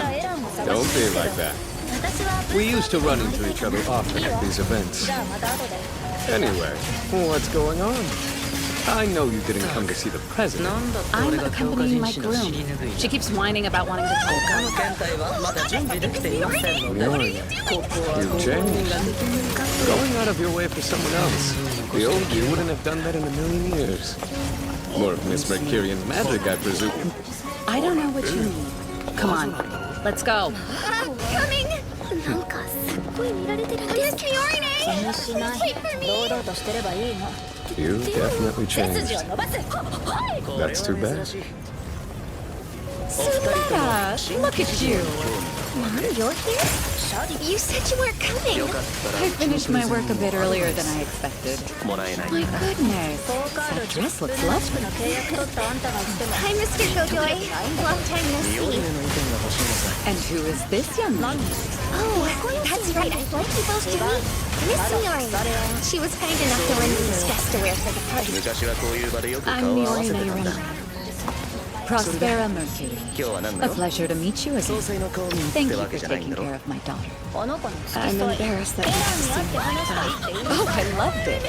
Don't be like that. We used to run into each other often at these events. Anyway, what's going on? I know you didn't come to see the president. I'm accompanying my groom. She keeps whining about wanting to talk. You've changed. Going out of your way for someone else. The old you wouldn't have done that in a million years. More of Miss Mercurian's magic, I presume. I don't know what you mean. Come on, let's go. Coming! Miss Miorine! Wait for me! You definitely changed. That's too bad. Suletta, look at you. Mom, you're here? You said you weren't coming. I finished my work a bit earlier than I expected. My goodness, that dress looks lovely. Hi, Mr. Gojoy. Long time no see. And who is this young lady? Oh, that's right. I'd like you both to meet Miss Miorine. She was kind enough to lend me this dress to wear for the party. I'm Miorine. Prospera Mercury. A pleasure to meet you again. Thank you for taking care of my daughter. I'm embarrassed that you have to see what I thought. Oh, I loved it.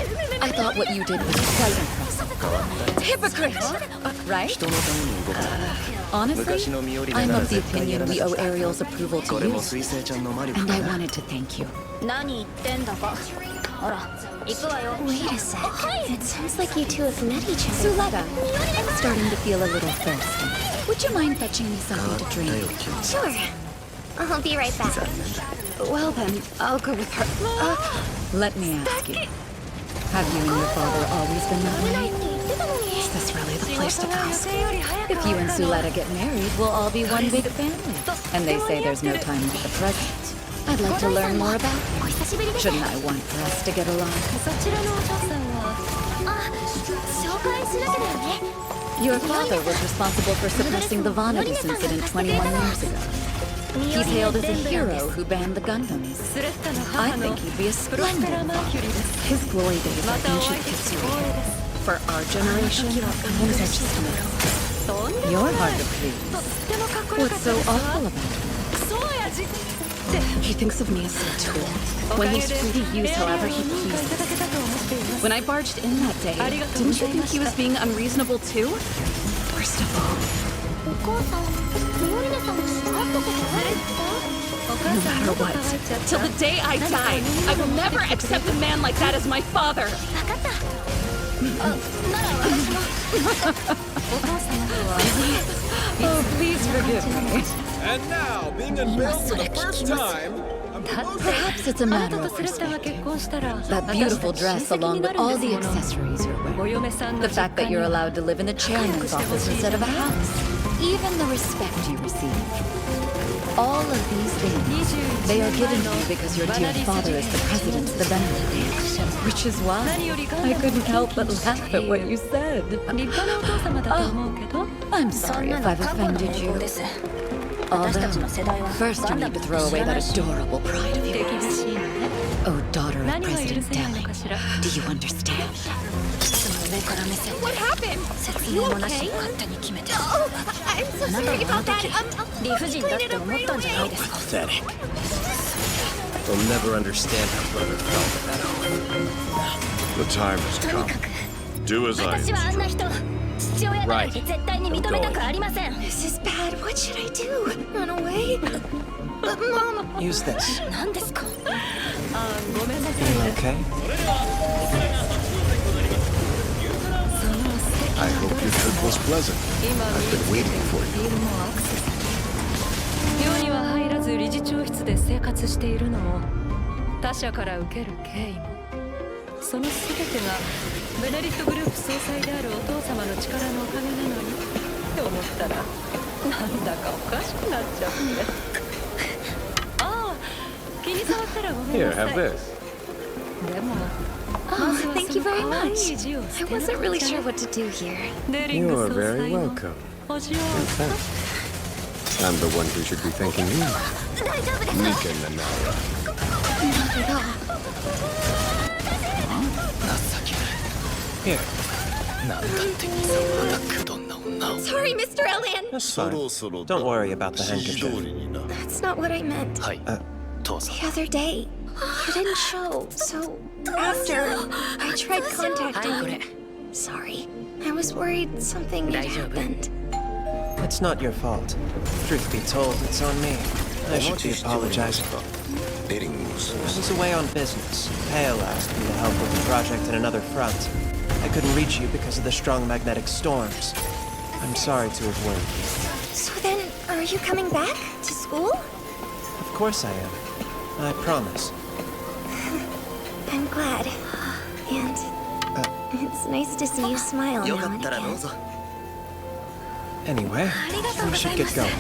I thought what you did was quite impressive. Hypocrite! Right? Honestly, I'm of the opinion we owe Ariel's approval to you. And I wanted to thank you. Wait a sec. It sounds like you two have met each other. Suletta, I'm starting to feel a little thirsty. Would you mind fetching me something to drink? Sure. I'll be right back. Well then, I'll go with her. Let me ask you. Have you and your father always been that way? Is this really the place to ask? If you and Suletta get married, we'll all be one big family. And they say there's no time for the present. I'd like to learn more about you. Shouldn't I want for us to get along? Your father was responsible for suppressing the Vanadis incident 21 years ago. He's hailed as a hero who banned the Gundams. I think he'd be a splendid father. His glory days are ancient history. For our generation, things are just myths. You're hard to please. What's so awful about him? He thinks of me as a tool. When he's free to use however he pleases. When I barged in that day, didn't you think he was being unreasonable too? First of all, no matter what, till the day I die, I will never accept a man like that as my father. Oh, please forgive me. And now, being unveiled for the first time, Perhaps it's a matter of perspective. That beautiful dress along with all the accessories you're wearing. The fact that you're allowed to live in the chairman's office instead of a house. Even the respect you receive. All of these things, they are given to you because your dear father is the president of the benefit. Which is why I couldn't help but laugh at what you said. Oh, I'm sorry if I've offended you. Although, first you need to throw away that adorable pride of yours. Oh, daughter of President Delhi, do you understand? What happened? Are you okay? Oh, I'm so sorry about that. I'll clean it up right away. Pathetic. They'll never understand how brother felt at that hour. The time has come. Do as I instruct. Right. I'm going. This is bad. What should I do? Run away? But Mom... Use this. Are you okay? I hope your trip was pleasant. I've been waiting for you. 寮には入らず理事長室で生活しているのも他者から受ける敬意もその全てがベネリットグループ総裁であるお父様の力のおかげなのにって思ったらなんだかおかしくなっちゃってああ気に障ったらごめんなさい Here, have this. でも Oh, thank you very much. I wasn't really sure what to do here. You are very welcome. In fact, I'm the one who should be thanking you. Mika Nanara. Not at all. Here. Sorry, Mr. Elan. That's fine. Don't worry about the handkerchief. That's not what I meant. The other day, you didn't show, so after I tried contacting you. Sorry, I was worried something had happened. It's not your fault. Truth be told, it's on me. I should be apologizing. I was away on business. Pale asked me to help with the project in another front. I couldn't reach you because of the strong magnetic storms. I'm sorry to have worried you. So then, are you coming back to school? Of course I am. I promise. I'm glad. And it's nice to see you smile now and again. Anyway, we should get going.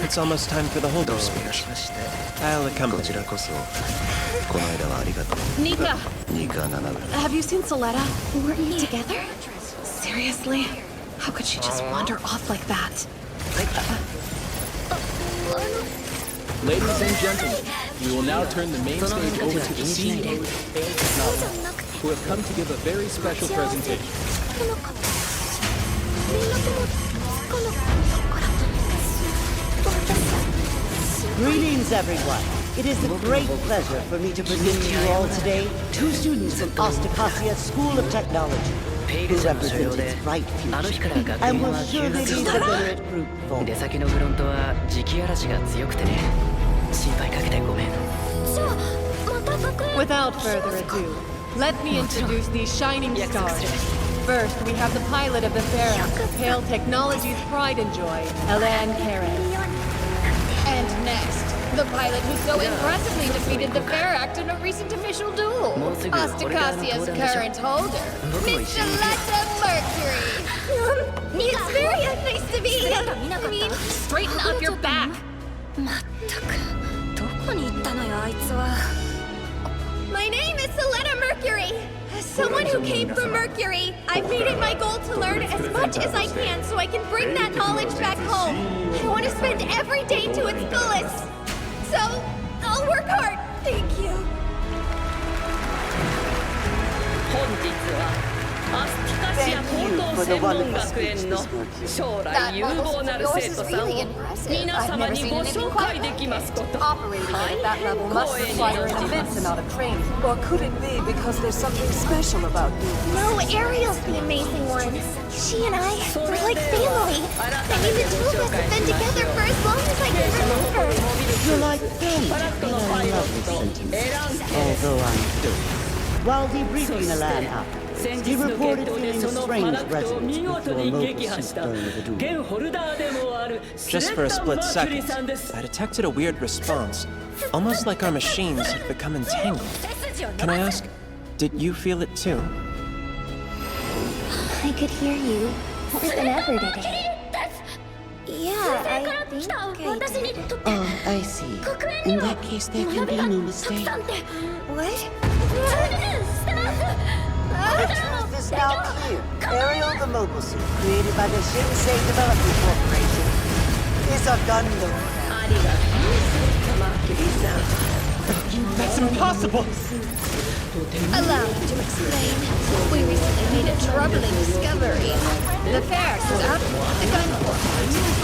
It's almost time for the holder speech. I'll accompany you. Nika, Nika Nanara. have you seen Soletta? Weren't you together? Seriously? How could she just wander off like that? Ladies and gentlemen, we will now turn the main stage over to the CEO and technology, who have come to give a very special presentation. Greetings, everyone. It is a great pleasure for me to present to you all today two students from Ostacasia School of Technology who represent its bright future and will surely lead the Bennett group forward. 出先のフロントは磁気嵐が強くてね心配かけてごめん Without further ado, let me introduce these shining stars. First, we have the pilot of the Pharaoh, Pale Technology's pride and joy, Elan Karen. And next, the pilot who so impressively defeated the Pharaoh in a recent official duel, Ostacasia's current holder, Miss Mercury. It's very nice to meet you. I mean, straighten up your back. My name is Soletta Mercury. As someone who came from Mercury, I've made it my goal to learn as much as I can so I can bring that knowledge back home. I want to spend every day to its fullest. So, I'll work hard. Thank you. 本日はアスティカシア高等 for the wonderful speech 学園 this の Mercury. 将来有望なる生徒さんを皆様にご紹介できますこと。 Operating at that level must require an immense amount of training. Or could it be because there's something special about you? No, Ariel's the amazing one. She and I, we're like family. I mean, the two of us have been together for as long as I can remember. You're like family. A lovely sentence. Although I'm through. While debriefing the land afterwards, he reported feeling a strange resonance before a mobile suit burn of a duel. Just for a split second, I detected a weird response, almost like our machines had become entangled. Can I ask, did you feel it too? I could hear you more than ever today. Yeah, I think I did. Oh, I see. In that case, there can be no mistake. What? The truth is now clear. Ariel the mobile suit, created by the Shinsei Development Corporation, is a Gundam. That's impossible! Allow me to explain. We recently made a troubling discovery. The Ferrex is up the Gundam.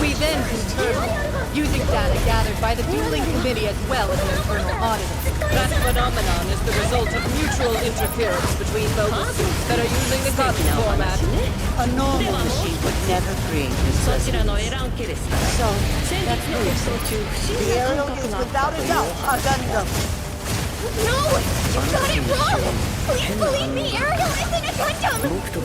We then confirmed, using data gathered by the dueling committee as well as an internal audit. That phenomenon is the result of mutual interference between mobile suits that are using the Gundam format. A normal machine would never create this resonance. So, that proves it. The Ariel is without a doubt a Gundam. No! You got it wrong! Please believe me, Ariel isn't a Gundam!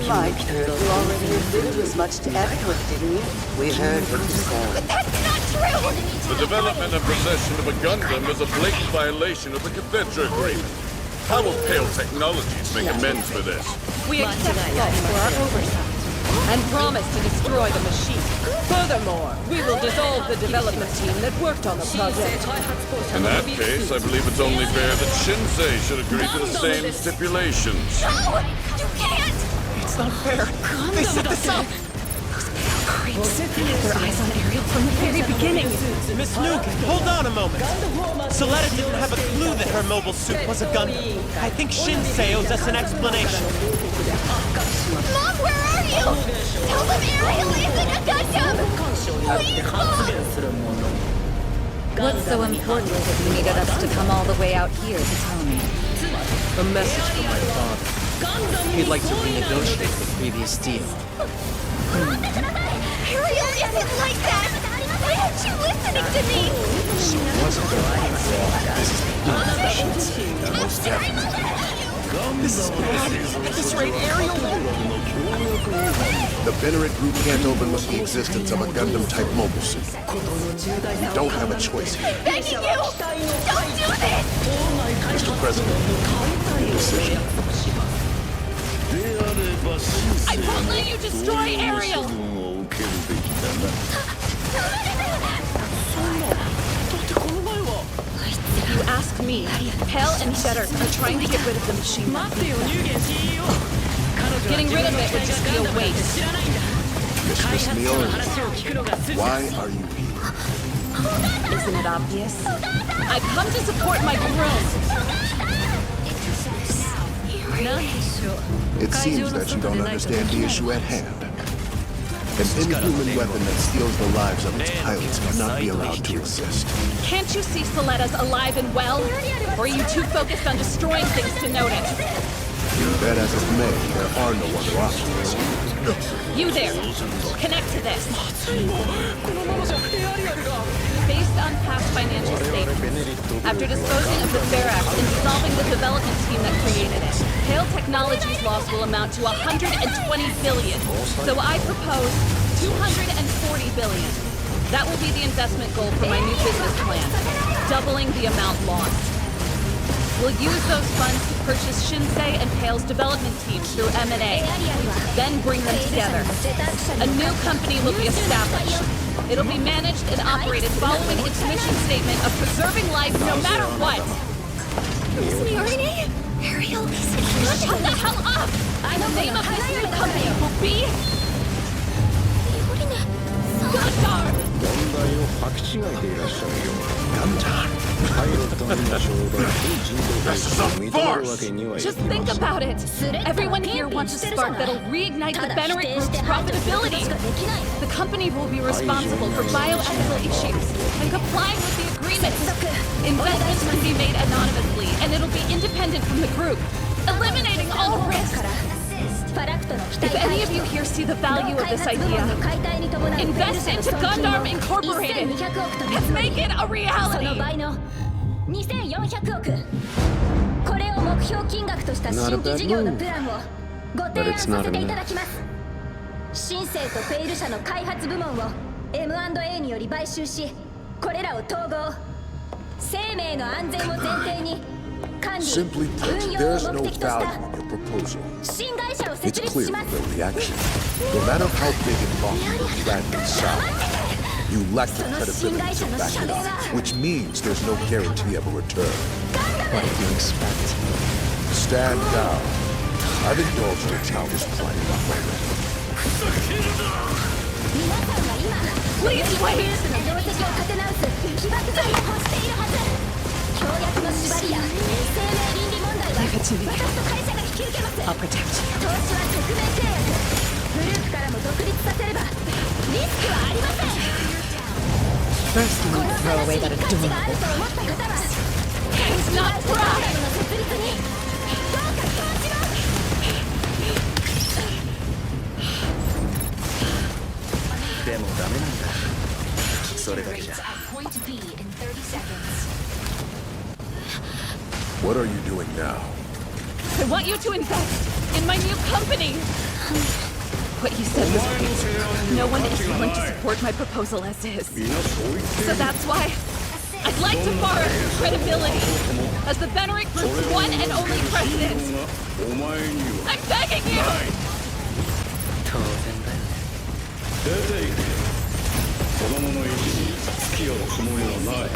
Mike, you already admitted as much to everyone, didn't you? We heard what you said. But that's not true! The development and possession of a Gundam is a blatant violation of the Cathedra Agreement. How will Pale Technologies make amends for this? We accept fault for our oversight and promise to destroy the machine. Furthermore, we will dissolve the development team that worked on the project. In that case, I believe it's only fair that Shinsei should agree to the same stipulations. No! You can't! It's not fair. They set this up! Creeps. Their eyes on Ariel from the very beginning. Miss Nuke, hold on a moment. Soletta didn't have a clue that her mobile suit was a Gundam. I think Shinsei owes us an explanation. Mom, where are you? Tell them Ariel isn't a Gundam! Please, Mom! What's so important that you needed us to come all the way out here to tell me? A message from my father. He'd like to renegotiate the previous deal. Ariel isn't like that! Why aren't you listening to me? She wasn't the right thing. This is the Shinsei, most definitely. This is bad. At this rate, Ariel The Venerate group can't overlook the existence of a Gundam-type mobile suit. We don't have a choice here. I'm begging you! Don't do this! Mr. President, decision. I won't let you destroy Ariel! You ask me. Pell and Cheddar are trying to get rid of the machine. Getting rid of it would just be a waste. Mistress Miori, why are you here? Isn't it obvious? I've come to support my It seems that you don't understand the issue at hand. An inhuman weapon that steals the lives of its pilots cannot be allowed to assist. Can't you see Soletta's alive and well? Or are you too focused on destroying things to notice? Be that as it may, there are no other options. You there! Connect to this! Based on past financial statements, after disposing of the Ferrex and dissolving the development team that created it, Pale Technologies' loss will amount to 120 billion. So I propose 240 billion. That will be the investment goal for my new business plan, doubling the amount lost. We'll use those funds to purchase Shinsei and Pale's development teams through M&A, then bring them together. A new company will be established. It'll be managed and operated following its mission statement of preserving life no matter what. Miss Miorine? Ariel isn't here. Shut the hell up! The name of this new company will be... Gundam! Gundam. This is a farce! Just think about it! Everyone here wants a spark that'll reignite the Bennerick Group's profitability! The company will be responsible for bioethical issues and complying with the agreement. Investments can be made anonymously, and it'll be independent from the group, eliminating all risk. If any of you here see the value of this idea, invest into Gundam Incorporated and make it a reality! Not a bad move. But it's not enough. シンセイとペイル社の開発部門を M&A により買収し、これらを統合。生命の安全を前提に管理、 Simply put, 運用 there's を no 目的とした value in your proposal. 新会社を It's 設立 clear します。 from their reaction. No matter how big and lofty your plan may sound, you lack the credibility to back it up, which means there's no guarantee of a return. What did you expect? Stand down. I've indulged your childish plan already. Please wait! 業績を立て直す起爆剤を欲しているはず。協約の縛りや生命倫理問題は私と会社が引き受けます。 I'll protect you. 投資は匿名契約。グループからも独立させればリスクはありません。 First, you need to throw away that 価値がある adorable と思った方は It's not ガンダ right! ムの設立にどうか投資を。でもダメなんだ。それだけじゃ。 What are you doing now? I want you to invest in my new company! What you said was right. No one is going to support my proposal as is. So that's why I'd like to borrow your credibility as the Bennerick Group's one and only president. I'm begging you! 当然だよね。出て行け。子供の意地に隙をつもりはない。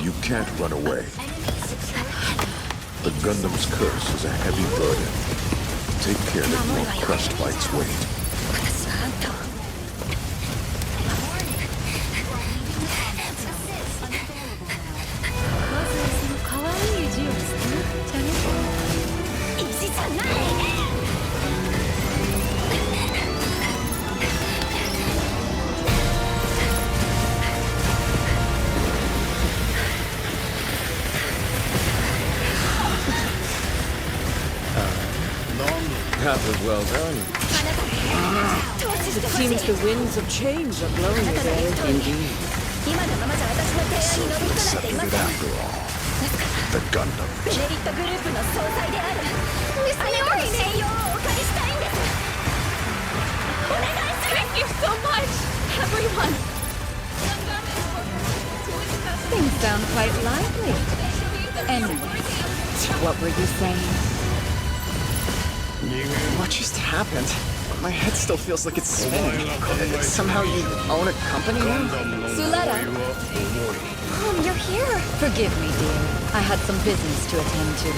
You can't run away. The Gundam's curse is a heavy burden. Take care that you aren't crushed by its weight. 'That was well done. It seems the winds of change are blowing again. Indeed. 今のままじゃ私の提案に乗ることなんていません。 The Gundam. ベネリットグループの総裁であるあなたの信用をお借りしたいんです。お願いします。 Thank you so much, everyone! Things sound quite lively. Anyway, what were you saying? What just happened? My head still feels like it's spinning. Somehow you own a company now? Suletta! Mom, you're here! Forgive me, dear. I had some business to attend to.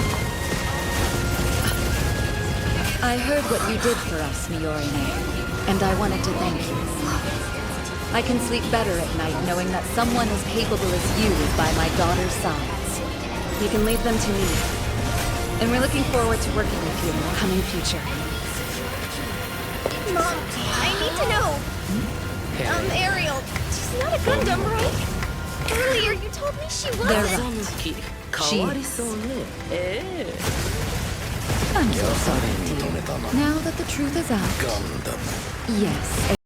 I heard what you did for us, Miorine, and I wanted to thank you. I can sleep better at night knowing that someone as capable as you is by my daughter's sides. You can leave them to me. And we're looking forward to working with you in the coming future. Mom, I need to know. Ariel, she's not a Gundam, right? Earlier you told me she was. They're right. She is. I'm so sorry, dear. Now that the truth is out. Yes,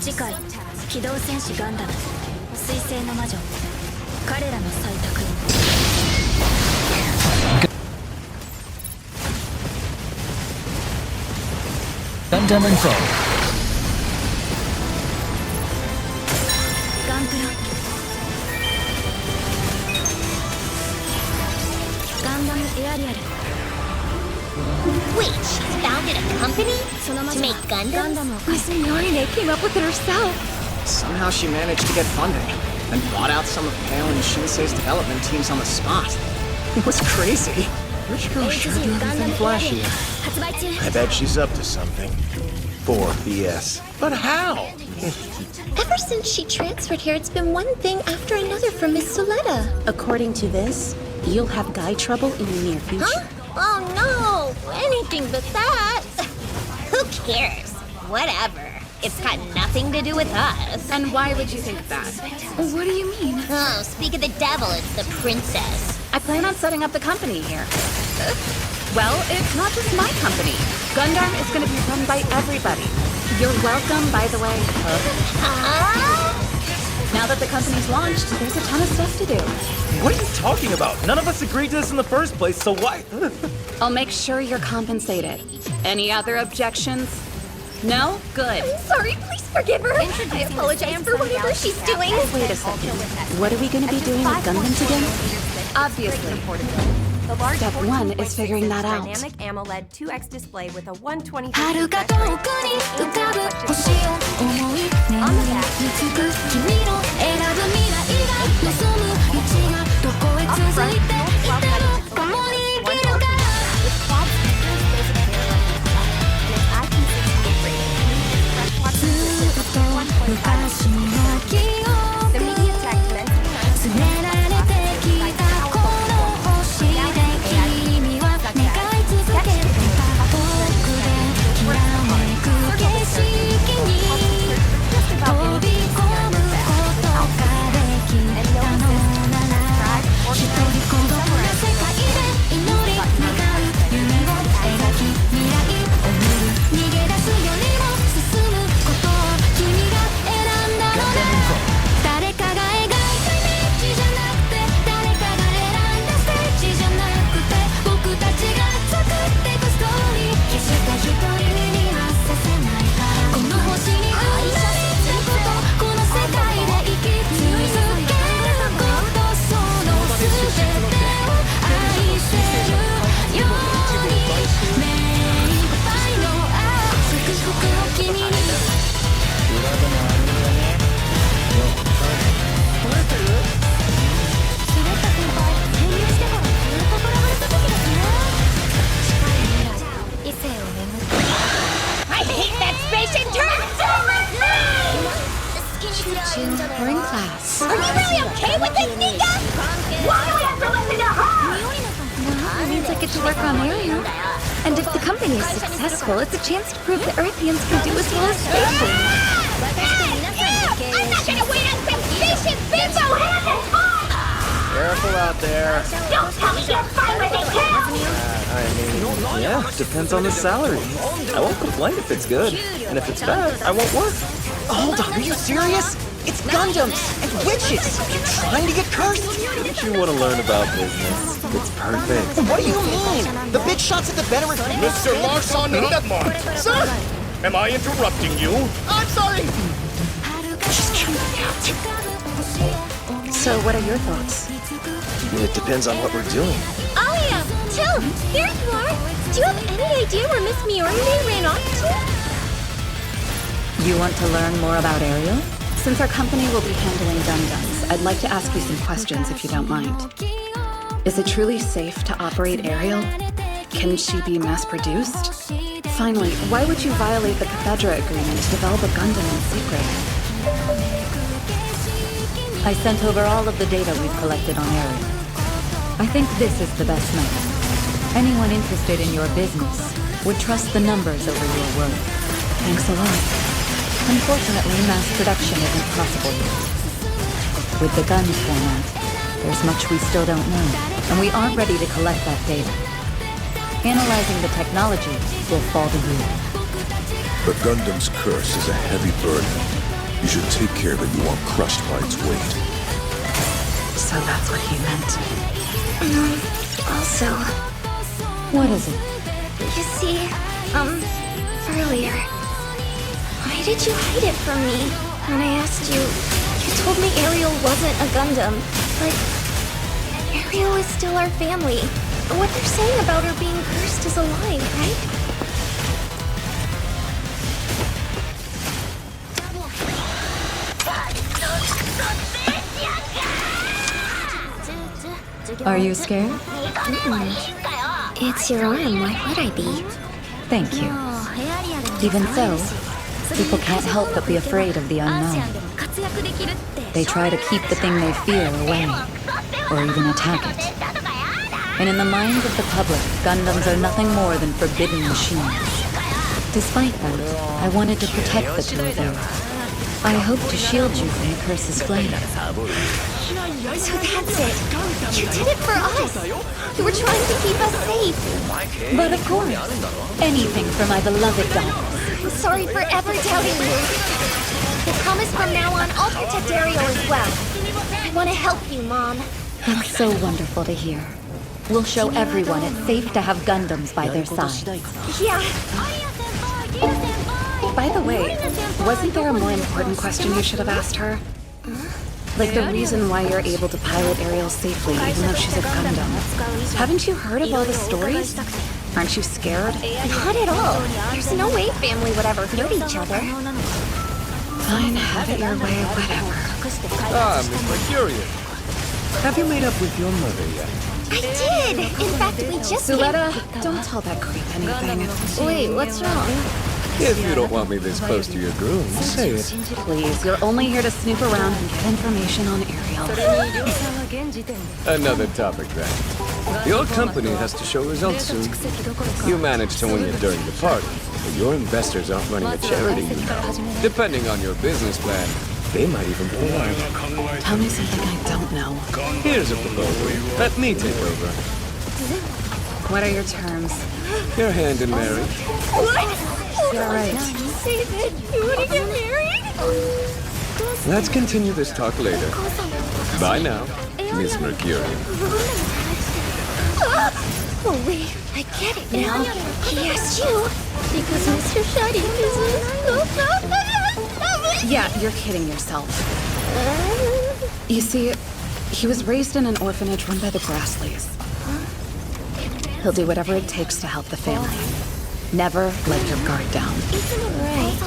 次回機動戦士ガンダム水星の魔女彼らの採択 Gundam Info. ガンプラガンダムエアリアル Wait, she founded a company to make Gundams? Miss Miorine came up with it herself. Somehow she managed to get funding, and bought out some of Pale and Shinsei's development teams on the spot. It was crazy. Rich girl sure do everything flashy. I bet she's up to something. For BS. But how? Ever since she transferred here, it's been one thing after another from Miss Soletta. According to this, you'll have guy trouble in the near future. Huh? Oh no! Anything but that! Who cares? Whatever. It's got nothing to do with us. And why would you think that? What do you mean? Oh, speak of the devil, it's the princess. I plan on setting up the company here. Well, it's not just my company. Gundam is going to be run by everybody. You're welcome, by the way. Now that the company's launched, there's a ton of stuff to do. What are you talking about? None of us agreed to this in the first place, so why? I'll make sure you're compensated. Any other objections? No? Good. I'm sorry, please forgive her. I apologize for whatever she's doing. Wait a second. What are we going to be doing with Gundams again? Obviously. Step 1 is figuring that out. Dynamic AMOLED 2X display with a 120 遥か遠くに浮かぶ星を思い眠りつく君の選ぶ未来が望む道がどこへ続いていても共に生きるからずっと昔の記憶連れられてきたこの星で君は願い続けてた遠くできらめく景色に飛び込むことができたのなら一人孤独な世界で祈り願う夢を描き未来を見る逃げ出すよりも進むことを君が選んだのなら誰かが描いた道じゃなくて誰かが選んだステージじゃなくて僕たちが作ってくストーリー決して一人にはさせないからこの星に生まれることこの世界で生き続けることその全てを愛せるように目いっぱいの祝福を君にI hate that spaceship We're in class. Are you really okay with this, Nika? Why do we have to listen to her? Well, it means I get to work on Ariel. And if the company is successful, it's a chance to prove that Earthians can do as well as spaceships. I'm not gonna wait on some spaceship bimbo hand and foot! Careful out there. Don't tell me you're fine with it, too! I mean, yeah, depends on the salary. I won't complain if it's good. And if it's bad, I won't work. Hold on, are you serious? It's Gundams and witches! You're trying to get cursed! If you want to learn about business, it's perfect. What do you mean? The big shots at the veteran... Mr. Larson Hedmont! Sir! Am I interrupting you? I'm sorry! Just check me out. So what are your thoughts? It depends on what we're doing. Alia! Chill! Here you are! Do you have any idea where Miss Miorine ran off to? You want to learn more about Ariel? Since our company will be handling Gundams, I'd like to ask you some questions if you don't mind. Is it truly safe to operate Ariel? Can she be mass-produced? Finally, why would you violate the Cathedra agreement to develop a Gundam in secret? I sent over all of the data we've collected on Ariel. I think this is the best method. Anyone interested in your business would trust the numbers over your word. Thanks a lot. Unfortunately, mass production isn't possible yet. With the guns format, there's much we still don't know, and we aren't ready to collect that data. Analyzing the technology will fall to you. The Gundam's curse is a heavy burden. You should take care that you aren't crushed by its weight. So that's what he meant. Also, What is it? you see, earlier, why did you hide it from me? When I asked you, you told me Ariel wasn't a Gundam, but Ariel is still our family. What they're saying about her being cursed is a lie, right? Are you scared? It's your arm, why would I be? Thank you. Even so, people can't help but be afraid of the unknown. They try to keep the thing they fear away, or even attack it. And in the minds of the public, Gundams are nothing more than forbidden machines. Despite that, I wanted to protect the two of you. I hope to shield you from the curse's flame. So that's it. You did it for us. You were trying to keep us safe. But of course, anything for my beloved daughters. I'm sorry for ever doubting you. I promise from now on I'll protect Ariel as well. I want to help you, Mom. That's so wonderful to hear. We'll show everyone it's safe to have Gundams by their side. Yeah. By the way, wasn't there a more important question you should have asked her? Like the reason why you're able to pilot Ariel safely even though she's a Gundam. Haven't you heard of all the stories? Aren't you scared? Not at all. There's no way family would ever hurt each other. Fine, have it your way, whatever. Ah, Miss Mercury. Have you made up with your mother yet? I did! In fact, we just Suletta, don't tell that creep anything. Wait, what's wrong? If you don't want me this close to your groom, say it. Please, you're only here to snoop around and get information on Ariel. Another topic then. Your company has to show results soon. You managed to win it during the party, but your investors aren't running a charity, you know. Depending on your business plan, they might even pull out. Tell me something I don't know. Here's a proposal. Let me take over. What are your terms? Your hand in marriage. What? You're right. Say that you want to get married? Let's continue this talk later. Bye now, Miss Mercury. Oh wait, I get it now. He asked you because Mr. Shiny business. Yeah, you're kidding yourself. You see, he was raised in an orphanage run by the Grassleys. He'll do whatever it takes to help the family. Never let your guard down. Isn't it right?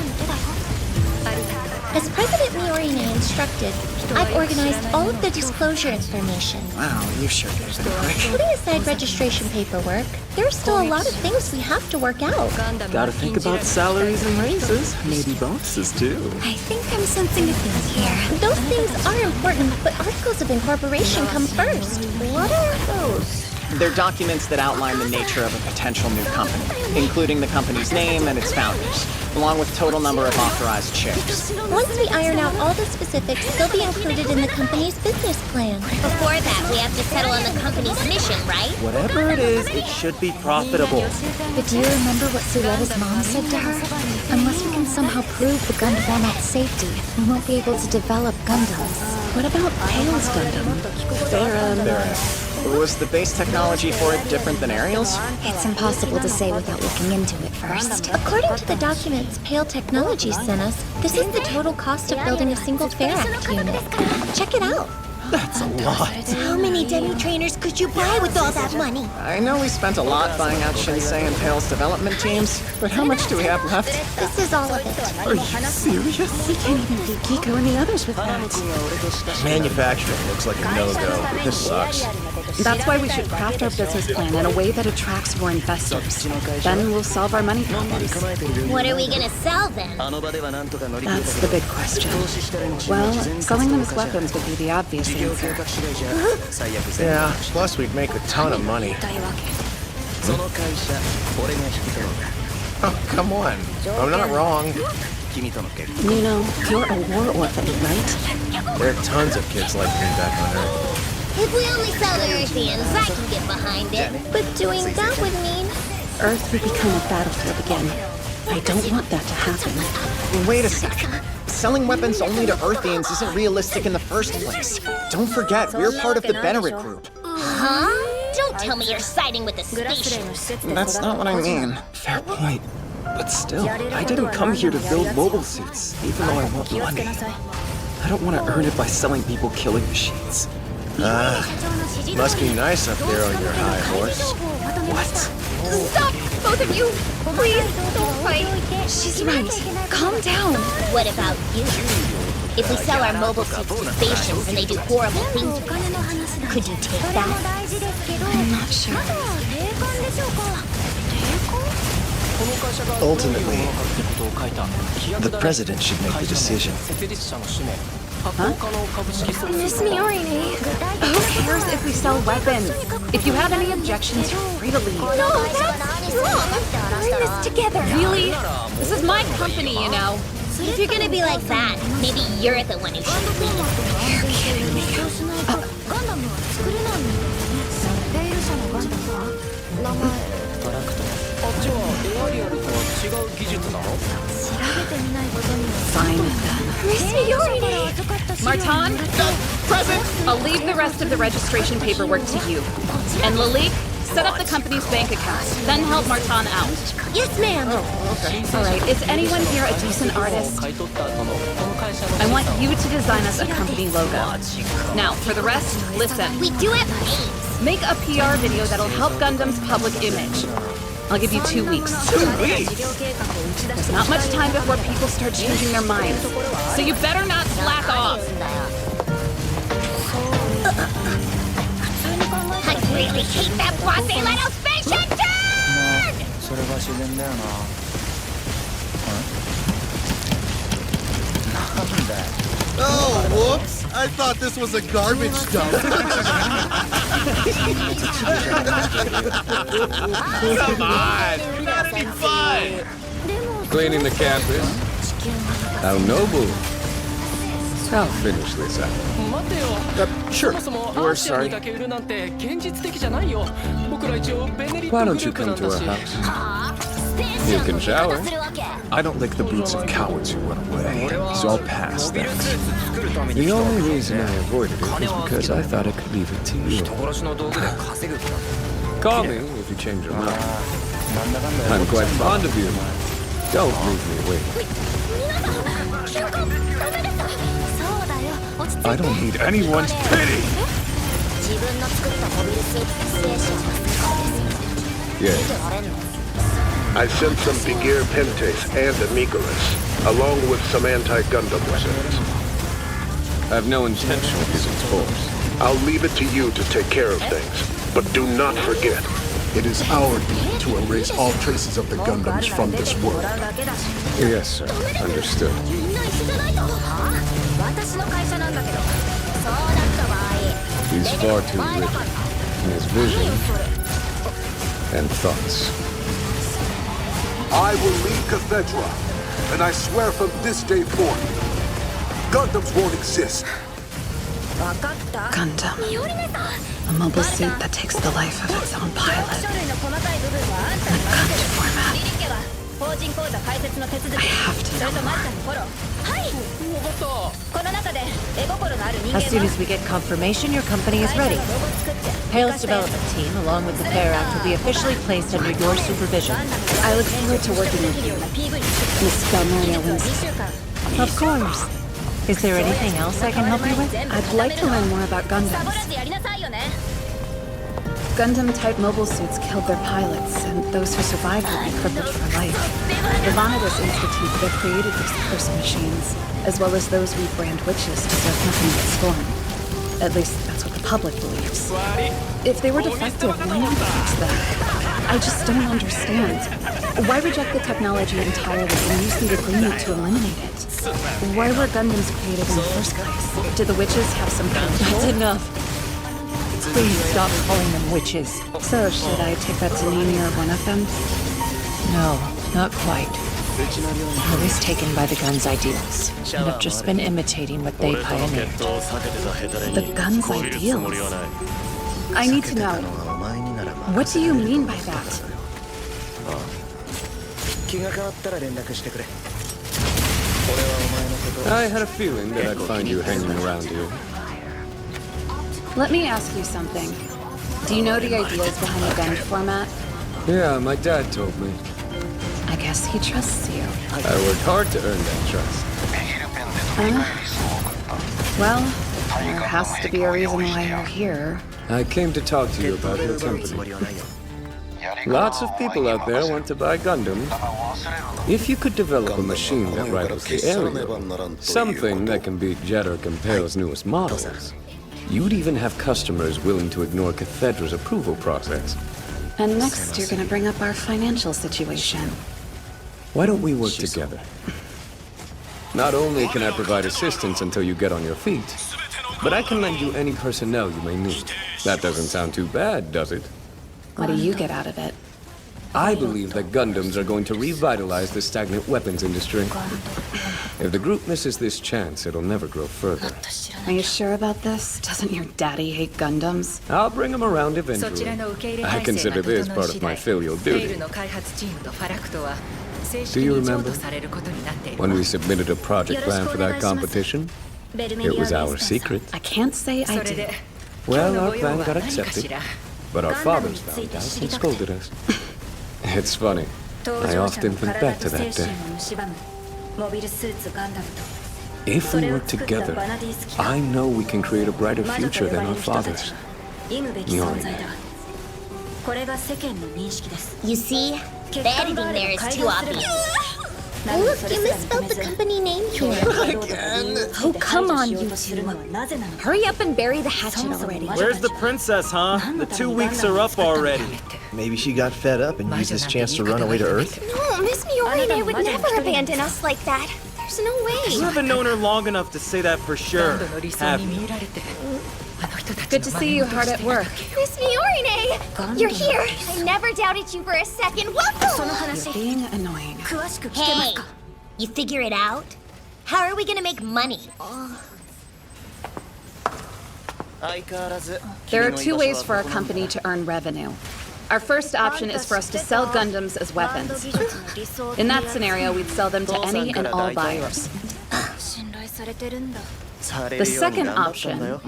As President Miorine instructed, I've organized all of the disclosure information. Wow, you sure did that quick. Putting aside registration paperwork, there are still a lot of things we have to work out. Gotta think about salaries and raises. Maybe bonuses, too. I think I'm sensing a theme here. Those things are important, but articles of incorporation come first. What are those? They're documents that outline the nature of a potential new company, including the company's name and its founders, along with total number of authorized shares. Once we iron out all the specifics, they'll be included in the company's business plan. Before that, we have to settle on the company's mission, right? Whatever it is, it should be profitable. But do you remember what Suletta's mom said to her? Unless we can somehow prove the Gundam format's safety, we won't be able to develop Gundams. What about Pale's Gundam? Was the base technology for it different than Ariel's? It's impossible to say without looking into it first. According to the documents Pale Technologies sent us, this is the total cost of building a single Faract unit. Check it out. That's a lot. How many demi-trainers could you buy with all that money? I know we spent a lot buying out Shinsei and Pale's development teams, but how much do we have left? This is all of it. Are you serious? We can't even do Kiko and the others with that. Manufacturing looks like a no-go. This sucks. That's why we should craft our business plan in a way that attracts more investors. Then we'll solve our money problems. What are we gonna sell then? That's the big question. Well, selling them as weapons would be the obvious answer. Yeah, plus we'd make a ton of money. Oh, come on. I'm not wrong. Nino, you're a war orphan, right? There are tons of kids like me back on Earth. If we only sell to Earthians, I can get behind it. But doing that would mean... Earth would become a battlefield again. I don't want that to happen. Wait a second. selling weapons only to Earthians isn't realistic in the first place. Don't forget, we're part of the Bennerick group. Huh? Don't tell me you're siding with the station. That's not what I mean. Fair point. But still, I didn't come here to build mobile suits, even though I want money. I don't want to earn it by selling people killing machines. Must be nice up there on your high horse. What? Stop, both of you! Please, don't fight. She's right. Calm down. What about you? If we sell our mobile suits to stations and they do horrible things, could you take that? I'm not sure. Ultimately, the president should make the decision. Miss Miorine. Who cares if we sell weapons? If you have any objections, you're free to leave. No, that's wrong. We're in this together. Really? This is my company, you know. If you're gonna be like that, maybe you're the one who should leave. You're kidding me. Fine then. Miss Miorine! Martin? Present! I'll leave the rest of the registration paperwork to you. And Lalik, set up the company's bank account, then help Martin out. Yes, ma'am! Alright, is anyone here a decent artist? I want you to design us a company logo. Now, for the rest, listen. We do have names. Make a PR video that'll help Gundam's public image. I'll give you 2 weeks. 2 weeks? There's not much time before people start changing their minds, so you better not slack off. I really hate that blase little spaceship turn! Oh, whoops! I thought this was a garbage dump. Come on! We gotta be fun! Cleaning the campus. How noble. I'll finish this out. Sure. We're sorry. Why don't you come to our house? You can shower. I don't lick the boots of cowards who run away, so I'll pass that. The only reason I avoided it was because I thought I could leave it to you. Call me if you change your mind. I'm quite fond of you. Don't leave me waiting. I don't need anyone's pity! Yes. I sent some Begir Pentes and Amigalas, along with some anti-Gundam weapons. I have no intention of using force. I'll leave it to you to take care of things, but do not forget. It is our duty to erase all traces of the Gundams from this world. Yes, sir. Understood. He's far too rigid in his vision and thoughts. I will leave Cathedra, and I swear from this day forth, Gundams won't exist. Gundam. A mobile suit that takes the life of its own pilot. In a Gundam format. I have to know more. As soon as we get confirmation, your company is ready. Pale's development team, along with the Fair Act, will be officially placed under your supervision. I look forward to working with you, Miss Galmaria Winston. Of course. Is there anything else I can help you with? I'd like to learn more about Gundams. Gundam-type mobile suits killed their pilots, and those who survived would be crippled for life. The Vanitas Institute that created these cursed machines, as well as those we brand witches, deserve nothing but scorn. At least that's what the public believes. If they were defective, why not fix them? I just don't understand. Why reject the technology entirely and use the agreement to eliminate it? Why were Gundams created in the first place? Did the witches have some kind of... That's enough. Please stop calling them witches. So, should I take that to mean you're one of them? No, not quite. I was taken by the Gun's ideals, and have just been imitating what they pioneered. The Gun's ideals? I need to know. What do you mean by that? I had a feeling that I'd find you hanging around here. Let me ask you something. Do you know the ideas behind the gun format? Yeah, my dad told me. I guess he trusts you. I worked hard to earn that trust. Well, there has to be a reason why you're here. I came to talk to you about your company. Lots of people out there want to buy Gundam. If you could develop a machine that rivals the Aerial, something that can beat Jeddark and Pale's newest models, you'd even have customers willing to ignore Cathedra's approval process. And next, you're gonna bring up our financial situation. Why don't we work together? Not only can I provide assistance until you get on your feet, but I can lend you any personnel you may need. That doesn't sound too bad, does it? What do you get out of it? I believe that Gundams are going to revitalize the stagnant weapons industry. If the group misses this chance, it'll never grow further. Are you sure about this? Doesn't your daddy hate Gundams? I'll bring them around eventually. I consider this part of my filial duty. Do you remember when we submitted a project plan for that competition? It was our secret. I can't say I do. Well, our plan got accepted, but our fathers found out and scolded us. It's funny. I often think back to that day. If we work together, I know we can create a brighter future than our fathers. You see? The editing there is too obvious. Look, you misspelled the company name here. Oh, come on, you two. Hurry up and bury the hatchet already. Where's the princess, huh? The 2 weeks are up already. Maybe she got fed up and used this chance to run away to Earth? No, Miss Miorine would never abandon us like that. There's no way. You haven't known her long enough to say that for sure, have you? Good to see you hard at work. Miss Miorine! You're here! I never doubted you for a second. Welcome! You're being annoying. Hey, you figure it out? How are we gonna make money? There are 2 ways for our company to earn revenue. Our first option is for us to sell Gundams as weapons. In that scenario, we'd sell them to any and all buyers. The second option...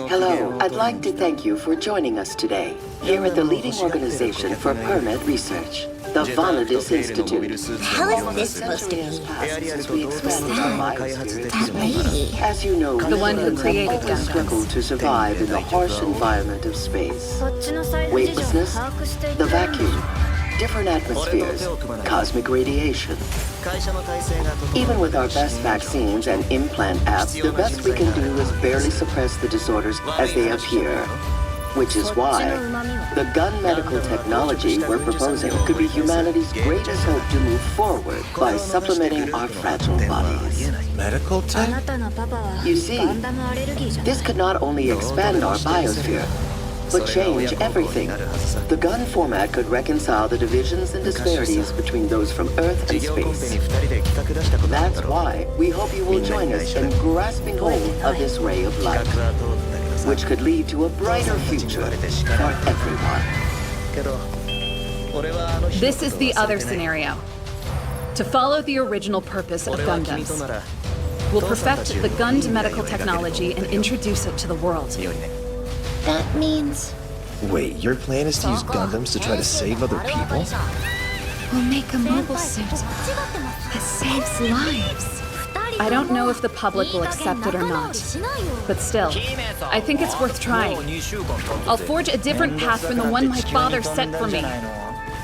Hello, I'd like to thank you for joining us today, here at the leading organization for permit research, the Vanadis Institute. The hell is this supposed to be? That lady. As you know, The one who created Gundam struggle to survive in the harsh environment of space. Weightlessness, the vacuum, different atmospheres, cosmic radiation. Even with our best vaccines and implant apps, the best we can do is barely suppress the disorders as they appear. Which is why the gun medical technology we're proposing could be humanity's greatest hope to move forward by supplementing our fragile bodies. Medical tech? You see, this could not only expand our biosphere, but change everything. The gun format could reconcile the divisions and disparities between those from Earth and space. That's why we hope you will join us in grasping hold of this ray of light, which could lead to a brighter future for everyone. This is the other scenario. To follow the original purpose of Gundams. We'll perfect the Gund medical technology and introduce it to the world. That means... Wait, your plan is to use Gundams to try to save other people? We'll make a mobile suit that saves lives. I don't know if the public will accept it or not, but still, I think it's worth trying. I'll forge a different path from the one my father set for me.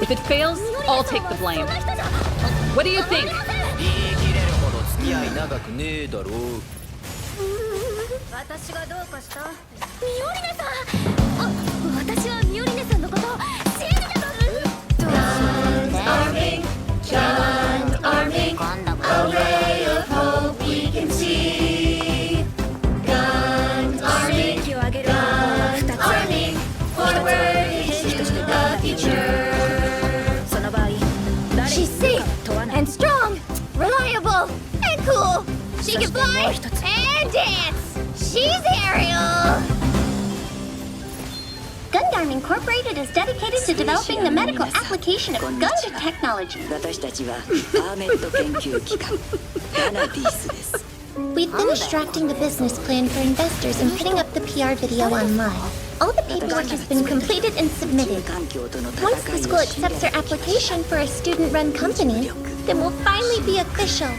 If it fails, I'll take the blame. What do you think? 私がどうかした？ミオリネさん。あ、私はミオリネさんのことを信じてた。Gun arming, gun arming, a ray of hope we can see. Gun arming, gun arming, forward into the future. She's safe and strong, reliable and cool. She can fly and dance. She's Ariel! Gundam Incorporated is dedicated to developing the medical application of Gundam technology. We've finished drafting the business plan for investors and putting up the PR video online. All the paperwork has been completed and submitted. Once the school accepts our application for a student-run company, then we'll finally be official.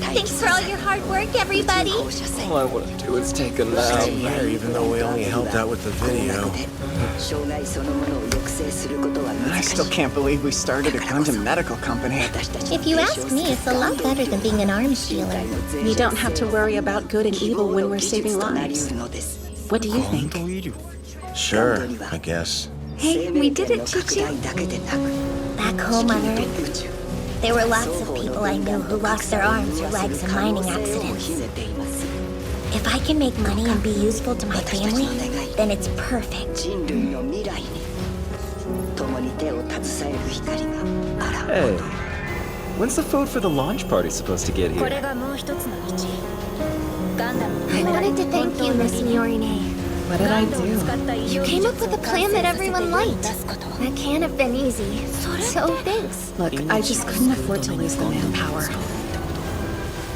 Thanks for all your hard work, everybody. All I want to do is take a nap. Same here, even though we only helped out with the video. I still can't believe we started a Gundam medical company. If you ask me, it's a lot better than being an arms dealer. We don't have to worry about good and evil when we're saving lives. What do you think? Sure, I guess. Hey, we did it, Chichi. Back home on Earth, there were lots of people I knew who lost their arms or legs in mining accidents. If I can make money and be useful to my family, then it's perfect. Hey, when's the food for the launch party supposed to get here? I wanted to thank you, Miss Miorine. What did I do? You came up with a plan that everyone liked. That can't have been easy. So thanks. Look, I just couldn't afford to lose the manpower.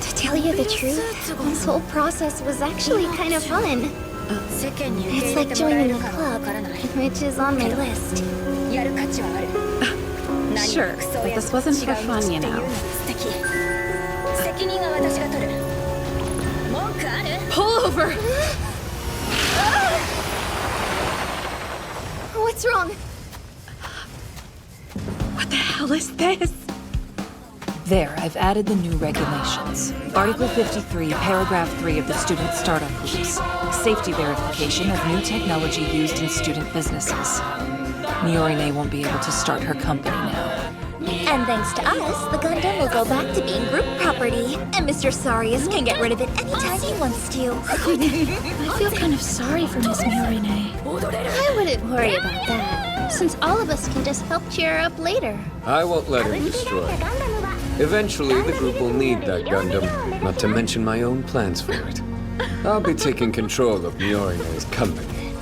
To tell you the truth, this whole process was actually kind of fun. It's like joining a club, which is on my list. Sure, but this wasn't for fun, you know. Pull over! What's wrong? What the hell is this? There, I've added the new regulations. Article 53, Paragraph 3 of the Student Startup Rules. Safety verification of new technology used in student businesses. Miorine won't be able to start her company now. And thanks to us, the Gundam will go back to being group property. And Mr. Sarius can get rid of it anytime he wants to. I feel kind of sorry for Miss Miorine. I wouldn't worry about that, since all of us can just help cheer her up later. I won't let her destroy it. Eventually, the group will need that Gundam, not to mention my own plans for it. I'll be taking control of Miorine's company.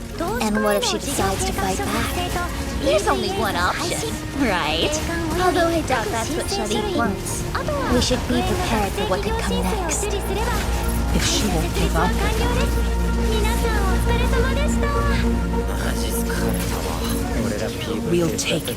And what if she decides to fight back? There's only one option, right? Although I doubt that's what Sharik wants. We should be prepared for what could come next. If she won't give up, we'll take it.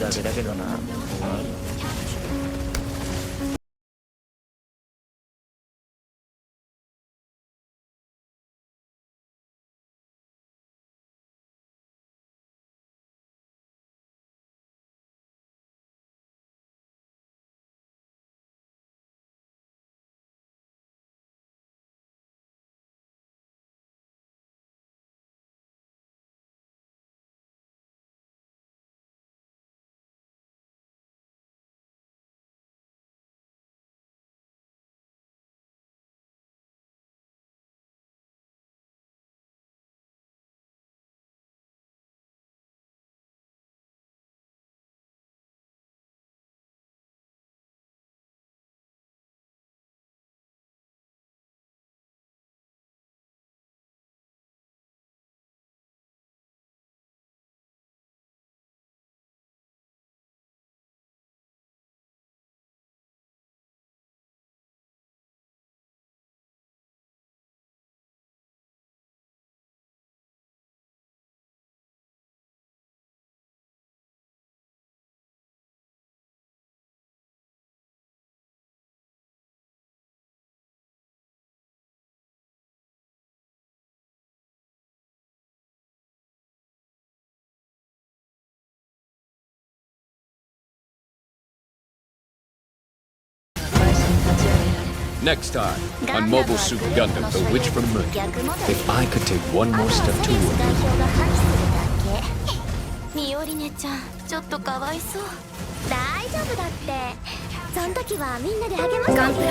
Next time, on Mobile Suit Gundam, The Witch from Mercury. If I could take one more step towardミオリネちゃん、ちょっとかわいそう。大丈夫だって。その時はみんなで励ましてあげようよ。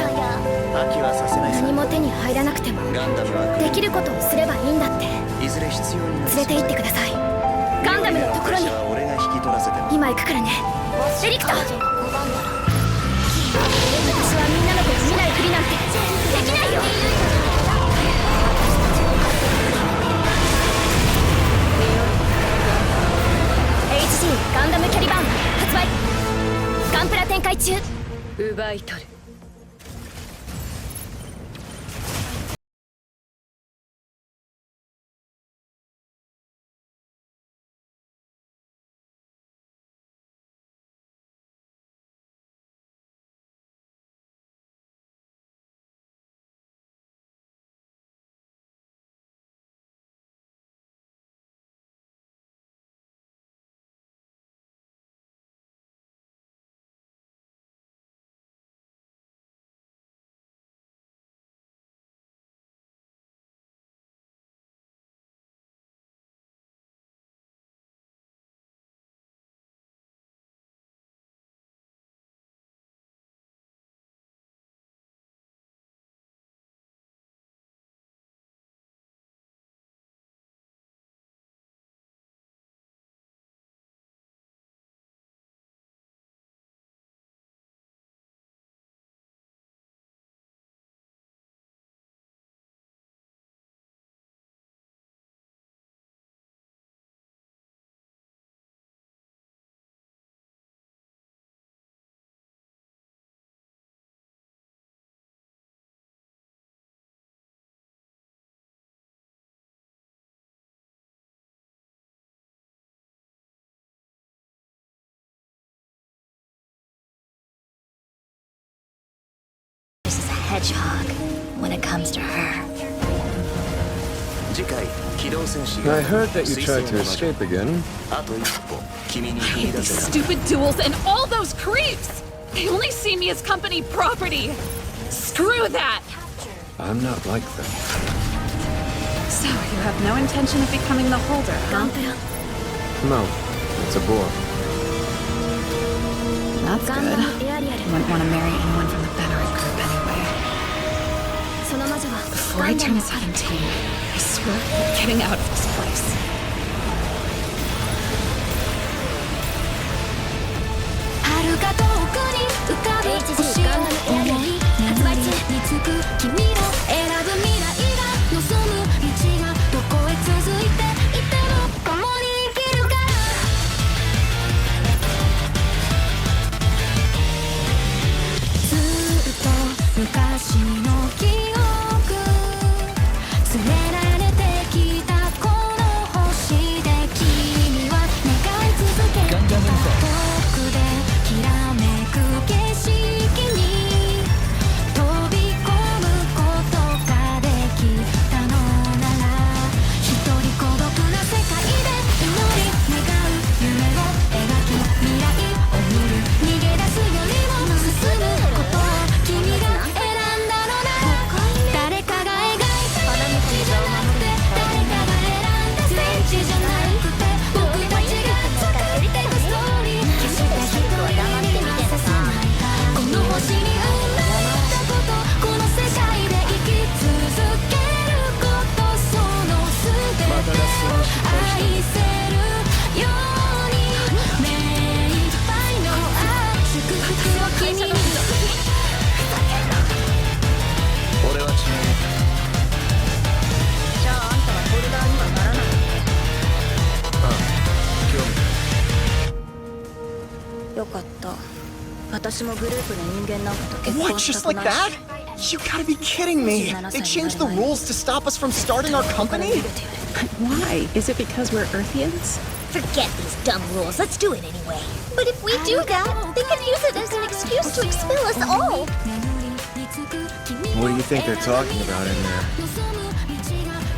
飽きはさせないさ。何も手に入らなくてもガンダムはできることをすればいいんだって。いずれ必要になる。連れて行ってください。ガンダムのところに。会社は俺が引き取らせても。今行くからね。エリクト。私はみんなのこと見ないふりなんてできないよ。ダムキャリバーン発売。ガンプラ展開中。奪い取る。Hedgehog when it comes to her. I heard that you tried to escape again. I hate these stupid duels and all those creeps! They only see me as company property! Screw that! I'm not like them. So, you have no intention of becoming the holder, huh? No, it's a bore. That's good. You wouldn't want to marry anyone from the veteran group anyway. Before I turn 17, I swear I'm getting out of this place. 遥か遠くに浮かぶ星を思い発売中につく君の選ぶ未来が望む道がどこへ続いていても共に生きるからずっと昔の記憶連れられてきたこの星で君は願い続けた遠くできらめく景色に飛び込むことができたのなら一人孤独な世界で祈り願う夢を描き未来を見る逃げ出すよりも進むことを君が選んだのなら誰かが描いた道じゃなくて誰かが選んだステージじゃなくて僕たちが作ってくストーリー決して一人にはさせないこの星に生まれたことこの世界で生き続けることその全てを愛せるように目いっぱいの祝福を君に俺は違う。じゃああんたはホルダーにはならない。ああ、興味。よかった。私もグループの人間なんかと結 What, 婚し just たく like ないし that? You gotta be kidding me! They changed the rules to stop us from starting our company? Why? Is it because we're Earthians? Forget these dumb rules. Let's do it anyway. But if we do that, they can use it as an excuse to expel us all. What do you think they're talking about in there?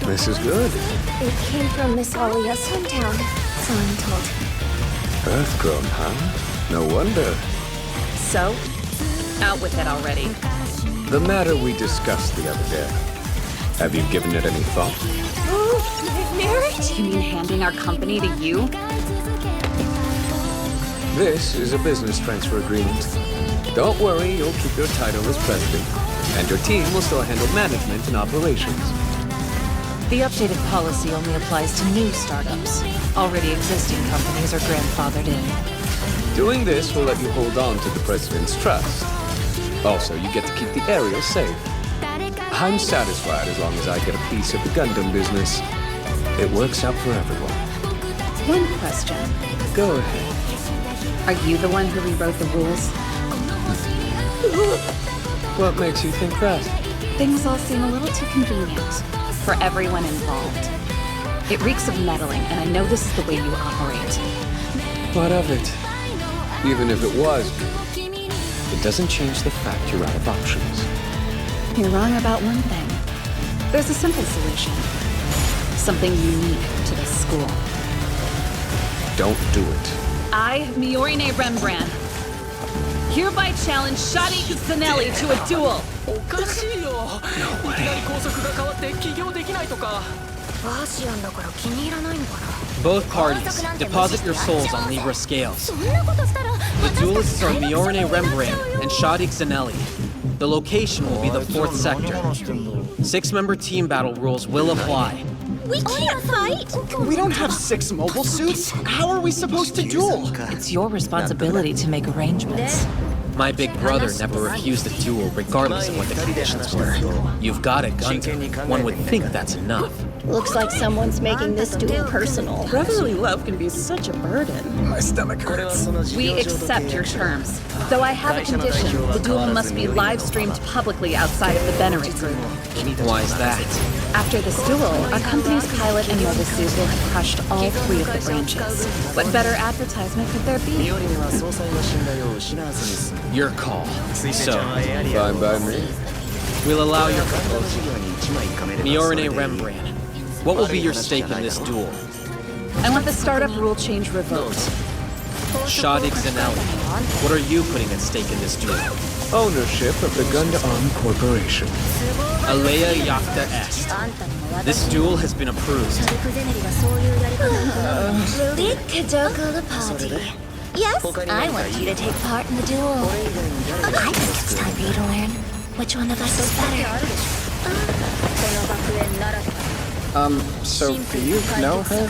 This is good. It came from Miss Alia's hometown, so I'm told. Earthgrown, huh? No wonder. So? Out with it already. The matter we discussed the other day. Have you given it any thought? Marriage? You mean handing our company to you? This is a business transfer agreement. Don't worry, you'll keep your title as president, and your team will still handle management and operations. The updated policy only applies to new startups. Already existing companies are grandfathered in. Doing this will let you hold on to the president's trust. Also, you get to keep the area safe. I'm satisfied as long as I get a piece of the Gundam business. It works out for everyone. One question. Go ahead. Are you the one who rewrote the rules? What makes you think that? Things all seem a little too convenient for everyone involved. It reeks of meddling, and I know this is the way you operate. What of it? Even if it was, it doesn't change the fact you're out of options. You're wrong about one thing. There's a simple solution. Something unique to this school. Don't do it. I, Miorine Rembrandt, hereby challenge Shadi Zanelli to a duel. Both parties, deposit your souls on Libra scales. The duelists are Miorine Rembrandt and Shadi Zanelli. The location will be the 4th sector. 6-member team battle rules will apply. We can't fight! We don't have 6 mobile suits. How are we supposed to duel? It's your responsibility to make arrangements. My big brother never refused a duel regardless of what the conditions were. You've got a Gundam. One would think that's enough. Looks like someone's making this duel personal. Brotherly love can be such a burden. My stomach hurts. We accept your terms. Though I have a condition, the duel must be live-streamed publicly outside of the Bennery group. Why is that? After this duel, our company's pilot and mobile suit will have crushed all 3 of the branches. What better advertisement could there be? Your call. So, Fine by me. we'll allow your proposal. Miorine Rembrandt, what will be your stake in this duel? I want the startup rule change revoked. Shadi Zanelli, what are you putting at stake in this duel? Ownership of the Gundam Corporation. Alea Yacta Est. This duel has been approved. Yes, I want you to take part in the duel. I think it's time for you to learn which one of us is better. So do you know her?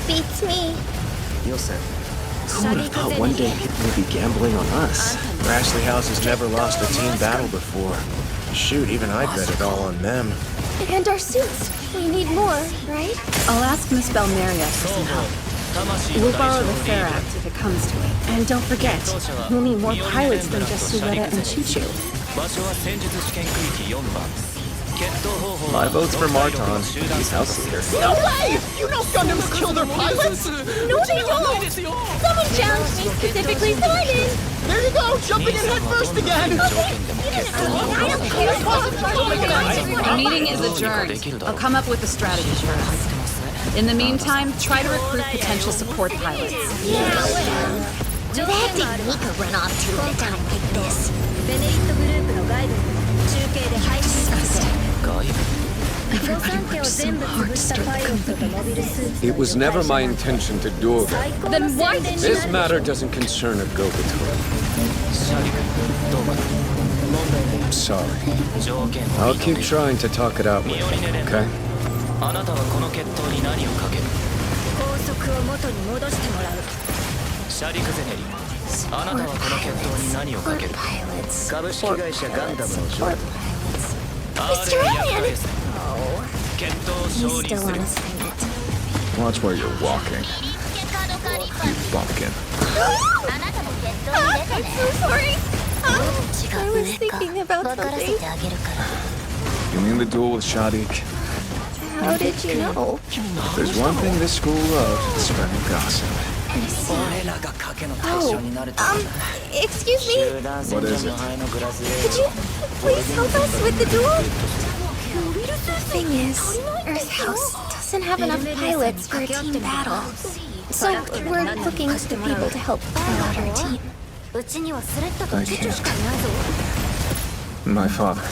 Beats me. Who would have thought one day people would be gambling on us? Rashley House has never lost a team battle before. Shoot, even I'd bet it all on them. And our suits. We need more, right? I'll ask Miss Belmeria for some help. We'll borrow the Fair Act if it comes to it. And don't forget, we'll need more pilots than just Suletta and Choo-Choo. My vote's for Marton. He's house leader. No way! You know Gundams kill their pilots! No, they don't! Someone challenged me specifically, so I'm in! There you go! Jumping in head first again! The meeting is adjourned. I'll come up with a strategy for us. In the meantime, try to recruit potential support pilots. The heck did Mika run off to at a time like this? Everybody works so hard to start the company. It was never my intention to duel them. Then why did you... This matter doesn't concern a go-between. I'm sorry. I'll keep trying to talk it out with you, okay? Mr. Ryan! He's still on assignment. Watch where you're walking. You bumpkin. I'm so sorry! I was thinking about something. You mean the duel with Shadi? How did you know? If there's one thing this school loves, it's spreading gossip. Excuse me? What is it? Could you please help us with the duel? The thing is, Earth House doesn't have enough pilots for a team battle. So we're looking for people to help fill out our team. I can't. My father,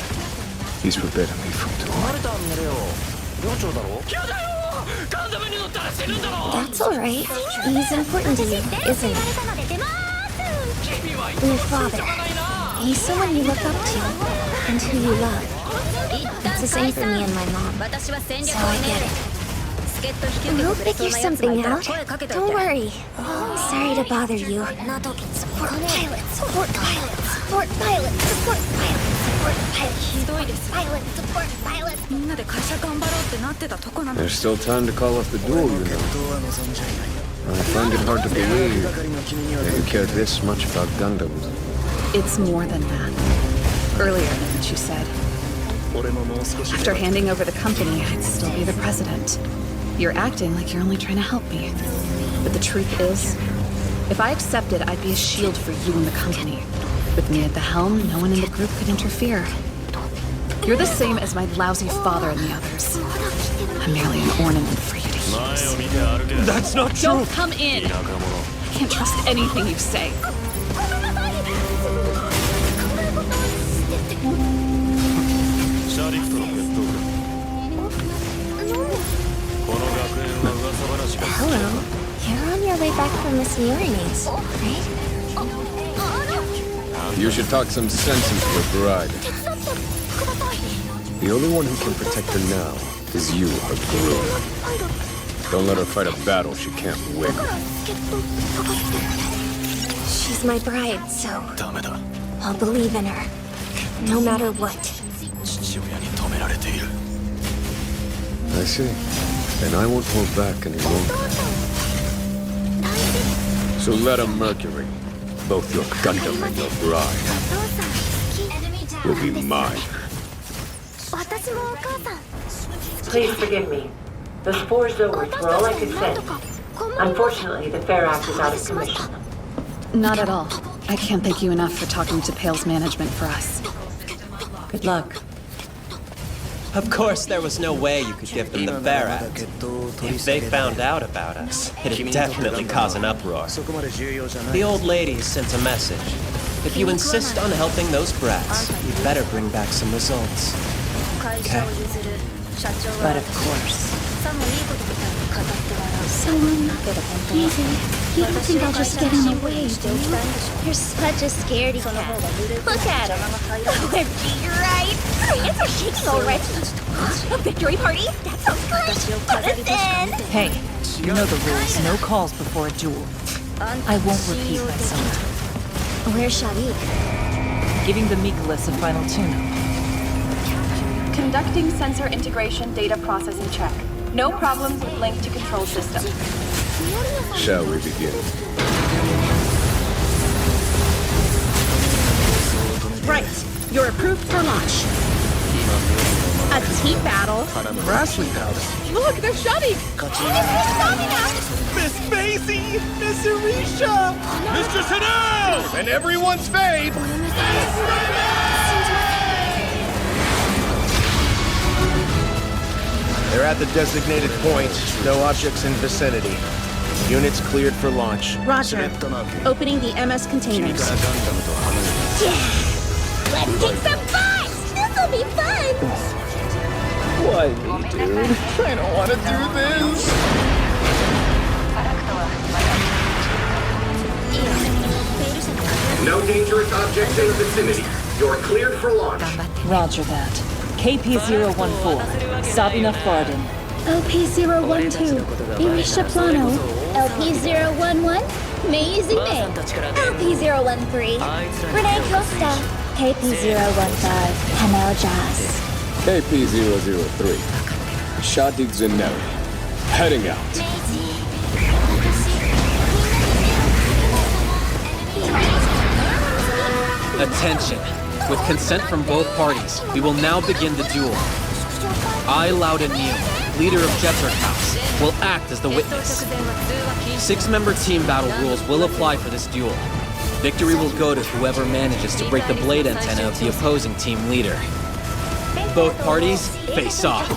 he's forbidden me from dueling. That's alright. He's important to you, isn't he? Your father. He's someone you look up to, and who you love. It's the same for me and my mom, so I get it. We'll figure something out. Don't worry. Sorry to bother you. Support pilots, support pilots, support pilots, support pilots, support pilots, support pilots. There's still time to call off the duel, you know. I find it hard to believe that you care this much about Gundams. It's more than that. Earlier, what you said. After handing over the company, I'd still be the president. You're acting like you're only trying to help me. But the truth is, if I accepted, I'd be a shield for you and the company. With me at the helm, no one in the group could interfere. You're the same as my lousy father and the others. I'm merely an ornament for you to use. That's not true! Don't come in! I can't trust anything you say. Hello. You're on your way back from Miss Miorine's, right? You should talk some sense into your bride. The only one who can protect her now is you, her groom. Don't let her fight a battle she can't win. She's my bride, so I'll believe in her, no matter what. I see. And I won't hold back any longer. So let a Mercury, both your Gundam and your bride, will be mine. Please forgive me. Those forged odes were all I could send. Unfortunately, the Fair Act is out of commission. Not at all. I can't thank you enough for talking to Pale's management for us. Good luck. Of course, there was no way you could give them the Fair Act. If they found out about us, it'd definitely cause an uproar. The old lady sent a message. If you insist on helping those brats, you better bring back some results. Okay? But of course. Someone easy. You don't think I'll just get in the way, do you? You're such a scaredy cat. Look at him. OMG, you're right. Hands are shaking already. A victory party? That sounds great. Put us in. Hey, you know the rules. No calls before a duel. I won't repeat myself. Where's Sharik? Giving the Mikolas a final tune-up. Conducting sensor integration data processing check. No problems with link to control system. Shall we begin? Right. You're approved for launch. A team battle. Brassly powder. Look, they're shutting. Miss Maisie! Miss Arisha! Mr. Sano! And everyone's fave! They're at the designated point. No objects in vicinity. Units cleared for launch. Roger. Opening the MS containers. Yeah! Let's kick some butt! This'll be fun! Why me, dude? I don't want to do this! No dangerous objects in the vicinity. You're cleared for launch. Roger that. KP-014, Sabina Fardin. LP-012, Irisha Plano. LP-011, Maisie May. LP-013, Renee Costa. KP-015, Hamel Jazz. KP-003, Shadik Zanelli, heading out. Attention. With consent from both parties, we will now begin the duel. I, Loudon Neal, leader of Jetter House, will act as the witness. 6-member team battle rules will apply for this duel. Victory will go to whoever manages to break the blade antenna of the opposing team leader. Both parties, face off.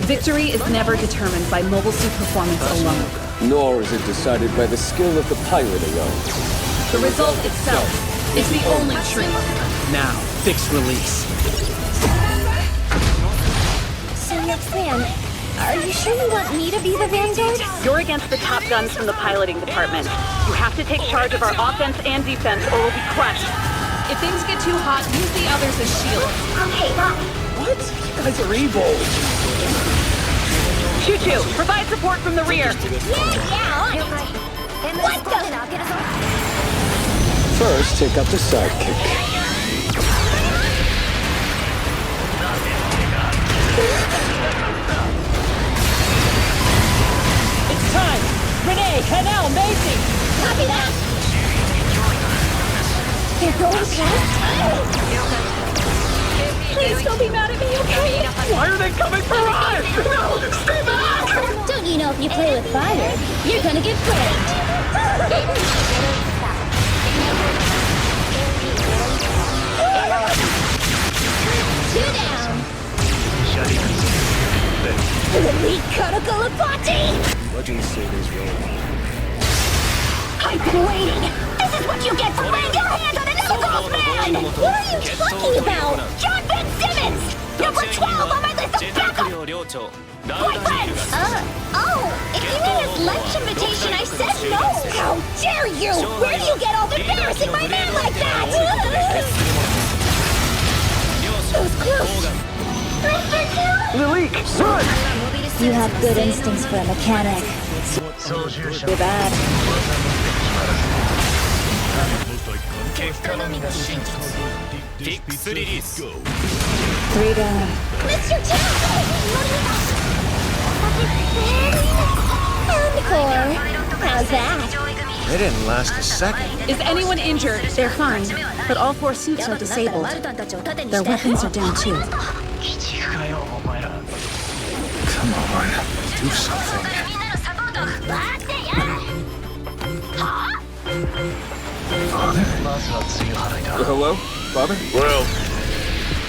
Victory is never determined by mobile suit performance alone. Nor is it decided by the skill of the pilot alone. The result itself is the only truth. Now, fix release. So your plan, are you sure you want me to be the vanguard? You're against the top guns from the piloting department. You have to take charge of our offense and defense or we'll be crushed. If things get too hot, use the others as shields. Okay, bye. What? You guys are evil. Choo-choo, provide support from the rear. Yeah, on it. Let's go. First, take out the sidekick. It's time! Okay, Canal, Macy! Copy that! They're going past? Please don't be mad at me, okay? Why are they coming for us? No! Stay back! Don't you know if you play with fire, you're gonna get burned? Two down! Elite Karakalapati! What do you say is wrong? I've been waiting! This is what you get for laying your hands on another girl's man! What are you talking about? John Ben Simmons! Number 12 on my list of backup boyfriends! If you mean his lunch invitation, I said no! How dare you! Where do you get off embarrassing my man like that? That was close! Lilik, run! You have good instincts for a mechanic. Too bad. Three down. Mr. Encore. How's that? They didn't last a second. Is anyone injured? They're fine, but all 4 suits are disabled. Their weapons are down too. Come on, do something. Father? Hello? Father? Well,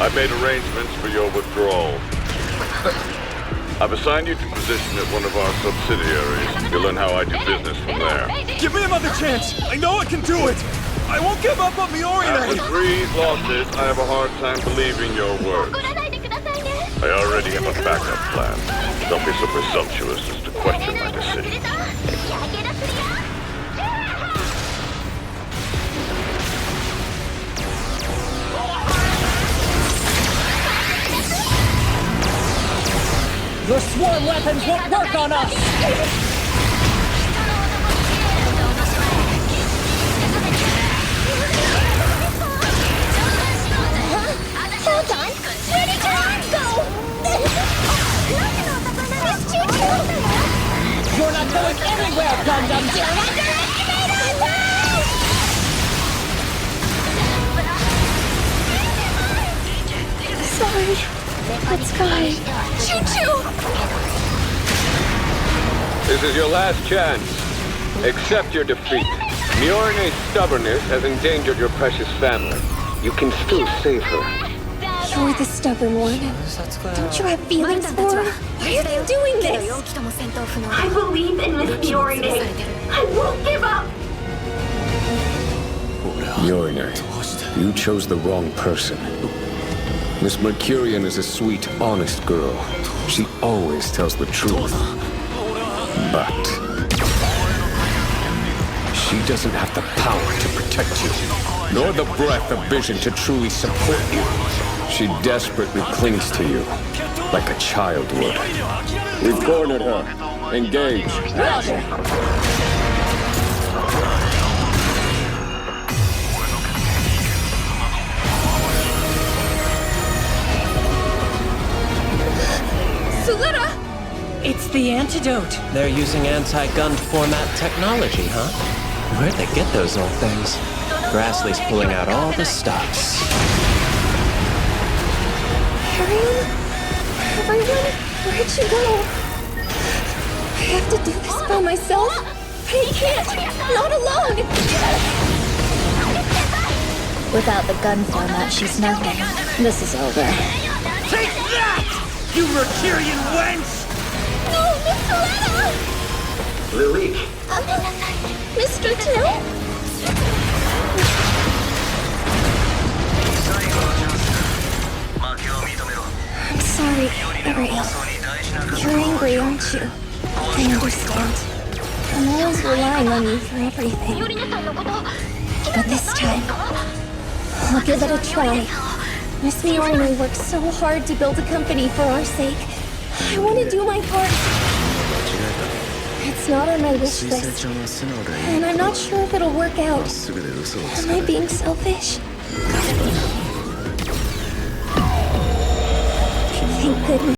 I've made arrangements for your withdrawal. I've assigned you to position at one of our subsidiaries. You'll learn how I do business from there. Give me another chance! I know I can do it! I won't give up on Miori! After 3 losses, I have a hard time believing your words. I already have a backup plan. Don't be so presumptuous as to question my decision. Your swarm weapons won't work on us! Hold on! Ready to go! Miss Choo-Choo! You're not going anywhere, Gundam! Don't underestimate us! Sorry. Let's go. Choo-Choo! This is your last chance. Accept your defeat. Miorine's stubbornness has endangered your precious family. You can still save her. You're the stubborn one. Don't you have feelings for her? Why are you doing this? I believe in Miss Miorine. I won't give up! Miorine, you chose the wrong person. Miss Mercurian is a sweet, honest girl. She always tells the truth. But she doesn't have the power to protect you, nor the breadth of vision to truly support you. She desperately clings to you, like a child would. We've cornered her. Engage. Roger. It's the antidote. They're using anti-gun format technology, huh? Where'd they get those old things? Grassley's pulling out all the stops. Arian? Everyone? Where'd you go? I have to do this by myself? But I can't! Not alone! Without the gun format, she's nothing. This is over. Take that! You Mercurian wench! No, Miss Lena! Lilik, Mr. Till? I'm sorry, Ariel. You're angry, aren't you? I understand. I'm always relying on you for everything. But this time, I'll give it a try. Miss Miorine worked so hard to build a company for our sake. I want to do my part. It's not on my wish list. And I'm not sure if it'll work out. Am I being selfish? Thank goodness.